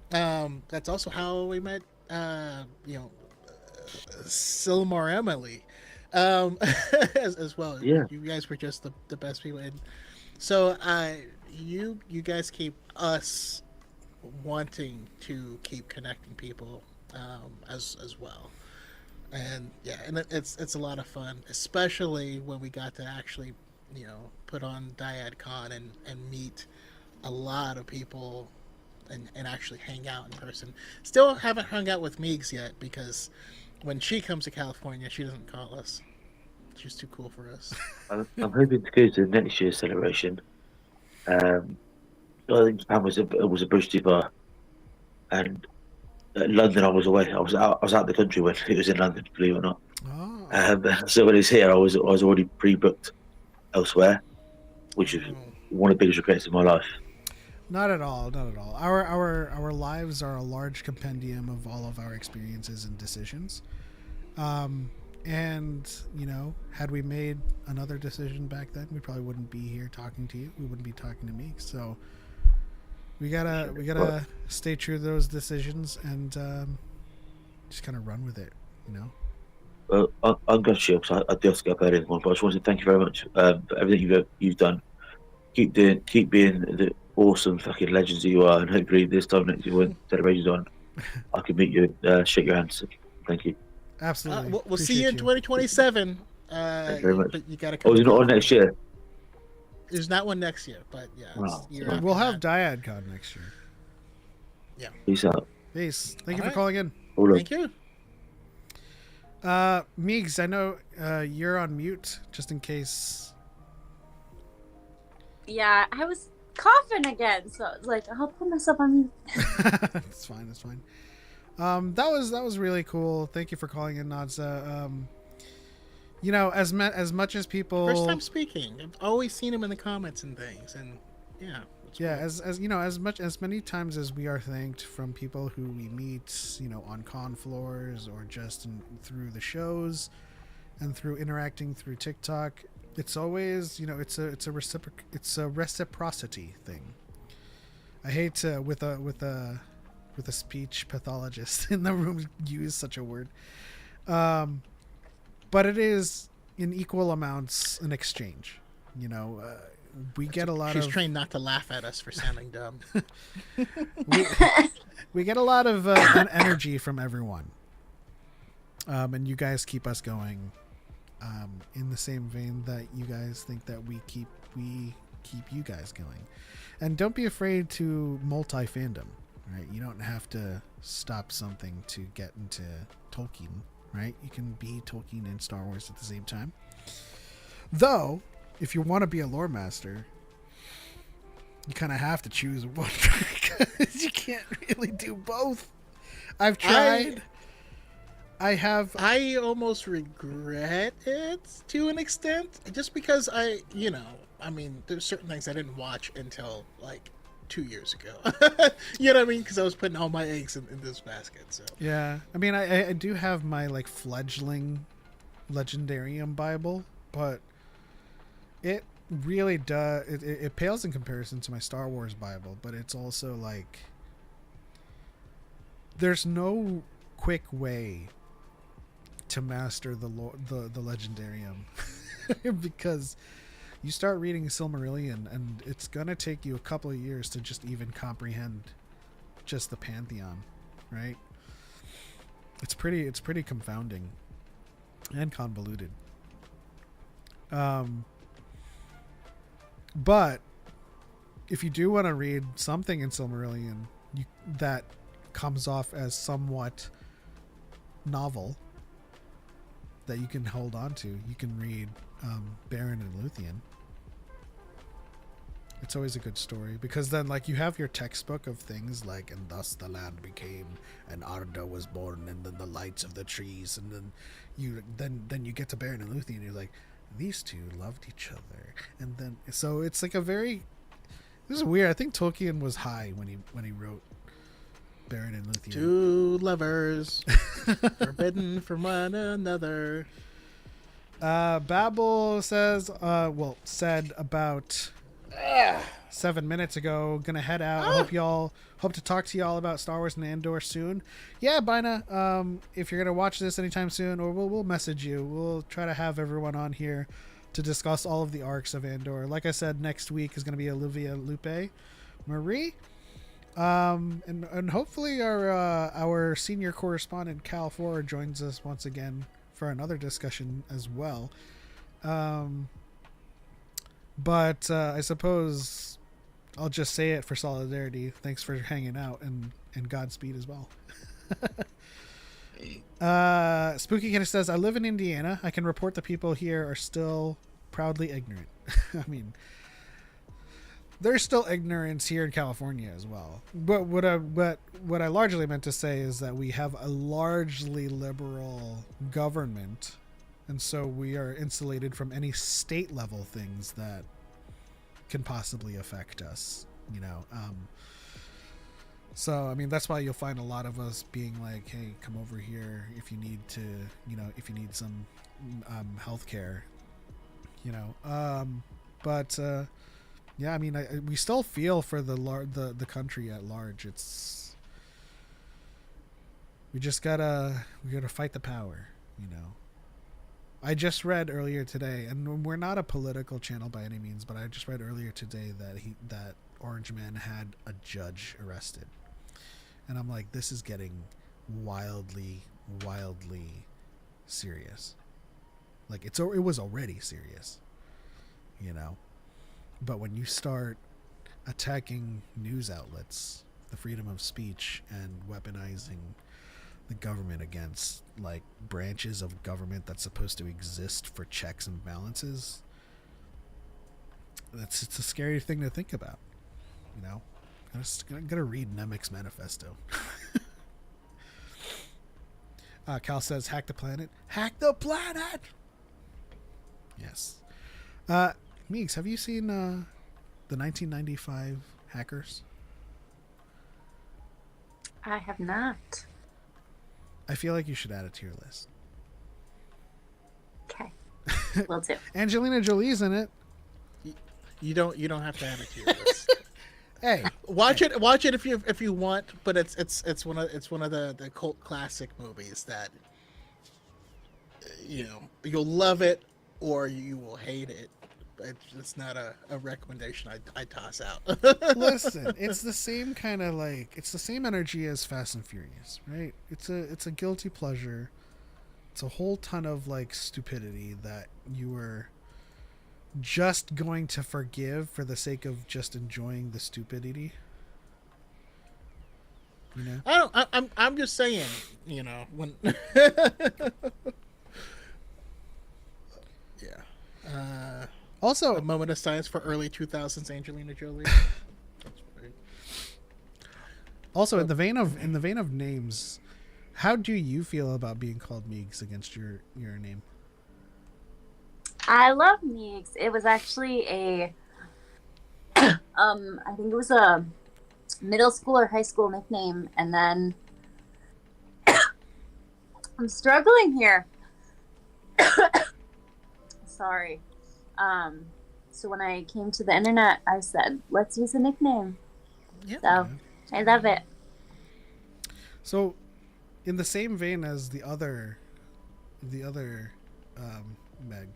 That's also how we met, Silmar Emily, as well. Yeah. You guys were just the best people, and so you guys keep us wanting to keep connecting people as well, and yeah, and it's a lot of fun, especially when we got to actually put on DYAD Con and meet a lot of people and actually hang out in person. Still haven't hung out with Meeks yet because when she comes to California, she doesn't call us. She's too cool for us. I'm hoping to go to next year's celebration. I think Japan was a bridge too far, and London I was away. I was out of the country when it was in London, believe it or not. Oh. So when it was here, I was already pre-booked elsewhere, which is one of the biggest regrets of my life. Not at all. Not at all. Our lives are a large compendium of all of our experiences and decisions. And you know, had we made another decision back then, we probably wouldn't be here talking to you. We wouldn't be talking to me. So we gotta stay true to those decisions and just kind of run with it. You know. Well, I'm going to chill because I do have to go bed in one. But I just want to thank you very much for everything you've done. Keep being the awesome fucking legends that you are, and hopefully this time next year when celebration's on, I can meet you, shake your hands. Thank you. Absolutely. We'll see you in 2027. Thank you very much. But you got to come. Oh, is it not on next year? There's not one next year, but yeah. Wow. We'll have DYAD next year. Yeah. Peace out. Peace. Thank you All for calling in. Thank you. Meegs, I know you're on mute, just in case. Yeah, I was coughing again, so I was like, I'll put myself on mute. It's fine. It's fine. That was really cool. Thank you for calling in, Nadza. You know, as much as people First time speaking. I've always seen him in the comments and things, and yeah. Yeah, as you know, as many times as we are thanked from people who we meet, you know, on con floors or just through the shows, and through interacting through TikTok, it's always, you know, it's a reciprocity thing. I hate to with a speech pathologist in the room use such a word, but it is in equal amounts an exchange. You know, we get a lot She's of. trained not to laugh at us for sounding dumb. we get a lot of energy from everyone, and you guys keep us going. In the same vein that you guys think that we keep you guys going, and don't be afraid to multi-fandom. Right, you don't have to stop something to get into Tolkien. Right, you can be Tolkien and Star Wars at the same time. Though, if you want to be a lore master, you kind of have to choose one because you can't really do both. I've tried. I almost regret it to an extent, just because I mean, there's certain things I didn't watch until like 2 years ago. You know what I mean? Because I was putting all my eggs in this basket. So yeah, I mean, I do have my like fledgling Legendarium Bible, but it really does it pales in comparison to my Star Wars Bible. But it's also like there's no quick way to master the Legendarium because you start reading Silmarillion and it's gonna take you a couple of years to just even comprehend just the Pantheon, right? It's pretty confounding and convoluted. But if you do want to read something in Silmarillion that comes off as somewhat novel that you can hold on to, you can read Beren and Luthien. It's always a good story because then like you have your textbook of things like, and thus the land became, and Arda was born, and then the lights of the trees, and then you get to Beren and Luthien and you're like, these two loved each other, and then so it's like this is weird. I think Tolkien was high when he wrote Beren and Luthien. Two lovers forbidden from one another. Babel says, said about 7 minutes ago, gonna head out. Hope to talk to y'all about Star Wars and Andor soon. Yeah, Bina, if you're gonna watch this anytime soon, or we'll message you. We'll try to have everyone on here to discuss all of the arcs of Andor. Like I said, next week is gonna be Olivia Lupe Marie. And hopefully our senior correspondent Cal Ford joins us once again for another discussion as well. But I suppose I'll just say it for solidarity. Thanks for hanging out and Godspeed as well. Spooky Kid says, I live in Indiana. I can report the people here are still proudly ignorant. I mean, there's still ignorance here in California as well. But what I largely meant to say is that we have a largely liberal government, and so we are insulated from any state level things that can possibly affect us, you know. So I mean, that's why you'll find a lot of us being like, hey, come over here if you need to, you know, if you need some health care, you know. But yeah, I mean, we still feel for the country at large. We gotta fight the power, you know. I just read earlier today, and we're not a political channel by any means, but I just read earlier today that Orange Man had a judge arrested, and I'm like, this is getting wildly serious. Like it was already serious, you know. But when you start attacking news outlets, the freedom of speech, and weaponizing the government against like branches of government that's supposed to exist for checks and balances, it's a scary thing to think about, you know. I'm gonna read Nemec's manifesto. Cal says, hack the planet. Yes. Meeks, have you seen the 1995 Hackers? I have not. I feel like you should add it to your list. Okay. Will do. Angelina Jolie's in it. You don't have to add it to your list. Hey, Watch it if you want, but it's one of the cult classic movies that, you know, you'll love it or you will hate it. It's not a recommendation I toss out. listen, it's the same kind of like, it's the same energy as Fast and Furious, right? It's a guilty pleasure. It's a whole ton of like stupidity that you were just going to forgive for the sake of just enjoying the stupidity. You know? I'm just saying, you know, when yeah. Also, a moment of silence for early 2000s Angelina Jolie. also in the vein of names, how do you feel about being called Meeks against your name? I love Meeks. It was actually I think it was a middle school or high school nickname, and then I'm struggling here. Sorry. So when I came to the internet, I said, let's use a nickname. Yeah. So I love it. So, in the same vein as the other Meg,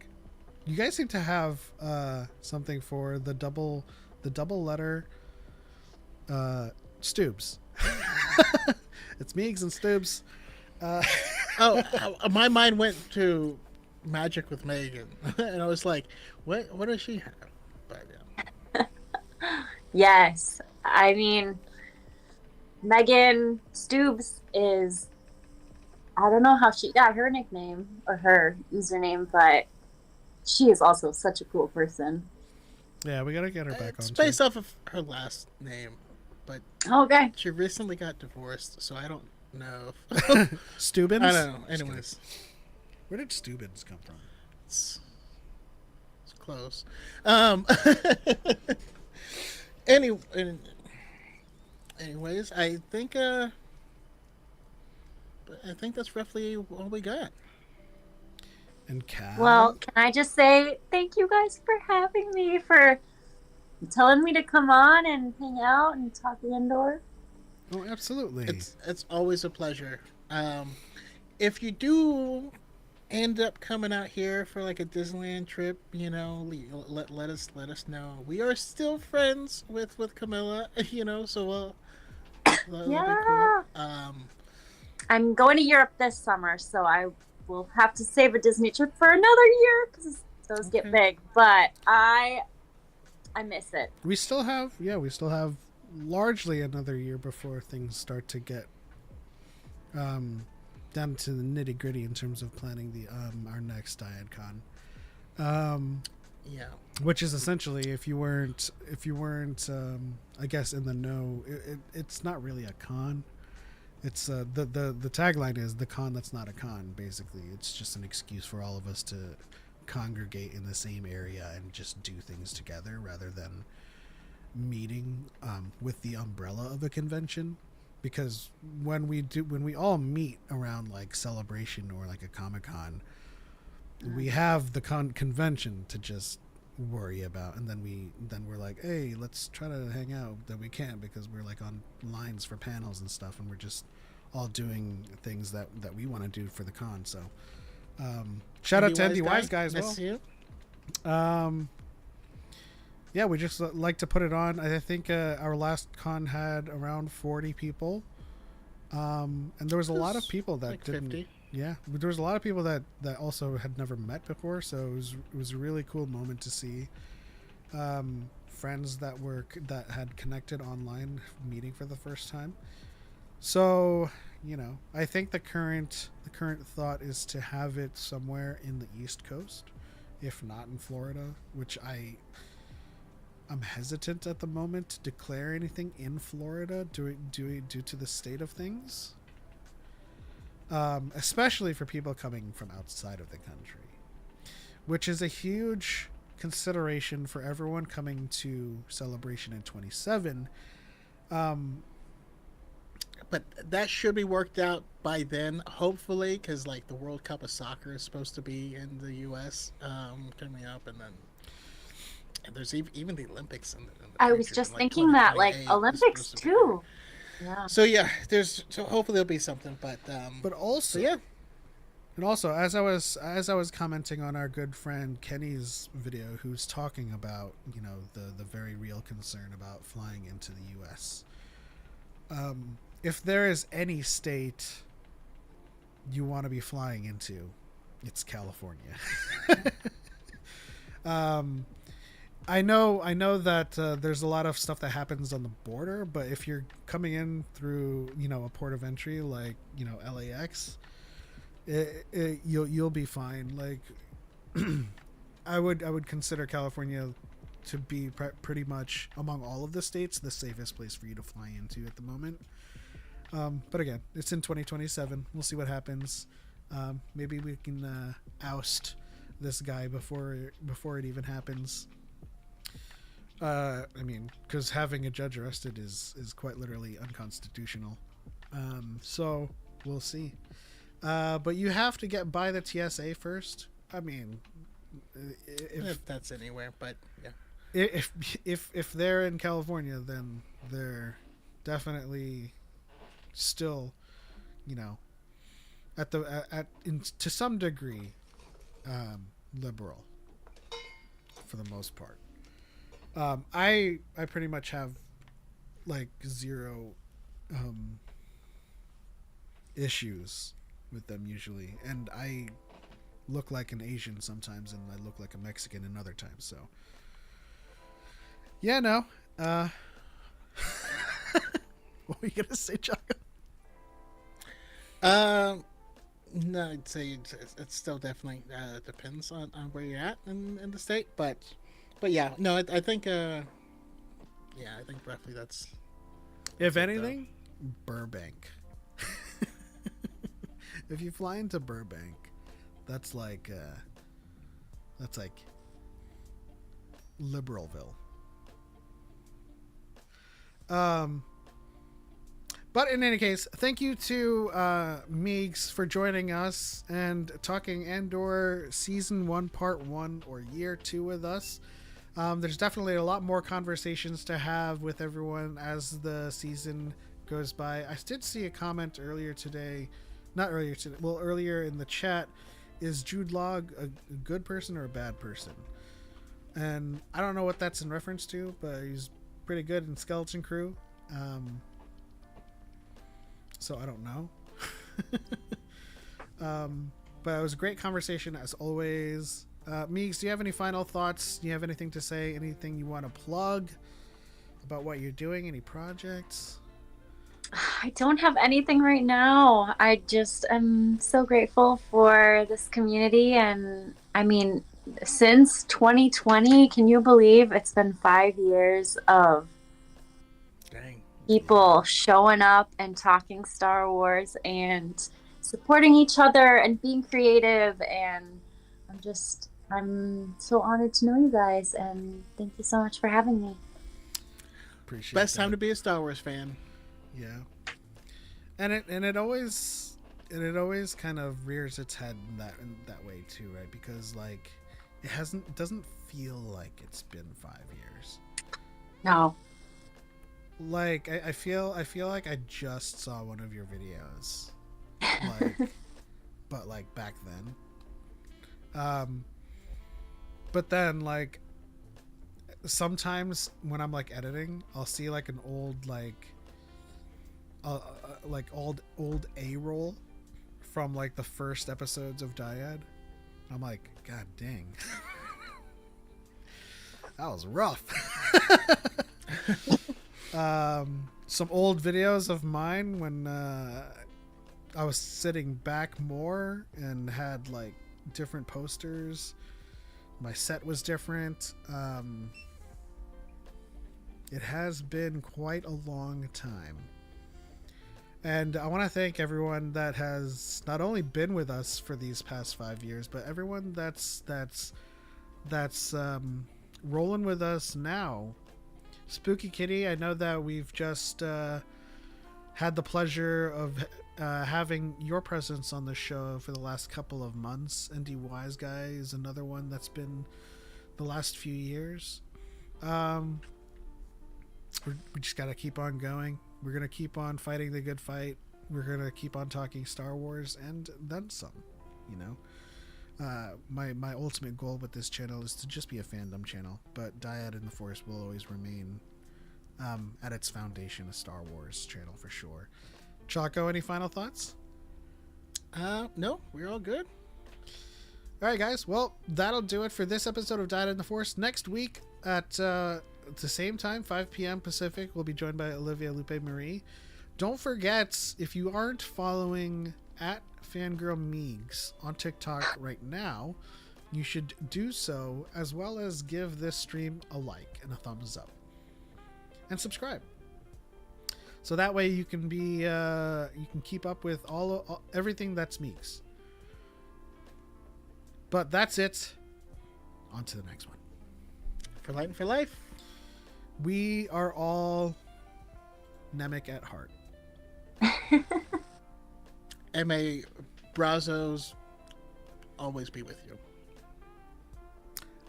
you guys seem to have something for the double letter Stoobs. It's Meeks and Stoobs. My mind went to Magic with Megan, and I was like, what does she have? But yeah. Yes. I mean, Megan Stoobs is, I don't know how she got her nickname or her username, but she is also such a cool person. Yeah, we gotta get her back on. It's based off of her last name, but Okay. she recently got divorced, so I don't know. Stubbins? I don't know. Anyways, where did Stubbins come from? it's close. Anyways, I think that's roughly all we got. And Cal? Well, can I just say thank you guys for having me, for telling me to come on and hang out and talk Andor. Oh, absolutely. It's always a pleasure. If you do end up coming out here for like a Disneyland trip, you know, let us know. We are still friends with Camilla, you know, so that'll Yeah. be cool. I'm going to Europe this summer, so I will have to save a Disney trip for another year because those get big. But I miss it. We still have largely another year before things start to get down to the nitty gritty in terms of planning the our next DYAD Con. Yeah. Which is essentially, if you weren't I guess in the know, it's not really a con. It's the tagline is the con that's not a con. Basically, it's just an excuse for all of us to congregate in the same area and just do things together rather than meeting with the umbrella of a convention. Because when we all meet around like Celebration or like a Comic-Con, we have the convention to just worry about, and then we're like, hey, let's try to hang out. Then we can't because we're like on lines for panels and stuff, and we're just all doing things that we want to do for the con. So shout out to Andy Wise Guy as well. Yeah, we just like to put it on. I think our last con had around 40 people, and there was a lot of people that like didn't 50. Yeah, but there was a lot of people that also had never met before, so it was a really cool moment to see friends that had connected online meeting for the first time. So, you know, I think the current thought is to have it somewhere in the East Coast, if not in Florida, which I'm hesitant at the moment to declare anything in Florida due to the state of things. Especially for people coming from outside of the country, which is a huge consideration for everyone coming to Celebration in 27. But that should be worked out by then, hopefully, because like the World Cup of Soccer is supposed to be in the U.S. Coming up, and there's even the Olympics. I was just thinking that, like, Olympics too. Yeah. So yeah, so hopefully there'll be something, but also yeah. And also, as I was commenting on our good friend Kenny's video, who's talking about, you know, the very real concern about flying into the U.S. If there is any state you want to be flying into, it's California. I know that there's a lot of stuff that happens on the border, but if you're coming in through, you know, a port of entry like, you know, LAX, you'll be fine. Like, I would consider California to be pretty much among all of the states the safest place for you to fly into at the moment. But again, it's in 2027. We'll see what happens. Maybe we can oust this guy before it even happens. I mean, because having a judge arrested is quite literally unconstitutional. So we'll see. But you have to get by the TSA first. I mean, if that's anywhere, but yeah. If they're in California, then they're definitely still, you know, to some degree, liberal for the most part. I pretty much have like zero issues with them usually, and I look like an Asian sometimes, and I look like a Mexican in other times. So yeah, no. What were you gonna say, Choco? No, I'd say it's still definitely depends on where you're at in the state, but yeah, no, I think I think roughly that's if anything, Burbank. If you fly into Burbank, that's like Liberalville. But in any case, thank you to Meegs for joining us and talking Andor Season 1, Part 1, or Year 2 with us. There's definitely a lot more conversations to have with everyone as the season goes by. I did see a comment earlier in the chat. Is Jude Law a good person or a bad person? And I don't know what that's in reference to, but he's pretty good in Skeleton Crew. So I don't know. But it was a great conversation as always. Meegs, do you have any final thoughts? Do you have anything to say? Anything you want to plug about what you're doing? Any projects? I don't have anything right now. I just am so grateful for this community. And I mean, since 2020, can you believe it's been 5 years of people showing up and talking Star Wars and supporting each other and being creative, and I'm just I'm so honored to know you guys, and thank you so much for having me. Appreciate Best that. time to be a Star Wars fan. Yeah, and it always kind of rears its head in that way too, right? Because like it doesn't feel like it's been 5 years. No. Like I feel like I just saw one of your videos, like, but like back then. But then like sometimes when I'm like editing, I'll see like an old old A-roll from like the first episodes of DYAD. I'm like, God dang, that was rough. Some old videos of mine when I was sitting back more and had like different posters. My set was different. It has been quite a long time. And I want to thank everyone that has not only been with us for these past 5 years, but everyone that's rolling with us now. Spooky Kitty, I know that we've just had the pleasure of having your presence on the show for the last couple of months. ND Wise Guy is another one that's been the last few years. We just got to keep on going. We're going to keep on fighting the good fight. We're going to keep on talking Star Wars and then some, you know. My ultimate goal with this channel is to just be a fandom channel, but Dyad in the Force will always remain at its foundation a Star Wars channel for sure. Choco, any final thoughts? No, we're all good. All right, guys. Well, that'll do it for this episode of Dyad in the Force. Next week at the same time, 5 p.m. Pacific, we'll be joined by Olivia Lupe Marie. Don't forget, if you aren't following at Fangirl Meegs on TikTok right now, you should do so, as well as give this stream a like and a thumbs up. And subscribe. So that way you can be you can keep up with everything that's Meegs. But that's it. On to the next one. For light and for life. We are all Namek at heart. And may Brazos always be with you.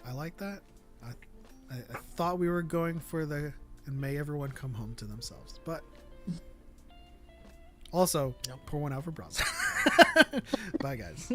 I like that. I thought we were going for the and may everyone come home to themselves. But also, pour one out for Brazos. Bye, guys.